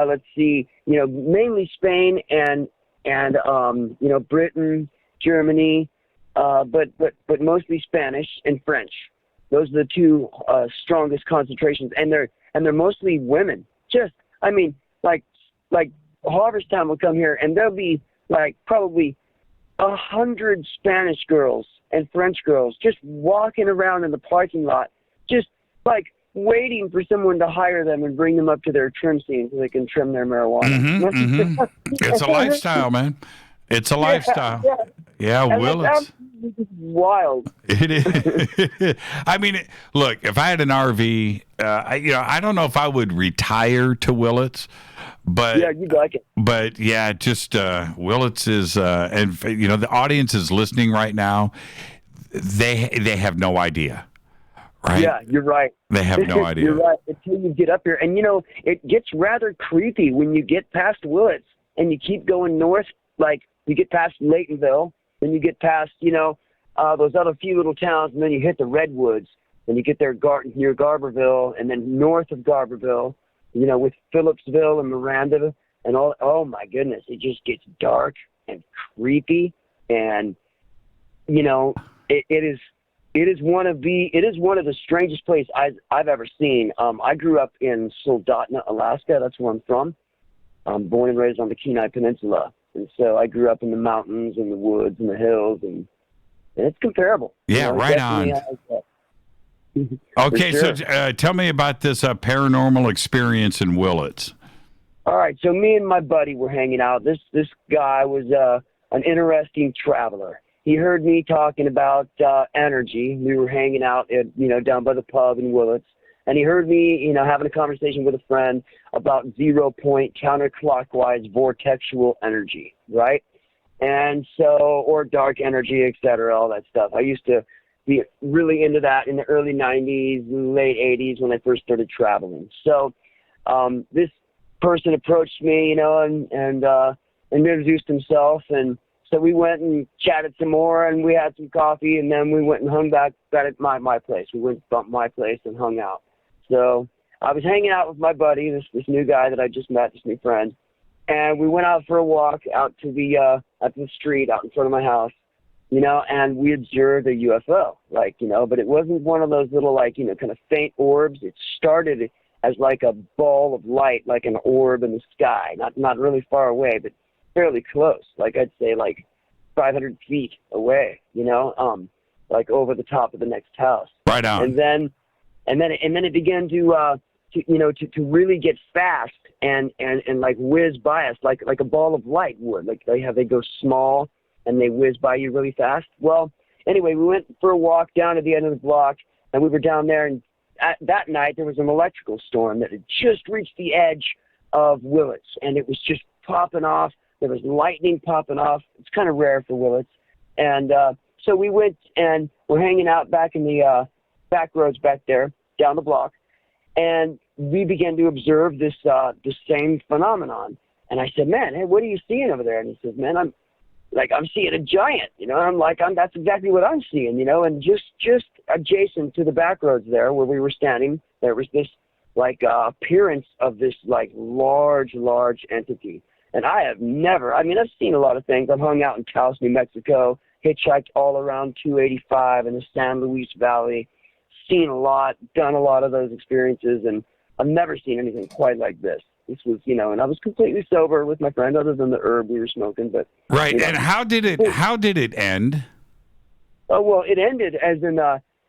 let's see, you know, mainly Spain and you know, Britain, Germany, but mostly Spanish and French. Those are the two strongest concentrations, and they're mostly women. Just, I mean, like Harvest Time will come here, and there'll be like probably 100 Spanish girls and French girls just walking around in the parking lot, just like waiting for someone to hire them and bring them up to their trim scene so they can trim their marijuana. It's a lifestyle, man. It's a lifestyle. Yeah, And Willits. that's just wild. It is. I mean, look, if I had an RV, I don't know if I would retire to Willits, but Yeah, you'd like it. But yeah, just Willits is, and the audience is listening right now. They have no idea, right? Yeah, you're right. They have no idea. You're right. Until you get up here, and it gets rather creepy when you get past Willits and you keep going north. Like you get past Laytonville, then you get past those other few little towns, and then you hit the Redwoods, and you get there near Garberville, and then north of Garberville, with Phillipsville and Miranda and all. Oh my goodness, it just gets dark and creepy, and it is one of the strangest places I've ever seen. I grew up in Soldotna, Alaska. That's where I'm from. I'm born and raised on the Kenai Peninsula, and so I grew up in the mountains and the woods and the hills, and it's comparable. Yeah, right on. Okay, sure. so tell me about this paranormal experience in Willits. All right, so me and my buddy were hanging out. This guy was an interesting traveler. He heard me talking about energy. We were hanging out at down by the pub in Willits, and he heard me having a conversation with a friend about 0 point counterclockwise vortexual energy, right? And so, or dark energy, et cetera, all that stuff. I used to be really into that in the early 90s, late 80s when I first started traveling. So this person approached me, and introduced himself, and so we went and chatted some more, and we had some coffee, and then we went and hung back at my place. We went to my place and hung out. So I was hanging out with my buddy, this new guy that I just met, this new friend, and we went out for a walk out to the street out in front of my house, and we observed a UFO, but it wasn't one of those little, kind of faint orbs. It started as like a ball of light, like an orb in the sky, not really far away, but fairly close. Like I'd say 500 feet away, like over the top of the next house. Right on. And then it began to really get fast and like whiz by us like a ball of light would. Like they go small and they whiz by you really fast. Well, anyway, we went for a walk down to the end of the block, and we were down there, and that night there was an electrical storm that had just reached the edge of Willits, and it was just popping off. There was lightning popping off. It's kind of rare for Willits. And so we went and we're hanging out back in the back roads back there down the block, and we began to observe this same phenomenon. And I said, "Man, hey, what are you seeing over there?" And he says, "Man, I'm seeing a giant, And I'm like, that's exactly what I'm seeing, And just adjacent to the back roads there where we were standing, there was this appearance of this large entity. And I've seen a lot of things. I've hung out in Taos, New Mexico, hitchhiked all around 285 in the San Luis Valley, seen a lot, done a lot of those experiences, and I've never seen anything quite like this. This was, and I was completely sober with my friend, other than the herb we were smoking. But right, and how did it end? Oh well, it ended as in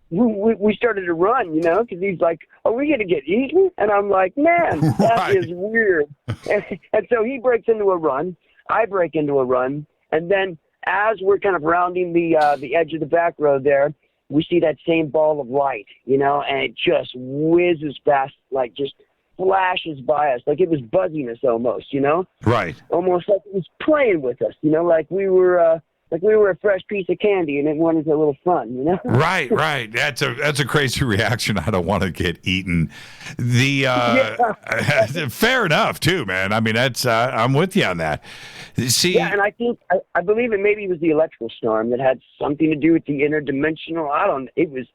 we started to run, because he's like, "Are we gonna get eaten?" And I'm like, "Man, that is weird." And so he breaks into a run. I break into a run, and then as we're kind of rounding the edge of the back road there, we see that same ball of light, and it just whizzes past, just flashes by us, like it was buzziness almost, Right. Almost like it was playing with us, like we were a fresh piece of candy and it wanted a little fun, Right. That's a crazy reaction. I don't want to get eaten. Fair enough too, man. I mean, that's I'm with you on that. See, yeah, and I believe it maybe was the electrical storm that had something to do with the interdimensional. It was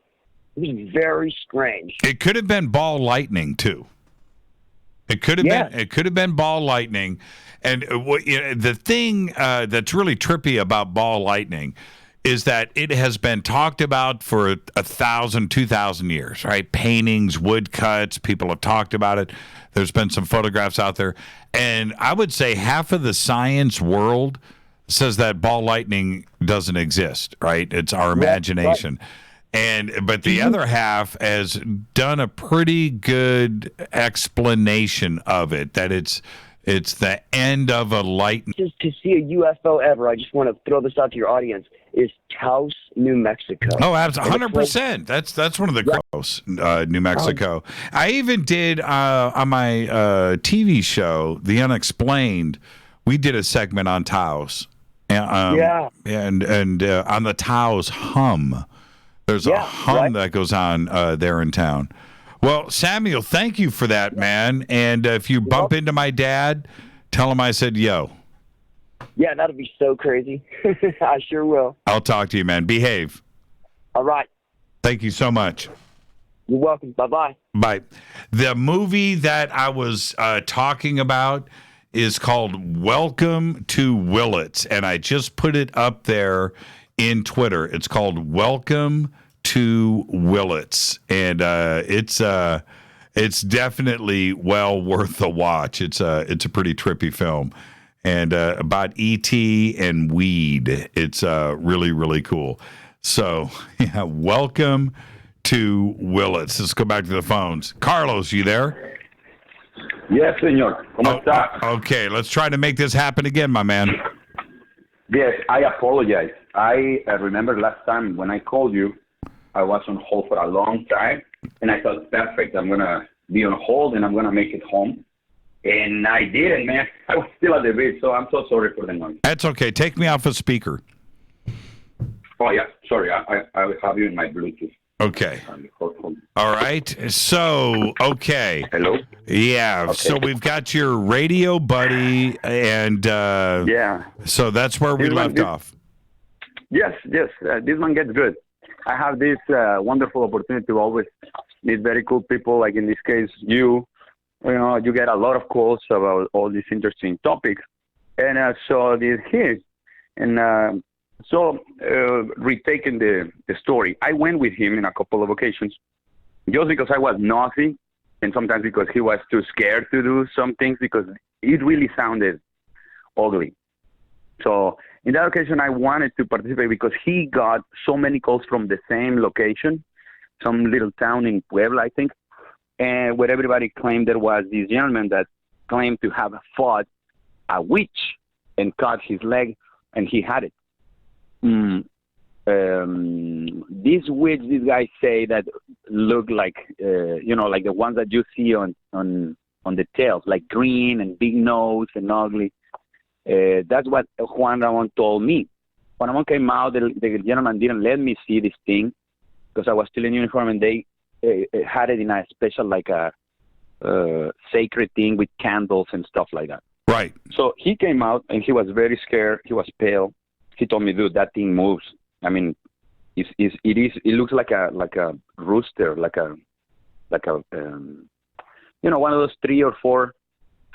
very strange. It could have been ball lightning too. It could have been ball lightning. And the thing that's really trippy about ball lightning is that it has been talked about for 1,000, 2,000 years, right? Paintings, woodcuts, people have talked about it. There's been some photographs out there. And I would say half of the science world says that ball lightning doesn't exist, right? It's our imagination. But the other half has done a pretty good explanation of it, that it's the end of a lightning. Just to see a UFO ever, I just want to throw this out to your audience, is Taos, New Mexico. Oh, absolutely, 100%. That's one of the Taos, New Mexico. I even did on my TV show, The Unexplained, we did a segment on Taos. And on the Taos hum. There's a hum that goes on there in town. Well, Samuel, thank you for that, man. And if you bump into my dad, tell him I said yo. Yeah, that'll be so crazy. I sure will. I'll talk to you, man. Behave. All right. Thank you so much. You're welcome. Bye-bye. Bye. The movie that I was talking about is called Welcome to Willits, and I just put it up there in Twitter. It's called Welcome to Willits, and it's definitely well worth a watch. It's a pretty trippy film, and about E.T. and weed. It's really, really cool. So, yeah, Welcome to Willits. Let's go back to the phones. Carlos, you there? Yes, señor. ¿Cómo está? Okay, let's try to make this happen again, my man. Yes, I apologize. I remember last time when I called you, I was on hold for a long time, and I thought, perfect, I'm going to be on hold, and I'm going to make it home. And I didn't, man. I was still at the beach, so I'm so sorry for the noise. That's okay. Take me off a speaker. Oh, yeah. Sorry, I will have you in my Bluetooth. Okay. All right. So, okay. Hello? Yeah. Okay. So we've got your radio buddy, and yeah. So that's where we left off. Yes. This one gets good. I have this wonderful opportunity to always meet very cool people, like in this case, you get a lot of calls about all these interesting topics. And so this here. And retaking the story, I went with him in a couple of occasions just because I was nosy, and sometimes because he was too scared to do some things because it really sounded ugly. So in that occasion, I wanted to participate because he got so many calls from the same location, some little town in Puebla, I think, and where everybody claimed there was this gentleman that claimed to have fought a witch and cut his leg, and he had it. These witch, these guys say that look like, like the ones that you see on the tails, like green and big nose and ugly. That's what Juan Ramon told me. Juan Ramon came out, the gentleman didn't let me see this thing because I was still in uniform, and they had it in a special, like a sacred thing with candles and stuff like that. Right. So he came out, and he was very scared. He was pale. He told me, dude, that thing moves. I mean, it looks like a rooster, like a one of those 3 or 4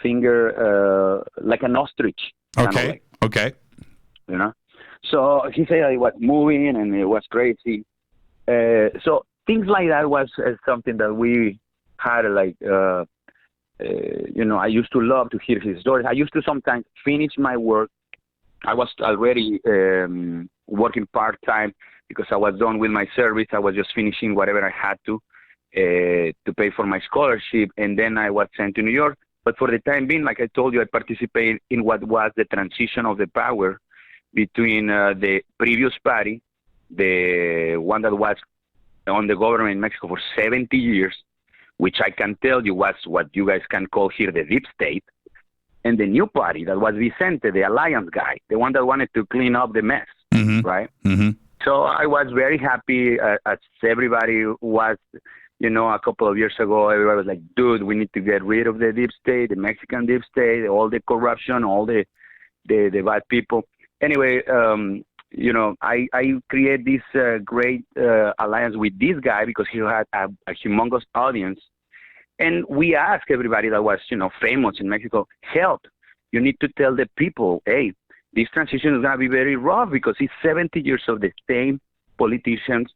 finger, like an ostrich. Okay. Okay. So he said it was moving and it was crazy. So things like that was something that we had, like, I used to love to hear his stories. I used to sometimes finish my work. I was already working part-time because I was done with my service. I was just finishing whatever I had to pay for my scholarship, and then I was sent to New York. But for the time being, like I told you, I participated in what was the transition of the power between the previous party, the one that was on the government in Mexico for 70 years, which I can tell you was what you guys can call here the deep state, and the new party that was Vicente, the alliance guy, the one that wanted to clean up the mess, right? Mm-hmm. So I was very happy, as everybody was, a couple of years ago. Everybody was like, dude, we need to get rid of the deep state, the Mexican deep state, all the corruption, all the bad people. Anyway, I create this great alliance with this guy because he had a humongous audience. And we asked everybody that was, famous in Mexico, help. You need to tell the people, hey, this transition is going to be very rough because it's 70 years of the same politicians,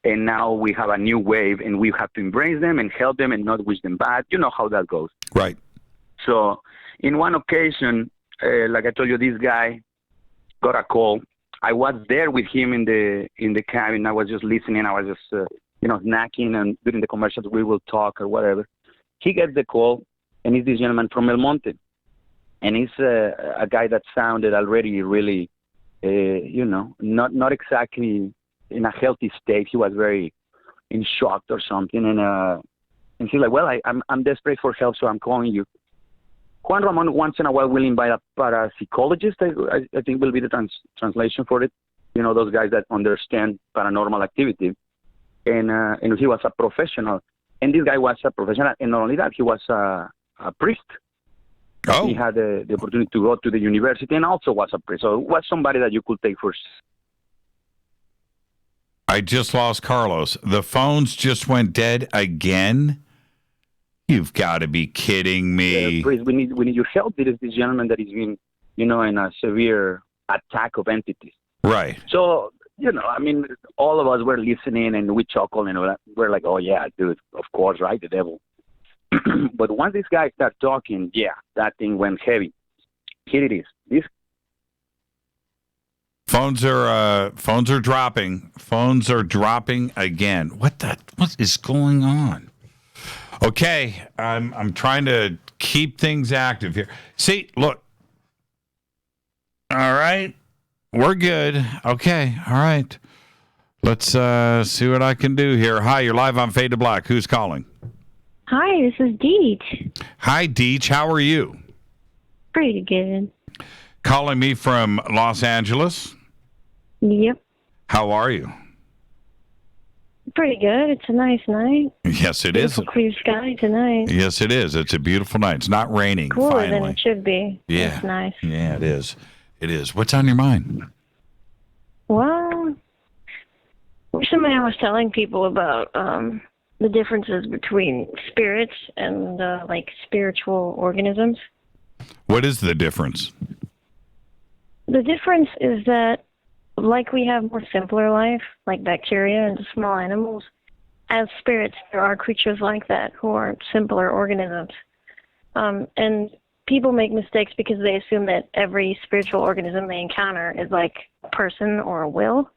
and now we have a new wave, and we have to embrace them and help them and not wish them bad. You know how that goes. Right. So in one occasion, like I told you, this guy got a call. I was there with him in the cabin. I was just listening. I was just snacking, and during the commercials we will talk or whatever. He gets the call, and it's this gentleman from El Monte, and he's a guy that sounded already really, not exactly in a healthy state. He was very in shock or something, and he's like, well, I'm desperate for help, so I'm calling you. Juan Ramon once in a while will invite a parapsychologist. I think will be the translation for it. Those guys that understand paranormal activity. And he was a professional. And this guy was a professional. And not only that, he was a priest. Oh. He had the opportunity to go to the university and also was a priest. So it was somebody that you could take first. I just lost Carlos. The phones just went dead again? You've got to be kidding me. Priest, we need your help. There is this gentleman that is been, in a severe attack of entities. Right. So, all of us were listening and we chuckled and we're like, oh, yeah, dude, of course, right? The devil. But once this guy started talking, that thing went heavy. Here it is. This phones are dropping. Phones are dropping again. What is going on? Okay, I'm trying to keep things active here. See, look. All right. We're good. Okay. All right. Let's see what I can do here. Hi, you're live on Fade to Black. Who's calling? Hi, this is Deej. Hi, Deej. How are you? Pretty good. Calling me from Los Angeles? Yep. How are you? Pretty good. It's a nice night. Yes, it is. Clear sky tonight. Yes, it is. It's a beautiful night. It's not raining, Cooler finally. than it should be. Yeah. It's nice. Yeah, it is. It is. What's on your mind? Well, recently I was telling people about the differences between spirits and spiritual organisms. What is the difference? The difference is that we have more simpler life, like bacteria and small animals, as spirits, there are creatures like that who are simpler organisms. And people make mistakes because they assume that every spiritual organism they encounter is like a person or a will.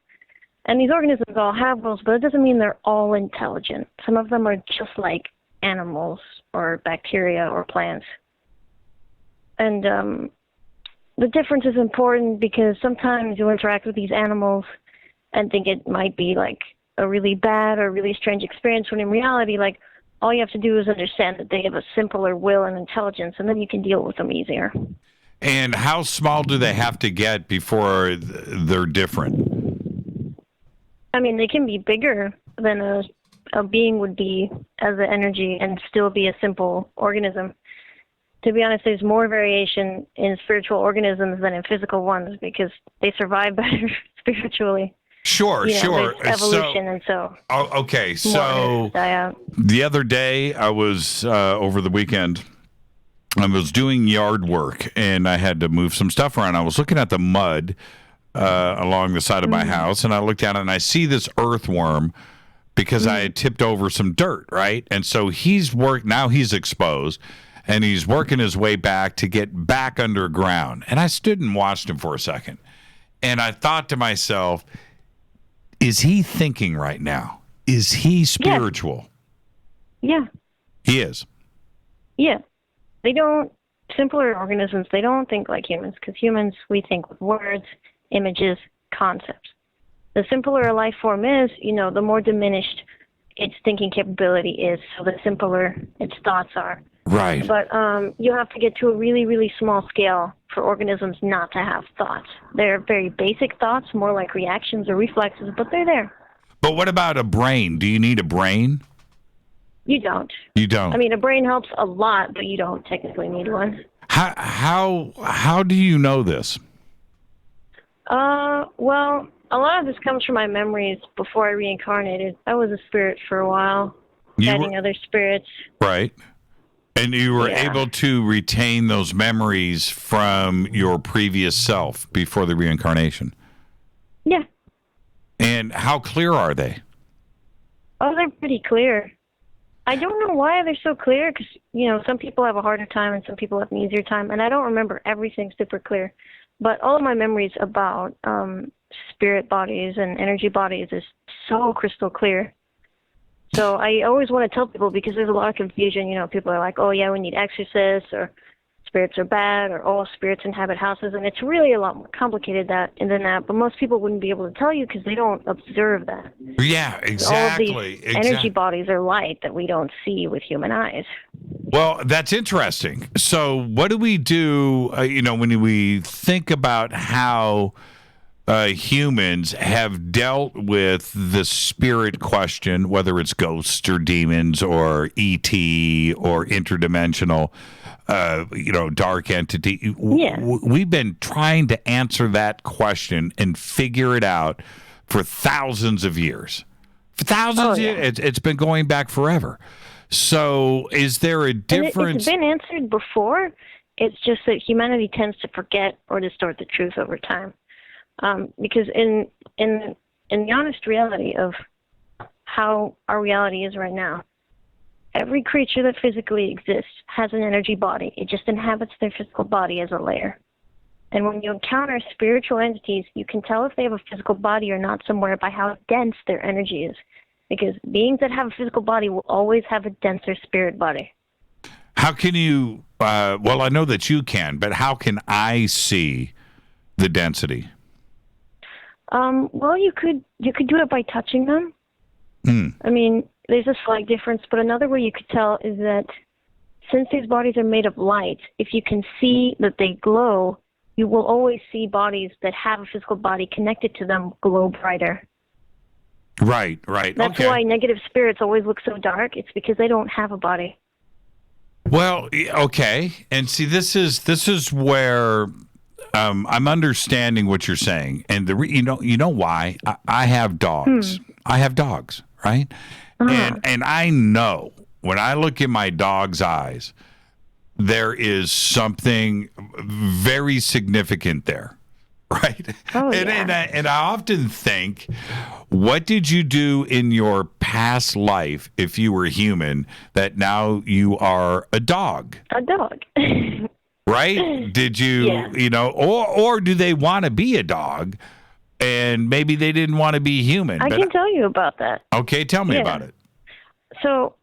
And these organisms all have wills, but it doesn't mean they're all intelligent. Some of them are just like animals or bacteria or plants. And the difference is important because sometimes you interact with these animals and think it might be like a really bad or really strange experience, when in reality, all you have to do is understand that they have a simpler will and intelligence, and then you can deal with them easier. And how small do they have to get before they're different? I mean, they can be bigger than a being would be as an energy and still be a simple organism. To be honest, there's more variation in spiritual organisms than in physical ones because they survive better spiritually. Sure. There's evolution, and so. Okay, so the other day I was over the weekend. I was doing yard work and I had to move some stuff around. I was looking at the mud along the side of my house, and I looked at it and I see this earthworm because I had tipped over some dirt, right? And so now he's exposed. And he's working his way back to get back underground. And I stood and watched him for a second. And I thought to myself, is he thinking right now? Is he spiritual? Yeah. He is. Yeah. Simpler organisms, they don't think like humans, because humans, we think with words, images, concepts. The simpler a life form is, the more diminished its thinking capability is, so the simpler its thoughts are. Right. But you have to get to a really, really small scale for organisms not to have thoughts. They're very basic thoughts, more like reactions or reflexes, but they're there. But what about a brain? Do you need a brain? You don't. You don't. I mean, a brain helps a lot, but you don't technically need one. How do you know this? Well, a lot of this comes from my memories before I reincarnated. I was a spirit for a while, guiding other spirits. Right. And you were able to retain those memories from your previous self before the reincarnation? Yeah. And how clear are they? Oh, they're pretty clear. I don't know why they're so clear, because, some people have a harder time and some people have an easier time, and I don't remember everything super clear. But all of my memories about spirit bodies and energy bodies is so crystal clear. So I always want to tell people, because there's a lot of confusion. You know, people are like, oh, yeah, we need exorcists, or spirits are bad, or all spirits inhabit houses. And it's really a lot more complicated than that. But most people wouldn't be able to tell you because they don't observe that. Yeah, exactly. All of these energy bodies are light that we don't see with human eyes. Well, that's interesting. So what do we do, when we think about how humans have dealt with the spirit question, whether it's ghosts or demons or ET or interdimensional, dark entity. Yeah. We've been trying to answer that question and figure it out for thousands of years. For thousands of years. It's been going back forever. So is there a difference? It's been answered before. It's just that humanity tends to forget or distort the truth over time. Because in the honest reality of how our reality is right now, every creature that physically exists has an energy body. It just inhabits their physical body as a layer. And when you encounter spiritual entities, you can tell if they have a physical body or not somewhere by how dense their energy is. Because beings that have a physical body will always have a denser spirit body. How can you, I know that you can, but how can I see the density? Well, you could do it by touching them. I mean, there's a slight difference, but another way you could tell is that since these bodies are made of light, if you can see that they glow, you will always see bodies that have a physical body connected to them glow brighter. Right. That's why negative spirits always look so dark. It's because they don't have a body. Well, okay. And see, this is where I'm understanding what you're saying. And you know why? I have dogs. I have dogs, right? And I know when I look in my dog's eyes, there is something very significant there, right? And I often think, what did you do in your past life if you were human that now you are a dog? A dog. Right? Did you, or do they want to be a dog and maybe they didn't want to be human? I can tell you about that. Okay, tell me about it. So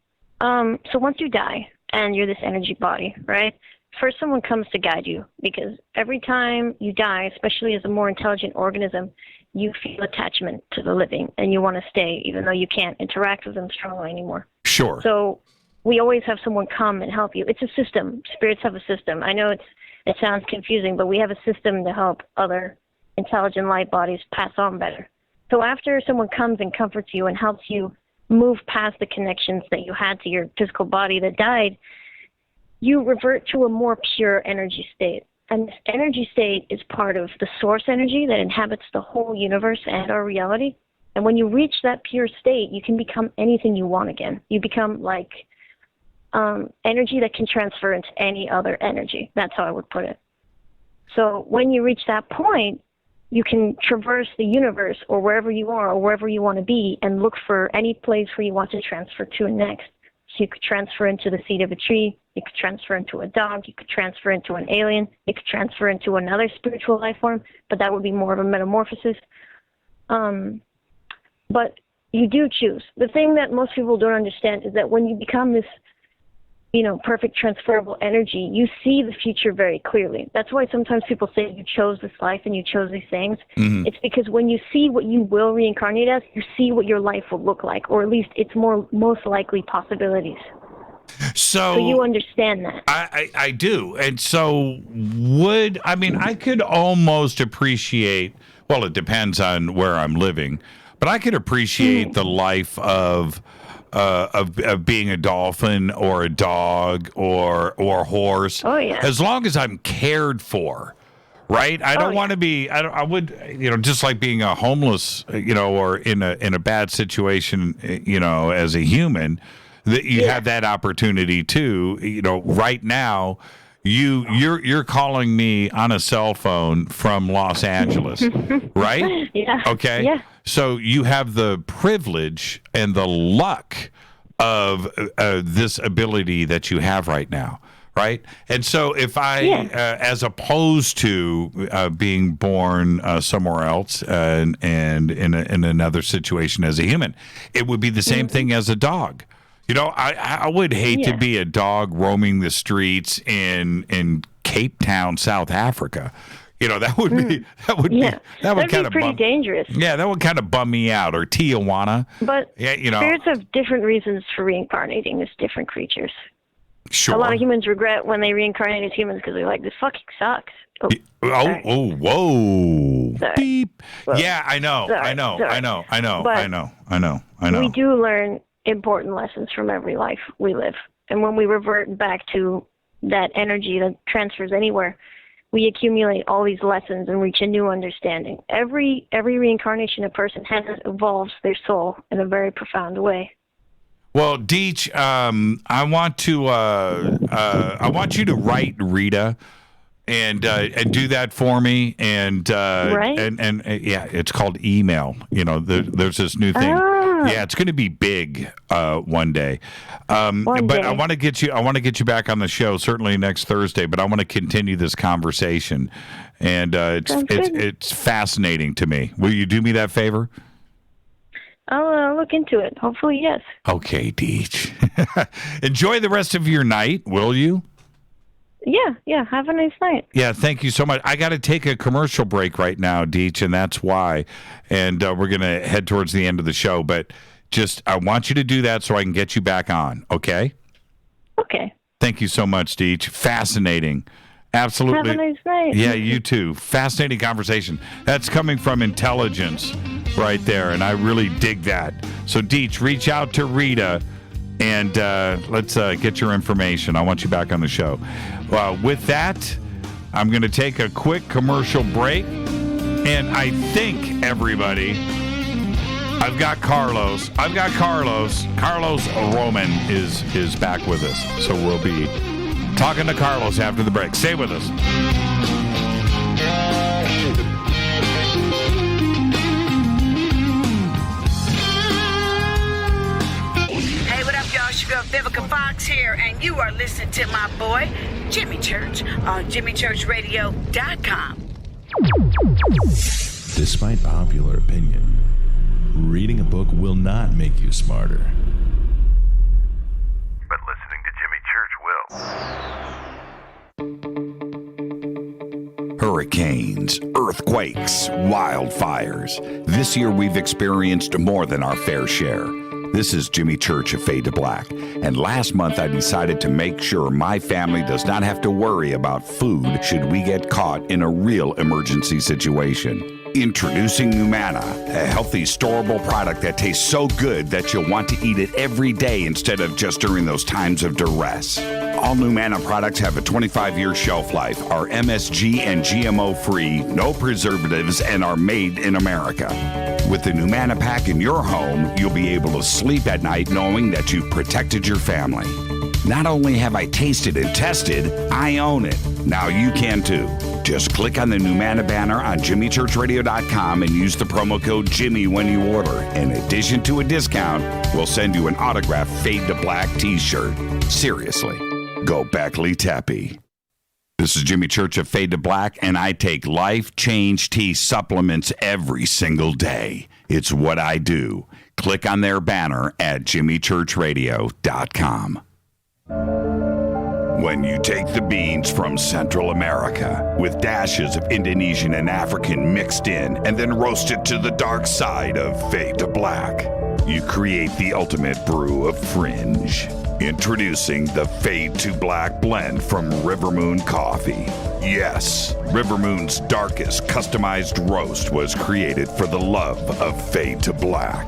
once you die and you're this energy body, right? First, someone comes to guide you, because every time you die, especially as a more intelligent organism, you feel attachment to the living and you want to stay, even though you can't interact with them strongly anymore. Sure. So we always have someone come and help you. It's a system. Spirits have a system. I know it sounds confusing, but we have a system to help other intelligent light bodies pass on better. So after someone comes and comforts you and helps you move past the connections that you had to your physical body that died, you revert to a more pure energy state. And this energy state is part of the source energy that inhabits the whole universe and our reality. And when you reach that pure state, you can become anything you want again. You become like energy that can transfer into any other energy. That's how I would put it. So when you reach that point, you can traverse the universe or wherever you are or wherever you want to be and look for any place where you want to transfer to next. So you could transfer into the seed of a tree, you could transfer into a dog, you could transfer into an alien, you could transfer into another spiritual life form, but that would be more of a metamorphosis. But you do choose. The thing that most people don't understand is that when you become this, perfect transferable energy, you see the future very clearly. That's why sometimes people say you chose this life and you chose these things. Mm-hmm. It's because when you see what you will reincarnate as, you see what your life will look like, or at least its most likely possibilities. So you understand that. I do. And so I could almost appreciate, well, it depends on where I'm living, but I could appreciate the life of being a dolphin or a dog or a horse. Oh, yeah. As long as I'm cared for, right? I don't want to be, I would, just like being a homeless, or in a bad situation, as a human, that you have that opportunity too. Right now, you're calling me on a cell phone from Los Angeles, right? Yeah. Okay. Yeah. So you have the privilege and the luck of this ability that you have right now, right? And so if I, as opposed to being born somewhere else and in another situation as a human, it would be the same thing as a dog. You know, I would hate to be a dog roaming the streets in Cape Town, South Africa. You know, that would be kind of pretty dangerous. Yeah, that would kind of bum me out. Or Tijuana. But you know, spirits have different reasons for reincarnating as different creatures. Sure. A lot of humans regret when they reincarnate as humans because they're like, this fucking sucks. Whoa. Sorry. Beep. Well, yeah, I know. sorry. I know. We do learn important lessons from every life we live. And when we revert back to that energy that transfers anywhere, we accumulate all these lessons and reach a new understanding. Every reincarnation a person has evolves their soul in a very profound way. Well, Deech, I want you to write Rita and do that for me. And and it's called email. You know, there's this new thing. Yeah, it's going to be big one day. But I want to get you back on the show certainly next Thursday. But I want to continue this conversation, and it's fascinating to me. Will you do me that favor? I'll look into it. Hopefully, yes. Okay, Deech. Enjoy the rest of your night, will you? Yeah. Have a nice night. Yeah, thank you so much. I got to take a commercial break right now, Deech, and that's why. And we're going to head towards the end of the show. But I want you to do that so I can get you back on, okay? Okay. Thank you so much, Deech. Fascinating. Absolutely. Have a nice night. Yeah, you too. Fascinating conversation. That's coming from intelligence right there, and I really dig that. So, Deech, reach out to Rita, and let's get your information. I want you back on the show. With that, I'm going to take a quick commercial break, and I think, everybody, I've got Carlos. Carlos Roman is back with us, so we'll be talking to Carlos after the break. Stay with us. Hey, what up, y'all? Sugar Vivica Fox here, and you are listening to my boy, Jimmy Church, on JimmyChurchRadio.com. Despite popular opinion, reading a book will not make you smarter. But listening to Jimmy Church will. Hurricanes, earthquakes, wildfires. This year we've experienced more than our fair share. This is Jimmy Church of Fade to Black, and last month I decided to make sure my family does not have to worry about food should we get caught in a real emergency situation. Introducing Numana, a healthy, storable product that tastes so good that you'll want to eat it every day instead of just during those times of duress. All Numana products have a 25-year shelf life, are MSG and GMO-free, no preservatives, and are made in America. With the Numana pack in your home, you'll be able to sleep at night knowing that you've protected your family. Not only have I tasted and tested, I own it. Now you can too. Just click on the Numana banner on JimmyChurchRadio.com and use the promo code Jimmy when you order. In addition to a discount, we'll send you an autographed Fade to Black t-shirt. Seriously, go Beckley Tappy. This is Jimmy Church of Fade to Black, and I take Life Change Tea supplements every single day. It's what I do. Click on their banner at JimmyChurchRadio.com. When you take the beans from Central America with dashes of Indonesian and African mixed in and then roasted to the dark side of Fade to Black, you create the ultimate brew of fringe. Introducing the Fade to Black blend from River Moon Coffee. Yes, River Moon's darkest customized roast was created for the love of Fade to Black.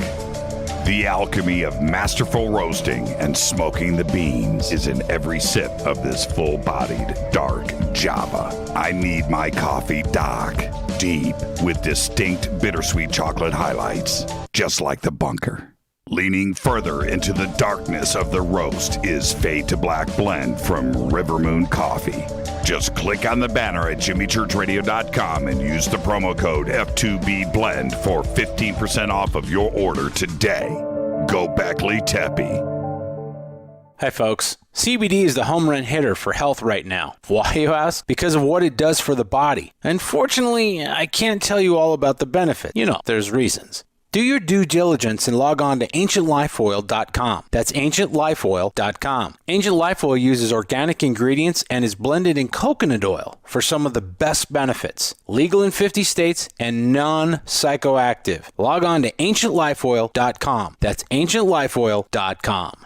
The alchemy of masterful roasting and smoking the beans is in every sip of this full-bodied, dark Java. I need my coffee dark, deep, with distinct bittersweet chocolate highlights, just like the bunker. Leaning further into the darkness of the roast is Fade to Black blend from River Moon Coffee. Just click on the banner at JimmyChurchRadio.com and use the promo code F2BBLEND for 15% off of your order today. Go Beckley Teppy. Hi, folks. CBD is the home run hitter for health right now. Why, you ask? Because of what it does for the body. Unfortunately, I can't tell you all about the benefit. You know, there's reasons. Do your due diligence and log on to ancientlifeoil.com. That's ancientlifeoil.com. Ancient Life Oil uses organic ingredients and is blended in coconut oil for some of the best benefits. Legal in 50 states and non-psychoactive. Log on to ancientlifeoil.com. That's ancientlifeoil.com.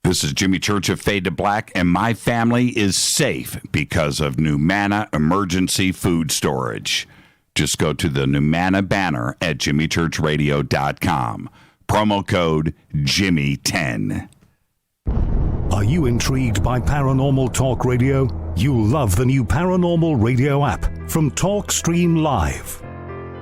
This is Jimmy Church of Fade to Black, and my family is safe because of Numana Emergency Food Storage. Just go to the Numana banner at jimmychurchradio.com. Promo code Jimmy10. Are you intrigued by Paranormal Talk Radio? You'll love the new Paranormal Radio app from TalkStream Live.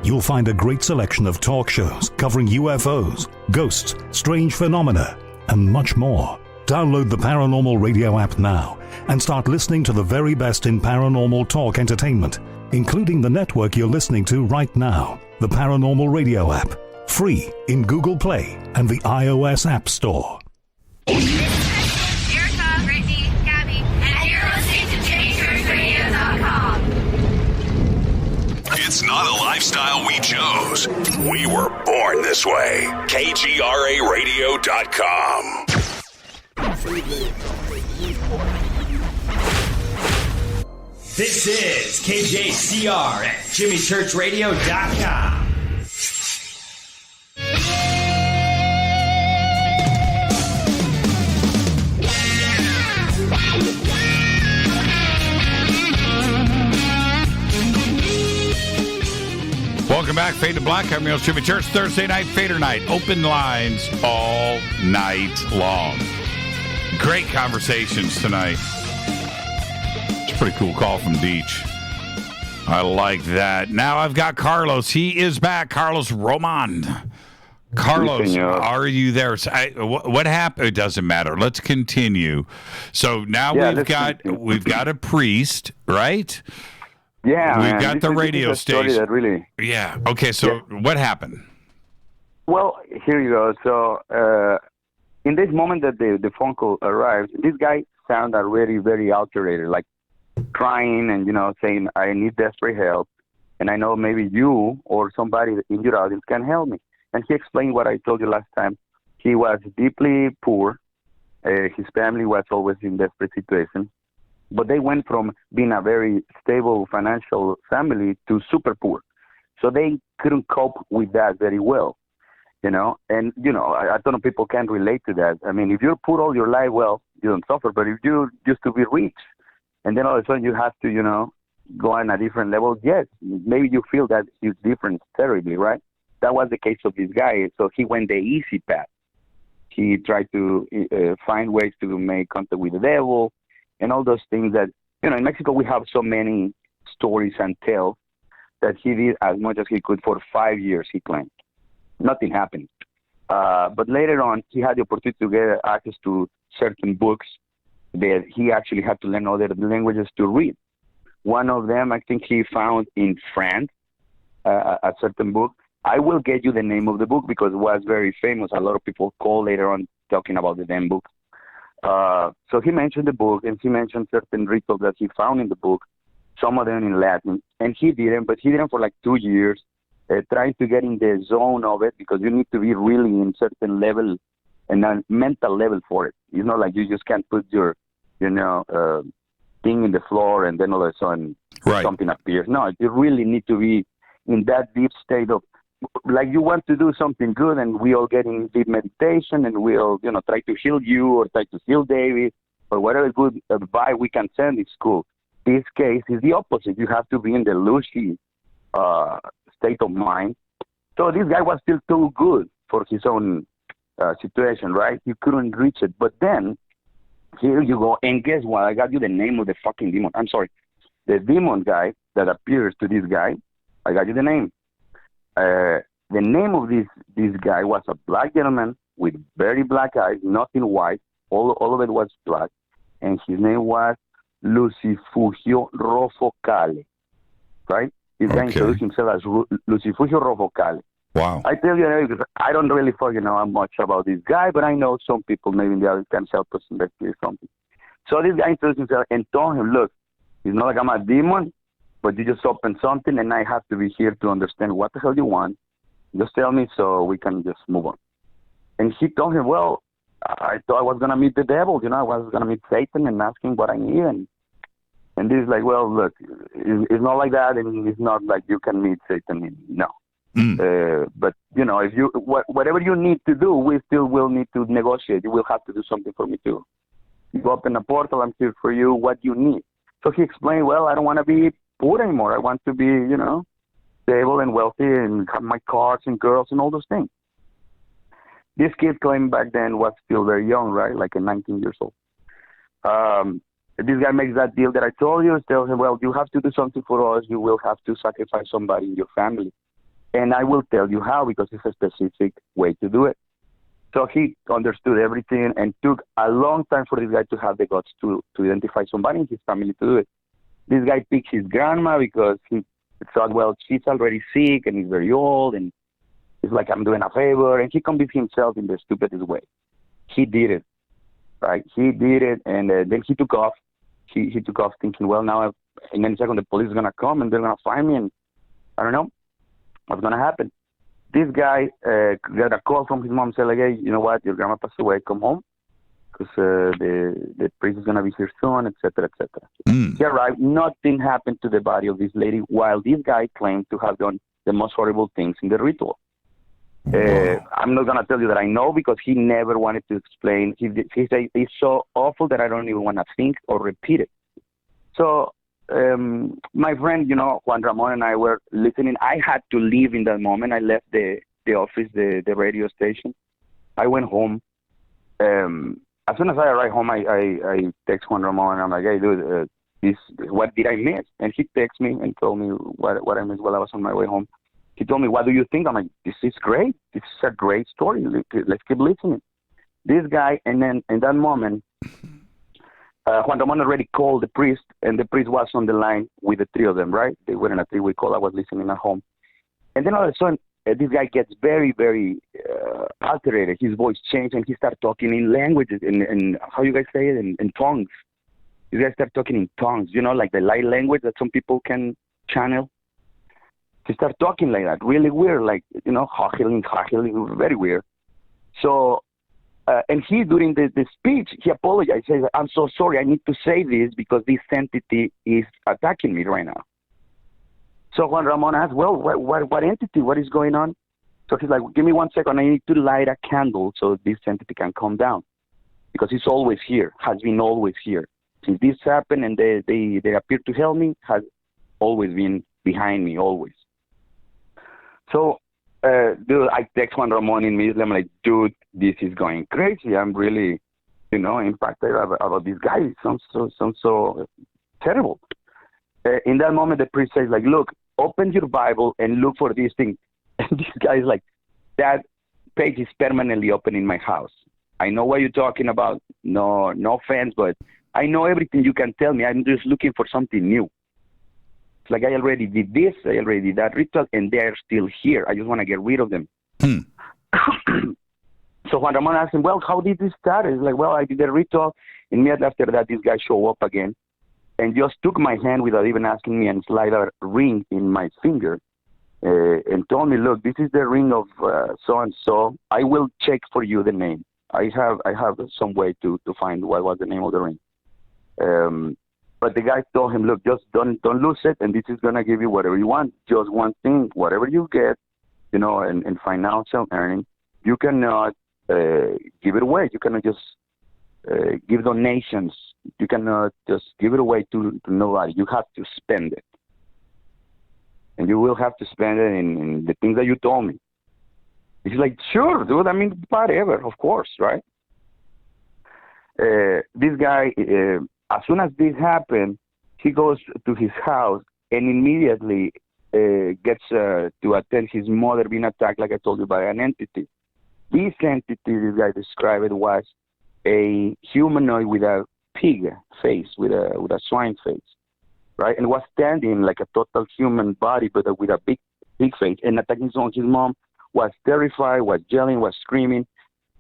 You'll find a great selection of talk shows covering UFOs, ghosts, strange phenomena, and much more. Download the Paranormal Radio app now and start listening to the very best in paranormal talk entertainment, including the network you're listening to right now, the Paranormal Radio app, free in Google Play and the iOS App Store. Erica, Brittany, Gabby, and you're listening to JimmyChurchRadio.com. It's not a lifestyle we chose. We were born this way. KGRARadio.com. This is KJCR at JimmyChurchRadio.com. Welcome back, Fade to Black. I'm your host, Jimmy Church. Thursday night, Fadernight. Open lines all night long. Great conversations tonight. It's a pretty cool call from Deech. I like that. Now I've got Carlos. He is back. Carlos Roman. Carlos, are you there? What happened? It doesn't matter. Let's continue. So now we've got a priest, right? Yeah, we've got the radio station. That really. Yeah. Okay. So what happened? Well, here you go. So in this moment that the phone call arrived, this guy sounded really very altered, like crying and saying, "I need desperate help, and I know maybe you or somebody in your audience can help me." And he explained what I told you last time. He was deeply poor. His family was always in desperate situation. But they went from being a very stable financial family to super poor. So they couldn't cope with that very well, And, a ton of people can't relate to that. I mean, if you're poor all your life, well, you don't suffer. But if you used to be rich and then all of a sudden you have to, go on a different level, yes, maybe you feel that huge difference terribly, right? That was the case of this guy. So he went the easy path. He tried to find ways to make contact with the devil, and all those things that, in Mexico we have so many stories and tales that he did as much as he could for 5 years, he claimed. Nothing happened. But later on, he had the opportunity to get access to certain books that he actually had to learn other languages to read. One of them, I think he found in France, a certain book. I will get you the name of the book because it was very famous. A lot of people call later on talking about the damn book. So he mentioned the book, and he mentioned certain rituals that he found in the book, some of them in Latin, and he didn't for like 2 years, trying to get in the zone of it, because you need to be really in certain level and a mental level for it. It's not like you just can't put your, thing in the floor and then all of a sudden something appears. No, you really need to be in that deep state of, like you want to do something good, and we all get in deep meditation, and we all, try to heal you or try to heal David or whatever good advice we can send is cool. This case is the opposite. You have to be in the lucid state of mind. So this guy was still too good for his own situation, right? You couldn't reach it. But then, here you go, and guess what? I got you the name of the fucking demon. I'm sorry. The demon guy that appears to this guy, I got you the name. The name of this guy was a black gentleman with very black eyes, nothing white. All of it was black. And his name was Lucifugio Rofocale, right? This guy introduced himself as Lucifugio Rofocale. Wow. I tell you, because I don't really fucking know much about this guy, but I know some people maybe in the other can help us investigate something. So this guy introduced himself and told him, look, it's not like I'm a demon, but you just opened something, and I have to be here to understand what the hell you want. Just tell me so we can just move on. And he told him, well, I thought I was going to meet the devil. I was going to meet Satan and ask him what I need. And this is like, well, look, it's not like that, and it's not like you can meet Satan. No. But, if you whatever you need to do, we still will need to negotiate. You will have to do something for me, too. You open a portal, I'm here for you, what you need. So he explained, well, I don't want to be poor anymore. I want to be, stable and wealthy and have my cars and girls and all those things. This kid claimed back then was still very young, right? Like 19 years old. This guy makes that deal that I told you. Tells him, well, you have to do something for us. You will have to sacrifice somebody in your family. And I will tell you how, because it's a specific way to do it. So he understood everything and took a long time for this guy to have the guts to identify somebody in his family to do it. This guy picked his grandma because he thought, well, she's already sick and he's very old, and it's like I'm doing a favor. And he convinced himself in the stupidest way. He did it, right? He did it, and then he took off. He took off thinking, well, now in any second the police is going to come and they're going to find me, and I don't know what's going to happen. This guy got a call from his mom, said, like, hey, you know what, your grandma passed away, come home, because the priest is going to be here soon, etc., etc. He arrived, nothing happened to the body of this lady, while this guy claimed to have done the most horrible things in the ritual. I'm not going to tell you that I know, because he never wanted to explain. He said it's so awful that I don't even want to think or repeat it. So my friend, Juan Ramon and I were listening. I had to leave in that moment. I left the office, the radio station. I went home. As soon as I arrived home, I text Juan Ramon, and I'm like, hey, dude, what did I miss? And he texted me and told me what I missed while I was on my way home. He told me, what do you think? I'm like, this is great. This is a great story. Let's keep listening. This guy, and then in that moment, Juan Ramon already called the priest, and the priest was on the line with the three of them, right? They were in a three-way call. I was listening at home. And then all of a sudden, this guy gets very, very alterated. His voice changed, and he started talking in languages, in how you guys say it, in tongues. You guys start talking in tongues, like the light language that some people can channel. He started talking like that, really weird, like, very weird. So, and he, during the speech, he apologized. He said, I'm so sorry, I need to say this because this entity is attacking me right now. So Juan Ramon asked, well, what entity? What is going on? So he's like, give me 1 second. I need to light a candle so this entity can calm down, because it's always here, has been always here. Since this happened and they appeared to help me, has always been behind me, always. So, dude, I text Juan Ramon immediately. I'm like, dude, this is going crazy. I'm really, impacted about this guy. It sounds so terrible. In that moment, the priest says, like, look, open your Bible and look for these things. And this guy is like, that page is permanently open in my house. I know what you're talking about. No offense, but I know everything you can tell me. I'm just looking for something new. It's like, I already did this, I already did that ritual, and they're still here. I just want to get rid of them. So Juan Ramon asked him, well, how did this start? He's like, well, I did the ritual. Immediately after that, this guy showed up again and just took my hand without even asking me and slid a ring in my finger and told me, look, this is the ring of so-and-so. I will check for you the name. I have some way to find what was the name of the ring. But the guy told him, look, just don't lose it, and this is going to give you whatever you want. Just one thing, whatever you get, and financial earning, you cannot give it away. You cannot just give donations. You cannot just give it away to nobody. You have to spend it. And you will have to spend it in the things that you told me. He's like, sure, dude. I mean, whatever, of course, right? This guy, as soon as this happened, he goes to his house and immediately gets to attend his mother being attacked, like I told you, by an entity. This entity, this guy described it, was a humanoid with a pig face, with a swine face, right? And was standing like a total human body, but with a big face, and attacking his mom was terrified, was yelling, was screaming.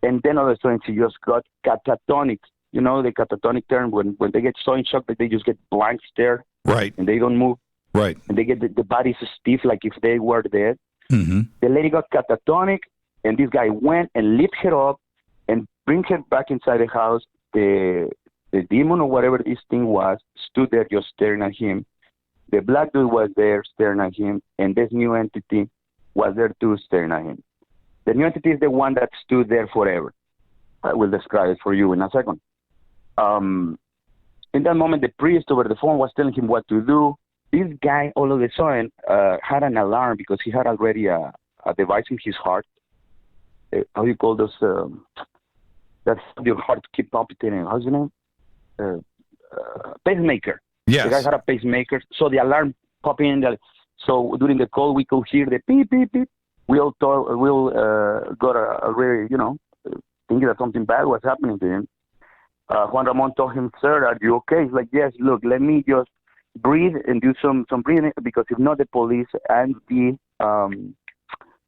And then all of a sudden she just got catatonic. You know the catatonic term, when they get so in shock that they just get blank stare. Right. And they don't move. Right. And they get the bodies stiff like if they were dead. Mm-hmm. The lady got catatonic, and this guy went and lifted her up and bring her back inside the house. The demon or whatever this thing was stood there just staring at him. The black dude was there staring at him, and this new entity was there too staring at him. The new entity is the one that stood there forever. I will describe it for you in a second. In that moment, the priest over the phone was telling him what to do. This guy, all of a sudden, had an alarm because he had already a device in his heart. How do you call those? That's your heart to keep palpitating. How's your name? Pacemaker. Yes. The guy had a pacemaker, so the alarm popped in. So during the call, we could hear the beep, beep, beep. We all thought, got a really, thinking that something bad was happening to him. Juan Ramon told him, "Sir, are you okay?" He's like, "Yes, look, let me just breathe and do some breathing, because if not, the police and the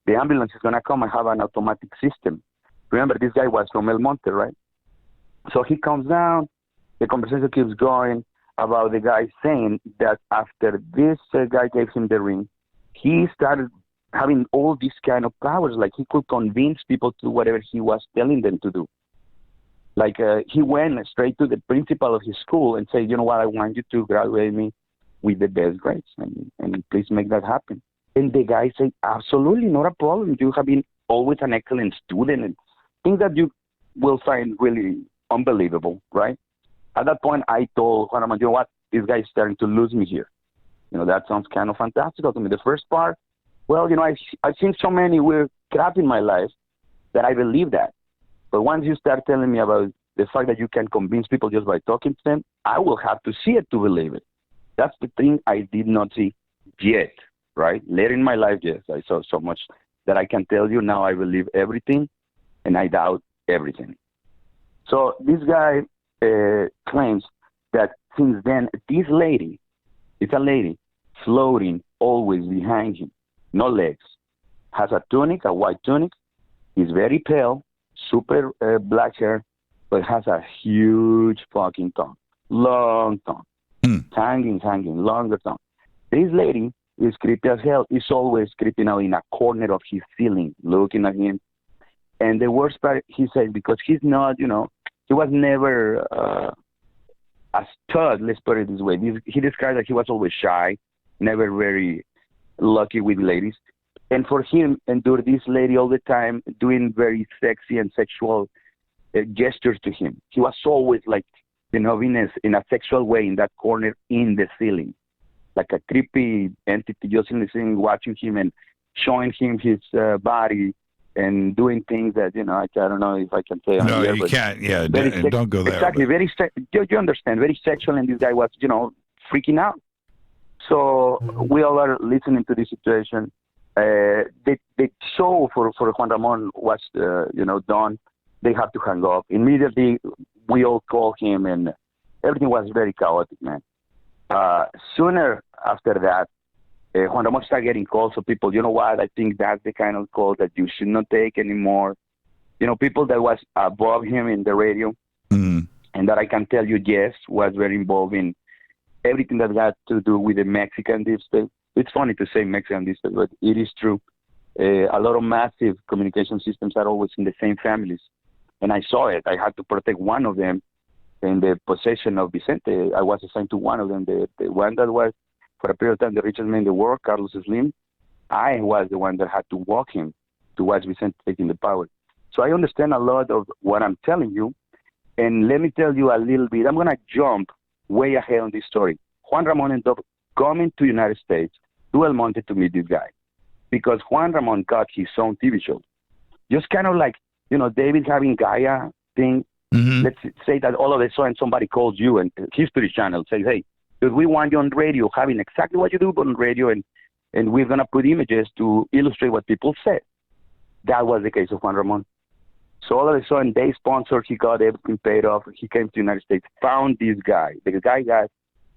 ambulance is going to come. I have an automatic system." Remember, this guy was from El Monte, right? So he comes down. The conversation keeps going about the guy saying that after this guy gave him the ring, he started having all these kind of powers. Like he could convince people to do whatever he was telling them to do. Like he went straight to the principal of his school and said, "You know what, I want you to graduate me with the best grades, and please make that happen." And the guy said, "Absolutely, not a problem. You have been always an excellent student," and things that you will find really unbelievable, right? At that point, I told Juan Ramon, "You know what, this guy is starting to lose me here. That sounds kind of fantastical to me." The first part, well, I've seen so many weird crap in my life that I believe that. But once you start telling me about the fact that you can convince people just by talking to them, I will have to see it to believe it. That's the thing I did not see yet, right? Later in my life, yes, I saw so much that I can tell you now I believe everything and I doubt everything. So this guy claims that since then, this lady, it's a lady, floating always behind him, no legs, has a tunic, a white tunic, is very pale, super black hair, but has a huge fucking tongue, long tongue, hanging, longer tongue. This lady is creepy as hell. Is always creeping out in a corner of his ceiling, looking at him. And the worst part, he said, because he's not, he was never a stud, let's put it this way. He described that he was always shy, never very lucky with ladies. And for him, endure this lady all the time, doing very sexy and sexual gestures to him. He was always like, in a sexual way in that corner in the ceiling. Like a creepy entity just in the ceiling watching him and showing him his body and doing things that, I don't know if I can say. No, here, you can't. Yeah, don't go there. Exactly. You understand, very sexual, and this guy was, freaking out. So we all are listening to this situation. The show for Juan Ramon was, done. They had to hang up. Immediately, we all called him, and everything was very chaotic, man. Sooner after that, Juan Ramon started getting calls of people, you know what, I think that's the kind of call that you should not take anymore. People that was above him in the radio, and that I can tell you, yes, was very involved in everything that had to do with the Mexican deep state. It's funny to say Mexican deep state, but it is true. A lot of massive communication systems are always in the same families. And I saw it. I had to protect one of them in the possession of Vicente. I was assigned to one of them, the one that was, for a period of time, the richest man in the world, Carlos Slim. I was the one that had to walk him to watch Vicente taking the power. So I understand a lot of what I'm telling you. And let me tell you a little bit. I'm going to jump way ahead on this story. Juan Ramon ended up coming to the United States to El Monte to meet this guy because Juan Ramon got his own TV show. Just kind of like, David having Gaia thing. Mm-hmm. Let's say that all of a sudden somebody calls you and History Channel says, "Hey, dude, we want you on radio having exactly what you do on radio, and we're going to put images to illustrate what people said." That was the case of Juan Ramon. So all of a sudden, they sponsored, he got everything paid off. He came to the United States, found this guy. The guy got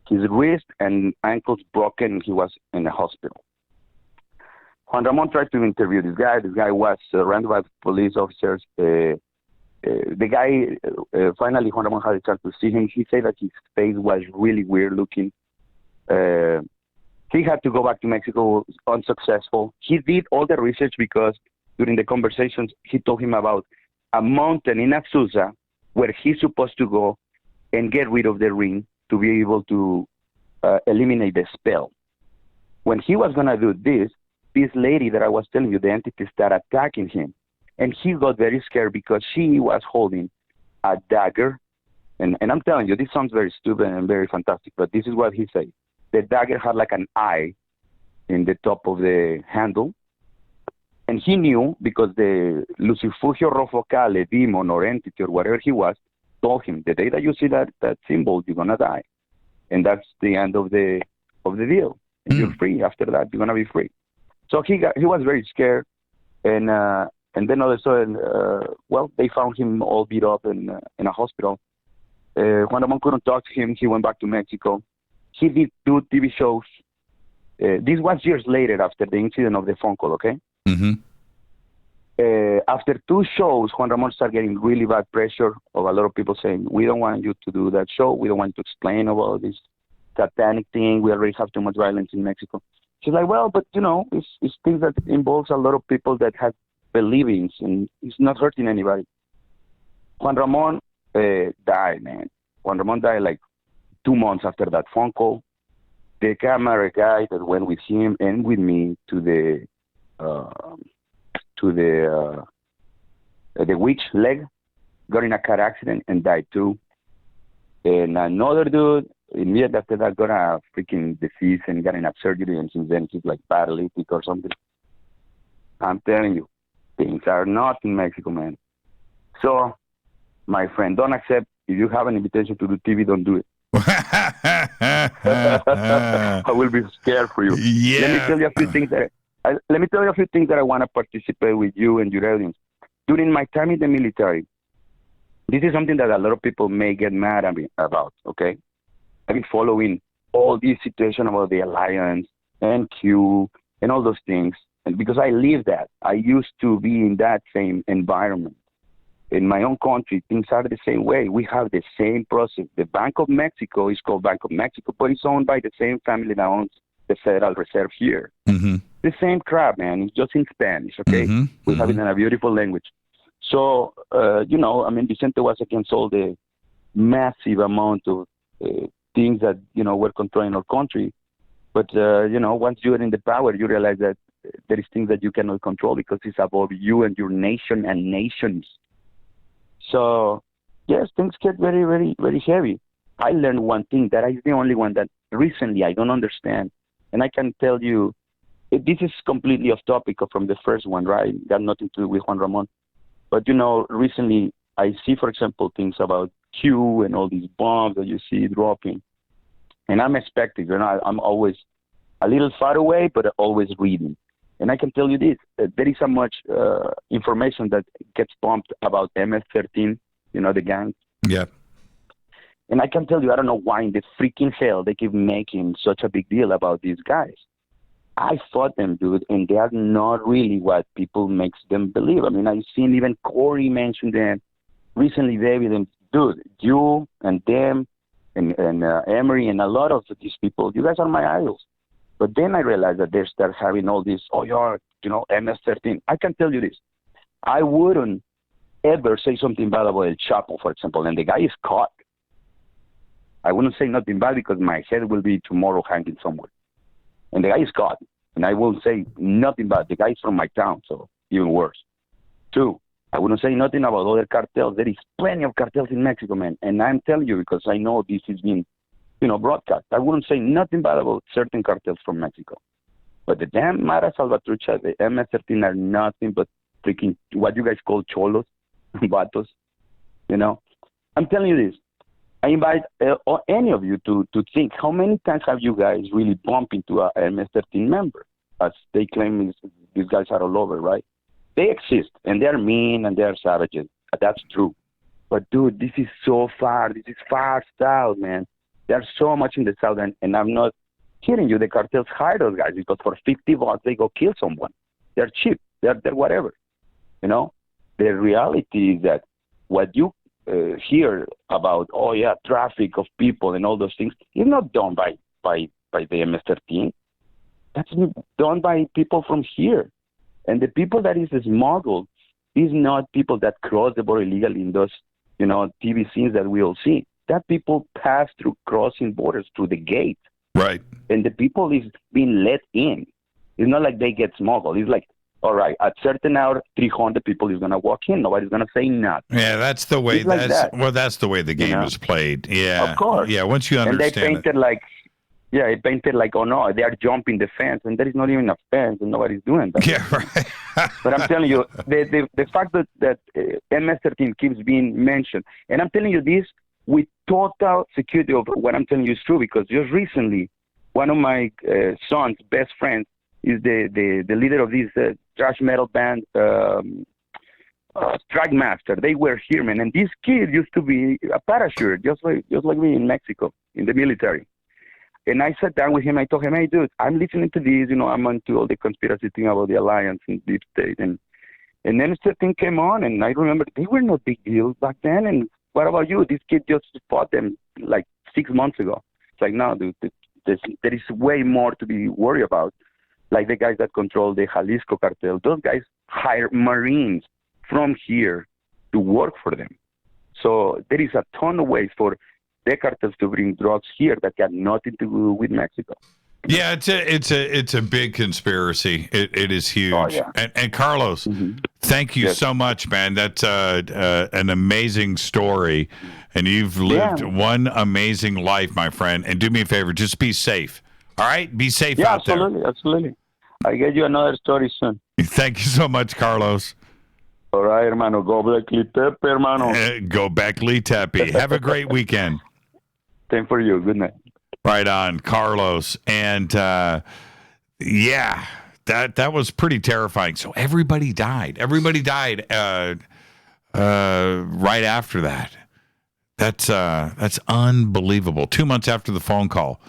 his wrist and ankles broken. He was in the hospital. Juan Ramon tried to interview this guy. This guy was surrounded by police officers. The guy, finally, Juan Ramon had a chance to see him. He said that his face was really weird looking. He had to go back to Mexico, unsuccessful. He did all the research because during the conversations, he told him about a mountain in Azusa where he's supposed to go and get rid of the ring to be able to eliminate the spell. When he was going to do this lady that I was telling you, the entity started attacking him. And he got very scared because she was holding a dagger. And I'm telling you, this sounds very stupid and very fantastic, but this is what he said. The dagger had like an eye in the top of the handle. And he knew because the Lucifugio Rofocale demon or entity or whatever he was told him, the day that you see that symbol, you're going to die. And that's the end of the deal. And you're free. After that, you're going to be free. So he was very scared. And then all of a sudden, they found him all beat up in a hospital. Juan Ramon couldn't talk to him. He went back to Mexico. He did 2 TV shows. This was years later after the incident of the phone call, okay? Mm-hmm. After 2 shows, Juan Ramon started getting really bad pressure of a lot of people saying, we don't want you to do that show. We don't want you to explain about this satanic thing. We already have too much violence in Mexico. She's like, well, but, it's things that involves a lot of people that have believings, and it's not hurting anybody. Juan Ramon died, man. Juan Ramon died like 2 months after that phone call. The camera guy that went with him and with me to the witch leg got in a car accident and died too. And another dude immediately after that got a freaking disease and got in a surgery, and since then he's like paralytic or something. I'm telling you, things are not in Mexico, man. So, my friend, don't accept. If you have an invitation to do TV, don't do it. I will be scared for you. Yeah. Let me tell you a few things that I want to participate with you and your audience. During my time in the military, this is something that a lot of people may get mad at me about, okay? I've been following all these situations about the Alliance and Q and all those things. And because I live that, I used to be in that same environment. In my own country, things are the same way. We have the same process. The Bank of Mexico is called Bank of Mexico, but it's owned by the same family that owns the Federal Reserve here. Mm-hmm. The same crap, man. It's just in Spanish, okay? Mm-hmm. We have it in a beautiful language. So, Vicente was against all the massive amount of things that, were controlling our country. But, once you're in the power, you realize that there is things that you cannot control because it's about you and your nation and nations. So, yes, things get very, very, very heavy. I learned one thing that is the only one that recently I don't understand. And I can tell you, this is completely off topic from the first one, right? Got nothing to do with Juan Ramon. But, recently I see, for example, things about Q and all these bombs that you see dropping. And I'm expecting, I'm always a little far away, but always reading. And I can tell you this, there is so much information that gets pumped about MS-13, the gang. Yeah. And I can tell you, I don't know why in the freaking hell they keep making such a big deal about these guys. I fought them, dude, and they are not really what people makes them believe. I mean, I've seen even Corey mention them. Recently, David, and dude, you and them and Emery and a lot of these people, you guys are my idols. But then I realized that they start having all this, MS-13. I can tell you this. I wouldn't ever say something bad about El Chapo, for example, and the guy is caught. I wouldn't say nothing bad because my head will be tomorrow hanging somewhere. And the guy is caught. And I won't say nothing bad. The guy is from my town, so even worse. 2, I wouldn't say nothing about other cartels. There is plenty of cartels in Mexico, man. And I'm telling you because I know this is being broadcast. I wouldn't say nothing bad about certain cartels from Mexico. But the damn Mara Salvatrucha, the MS-13 are nothing but freaking what you guys call cholos, vatos, I'm telling you this. I invite any of you to think how many times have you guys really bumped into a MS-13 member? As they claim these guys are all over, right? They exist, and they're mean, and they're savages. That's true. But, dude, this is so far. This is far south, man. There's so much in the south, and I'm not kidding you. The cartels hire those guys because for $50 they go kill someone. They're cheap. They're whatever. You know, the reality is that what you hear about, traffic of people and all those things, is not done by the MS-13. That's done by people from here. And the people that is smuggled is not people that cross the border illegally in those, TV scenes that we all see. That people pass through crossing borders through the gate. Right. And the people is being let in. It's not like they get smuggled. It's like, all right, at certain hour, 300 people is going to walk in. Nobody's going to say nothing. Yeah, that's the way. That's the way the game is played. Yeah, of course. Yeah, once you understand and they painted like, oh no, they are jumping the fence, and there is not even a fence, and nobody's doing that. Yeah, right. But I'm telling you, the fact that MS-13 keeps being mentioned, and I'm telling you this with total security of what I'm telling you is true, because just recently, one of my son's best friends is the leader of this thrash metal band, Strikemaster. They were here, man, and this kid used to be a parachuter, just like me in Mexico in the military. And I sat down with him. I told him, "Hey, dude, I'm listening to this. I'm into all the conspiracy thing about the alliance and deep state." And then this thing came on, and I remember they were no big deal back then. And what about you? This kid just fought them like 6 months ago. It's like, no, dude, there is way more to be worried about. Like the guys that control the Jalisco cartel, those guys hire Marines from here to work for them. So there is a ton of ways for the cartels to bring drugs here that got nothing to do with Mexico. Yeah, it's a big conspiracy. It is huge. Oh, yeah. And Carlos, thank you so much, man. That's an amazing story, and you've lived one amazing life, my friend. And do me a favor, just be safe. All right, be safe out there. Absolutely. I get you another story soon. Thank you so much, Carlos. All right, hermano. Go Beckley Tepe, hermano. Go Beckley Tepe. Have a great weekend. Same for you. Good night. Right on, Carlos. And that was pretty terrifying. So everybody died. Everybody died right after that. That's unbelievable. 2 months after the phone call.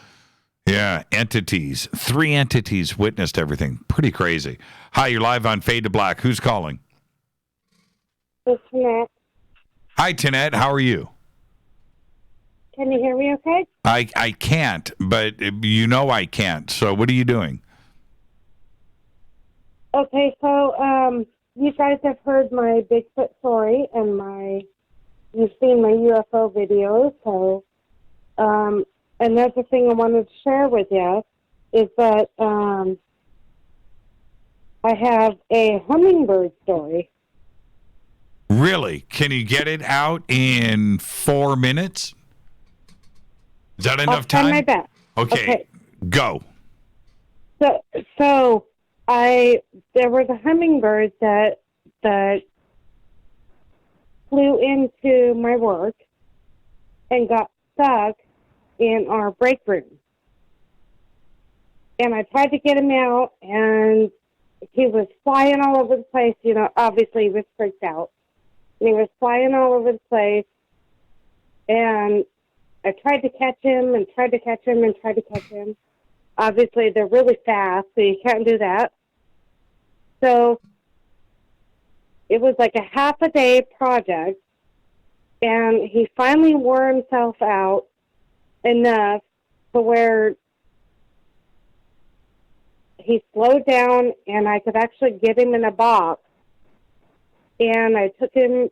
Yeah, 3 entities witnessed everything. Pretty crazy. Hi, you're live on Fade to Black. Who's calling? It's Tanette. Hi, Tanette. How are you? Can you hear me okay? I can't, but I can't. So what are you doing? Okay, so you guys have heard my Bigfoot story and you've seen my UFO videos. So another thing I wanted to share with you is that I have a hummingbird story. Really? Can you get it out in 4 minutes? Is that enough time? I'll try my best. Okay, go. So there was a hummingbird that flew into my work and got stuck in our break room. And I tried to get him out, and he was flying all over the place. Obviously he was freaked out. And he was flying all over the place, and I tried to catch him and tried to catch him and tried to catch him. Obviously, they're really fast, so you can't do that. So it was like a half-a-day project, and he finally wore himself out enough to where he slowed down, and I could actually get him in a box. And I took him,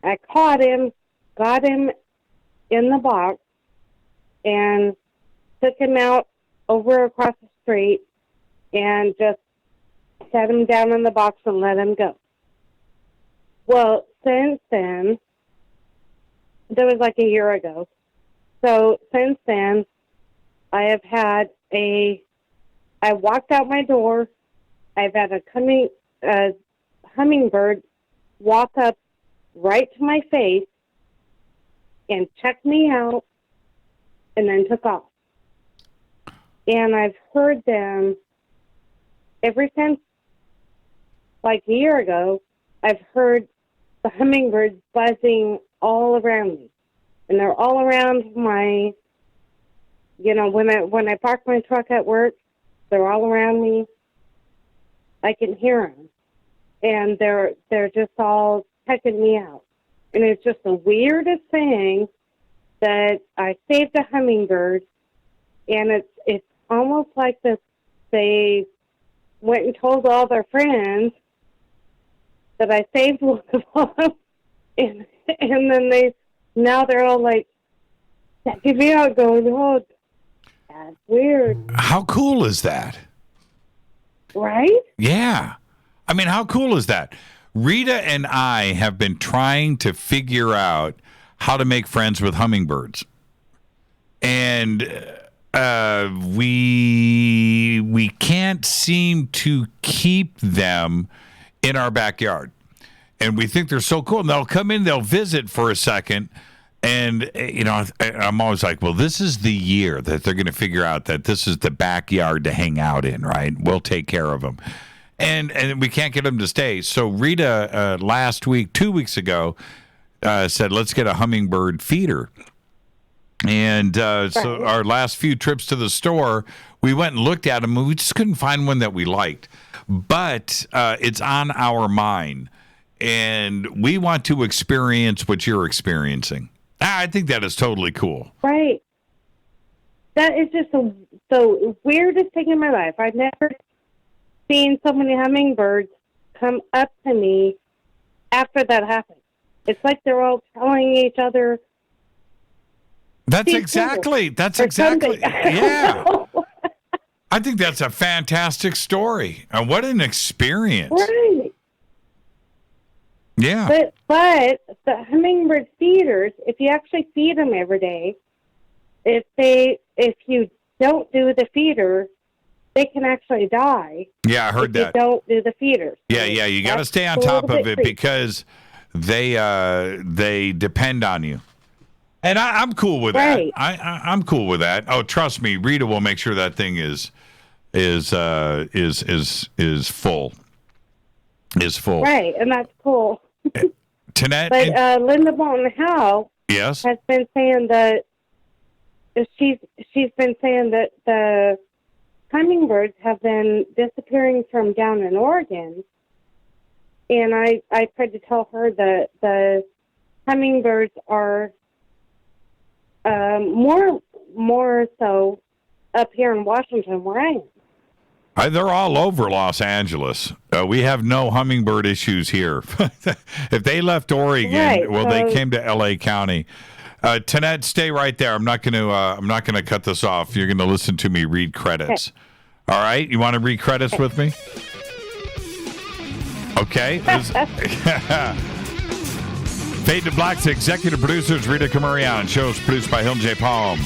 I caught him, got him in the box, and took him out over across the street and just set him down in the box and let him go. Well, since then, that was like a year ago. So since then, I have had I walked out my door, I've had a hummingbird walk up right to my face and checked me out and then took off. And I've heard them ever since, like a year ago. I've heard the hummingbirds buzzing all around me. And they're all around my when I park my truck at work, they're all around me. I can hear them, and they're just all checking me out. And it's just the weirdest thing that I saved a hummingbird, and it's almost like this. They went and told all their friends that I saved one of them, and then now they're all like checking me out, going, "Oh, that's weird." How cool is that? Right? Yeah. I mean, how cool is that? Rita and I have been trying to figure out how to make friends with hummingbirds. And we can't seem to keep them in our backyard. And we think they're so cool. And they'll come in, they'll visit for a second. And, I'm always like, well, this is the year that they're going to figure out that this is the backyard to hang out in, right? We'll take care of them. And we can't get them to stay. So Rita, last week, 2 weeks ago, said, let's get a hummingbird feeder. And so our last few trips to the store, we went and looked at them, and we just couldn't find one that we liked. But it's on our mind, and we want to experience what you're experiencing. I think that is totally cool. Right. That is just the weirdest thing in my life. I've never seen so many hummingbirds come up to me after that happened. It's like they're all telling each other. That's exactly. Yeah. I think that's a fantastic story. And what an experience. Right. Yeah. But the hummingbird feeders, if you actually feed them every day, if you don't do the feeder, they can actually die. Yeah, I heard that. If you don't do the feeders. Yeah, you got to stay on top of it because they depend on you. And I'm cool with that. I'm cool with that. Oh, trust me, Rita will make sure that thing is full. Is full. Right, and that's cool. Tanette, but Linda Moulton Howe yes, has been saying that she's been saying that the hummingbirds have been disappearing from down in Oregon, and I tried to tell her that the hummingbirds are more so up here in Washington where I am. They're all over Los Angeles. We have no hummingbird issues here. If they left Oregon, they came to L.A. County. Tanette, stay right there. I'm not going to cut this off. You're going to listen to me read credits. Okay. All right? You want to read credits with me? Okay. Fade to Black's executive producers Rita Camarion. Shows produced by Hilton J. Palm.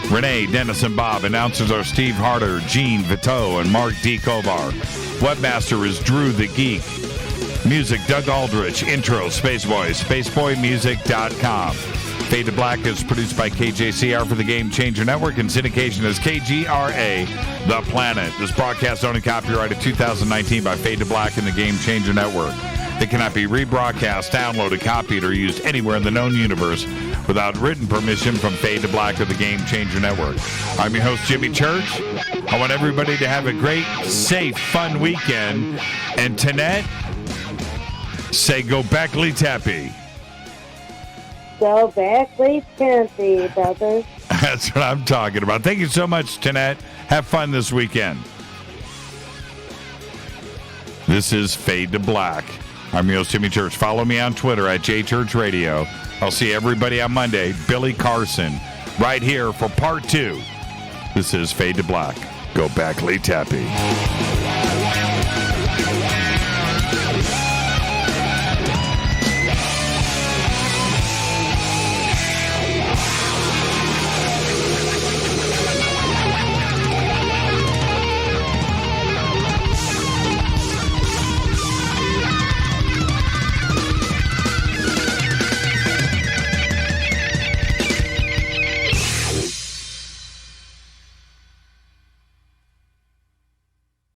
Renee, Dennis, and Bob. Announcers are Steve Harder, Gene Vito, and Mark D. Kovar. Webmaster is Drew the Geek. Music, Doug Aldrich. Intro, Spaceboy, spaceboymusic.com. Fade to Black is produced by KJCR for the Game Changer Network, and syndication is KGRA, The Planet. This broadcast owned and copyrighted 2019 by Fade to Black and the Game Changer Network. They cannot be rebroadcast, downloaded, copied, or used anywhere in the known universe without written permission from Fade to Black or the Game Changer Network. I'm your host, Jimmy Church. I want everybody to have a great, safe, fun weekend. And Tanette, say go back, Lee Tappy. Go back, Lee Tappy, brother. That's what I'm talking about. Thank you so much, Tanette. Have fun this weekend. This is Fade to Black. I'm your host, Jimmy Church. Follow me on Twitter at JChurchRadio. I'll see everybody on Monday. Billy Carson, right here for part 2. This is Fade to Black. Go back, Lee Tappy.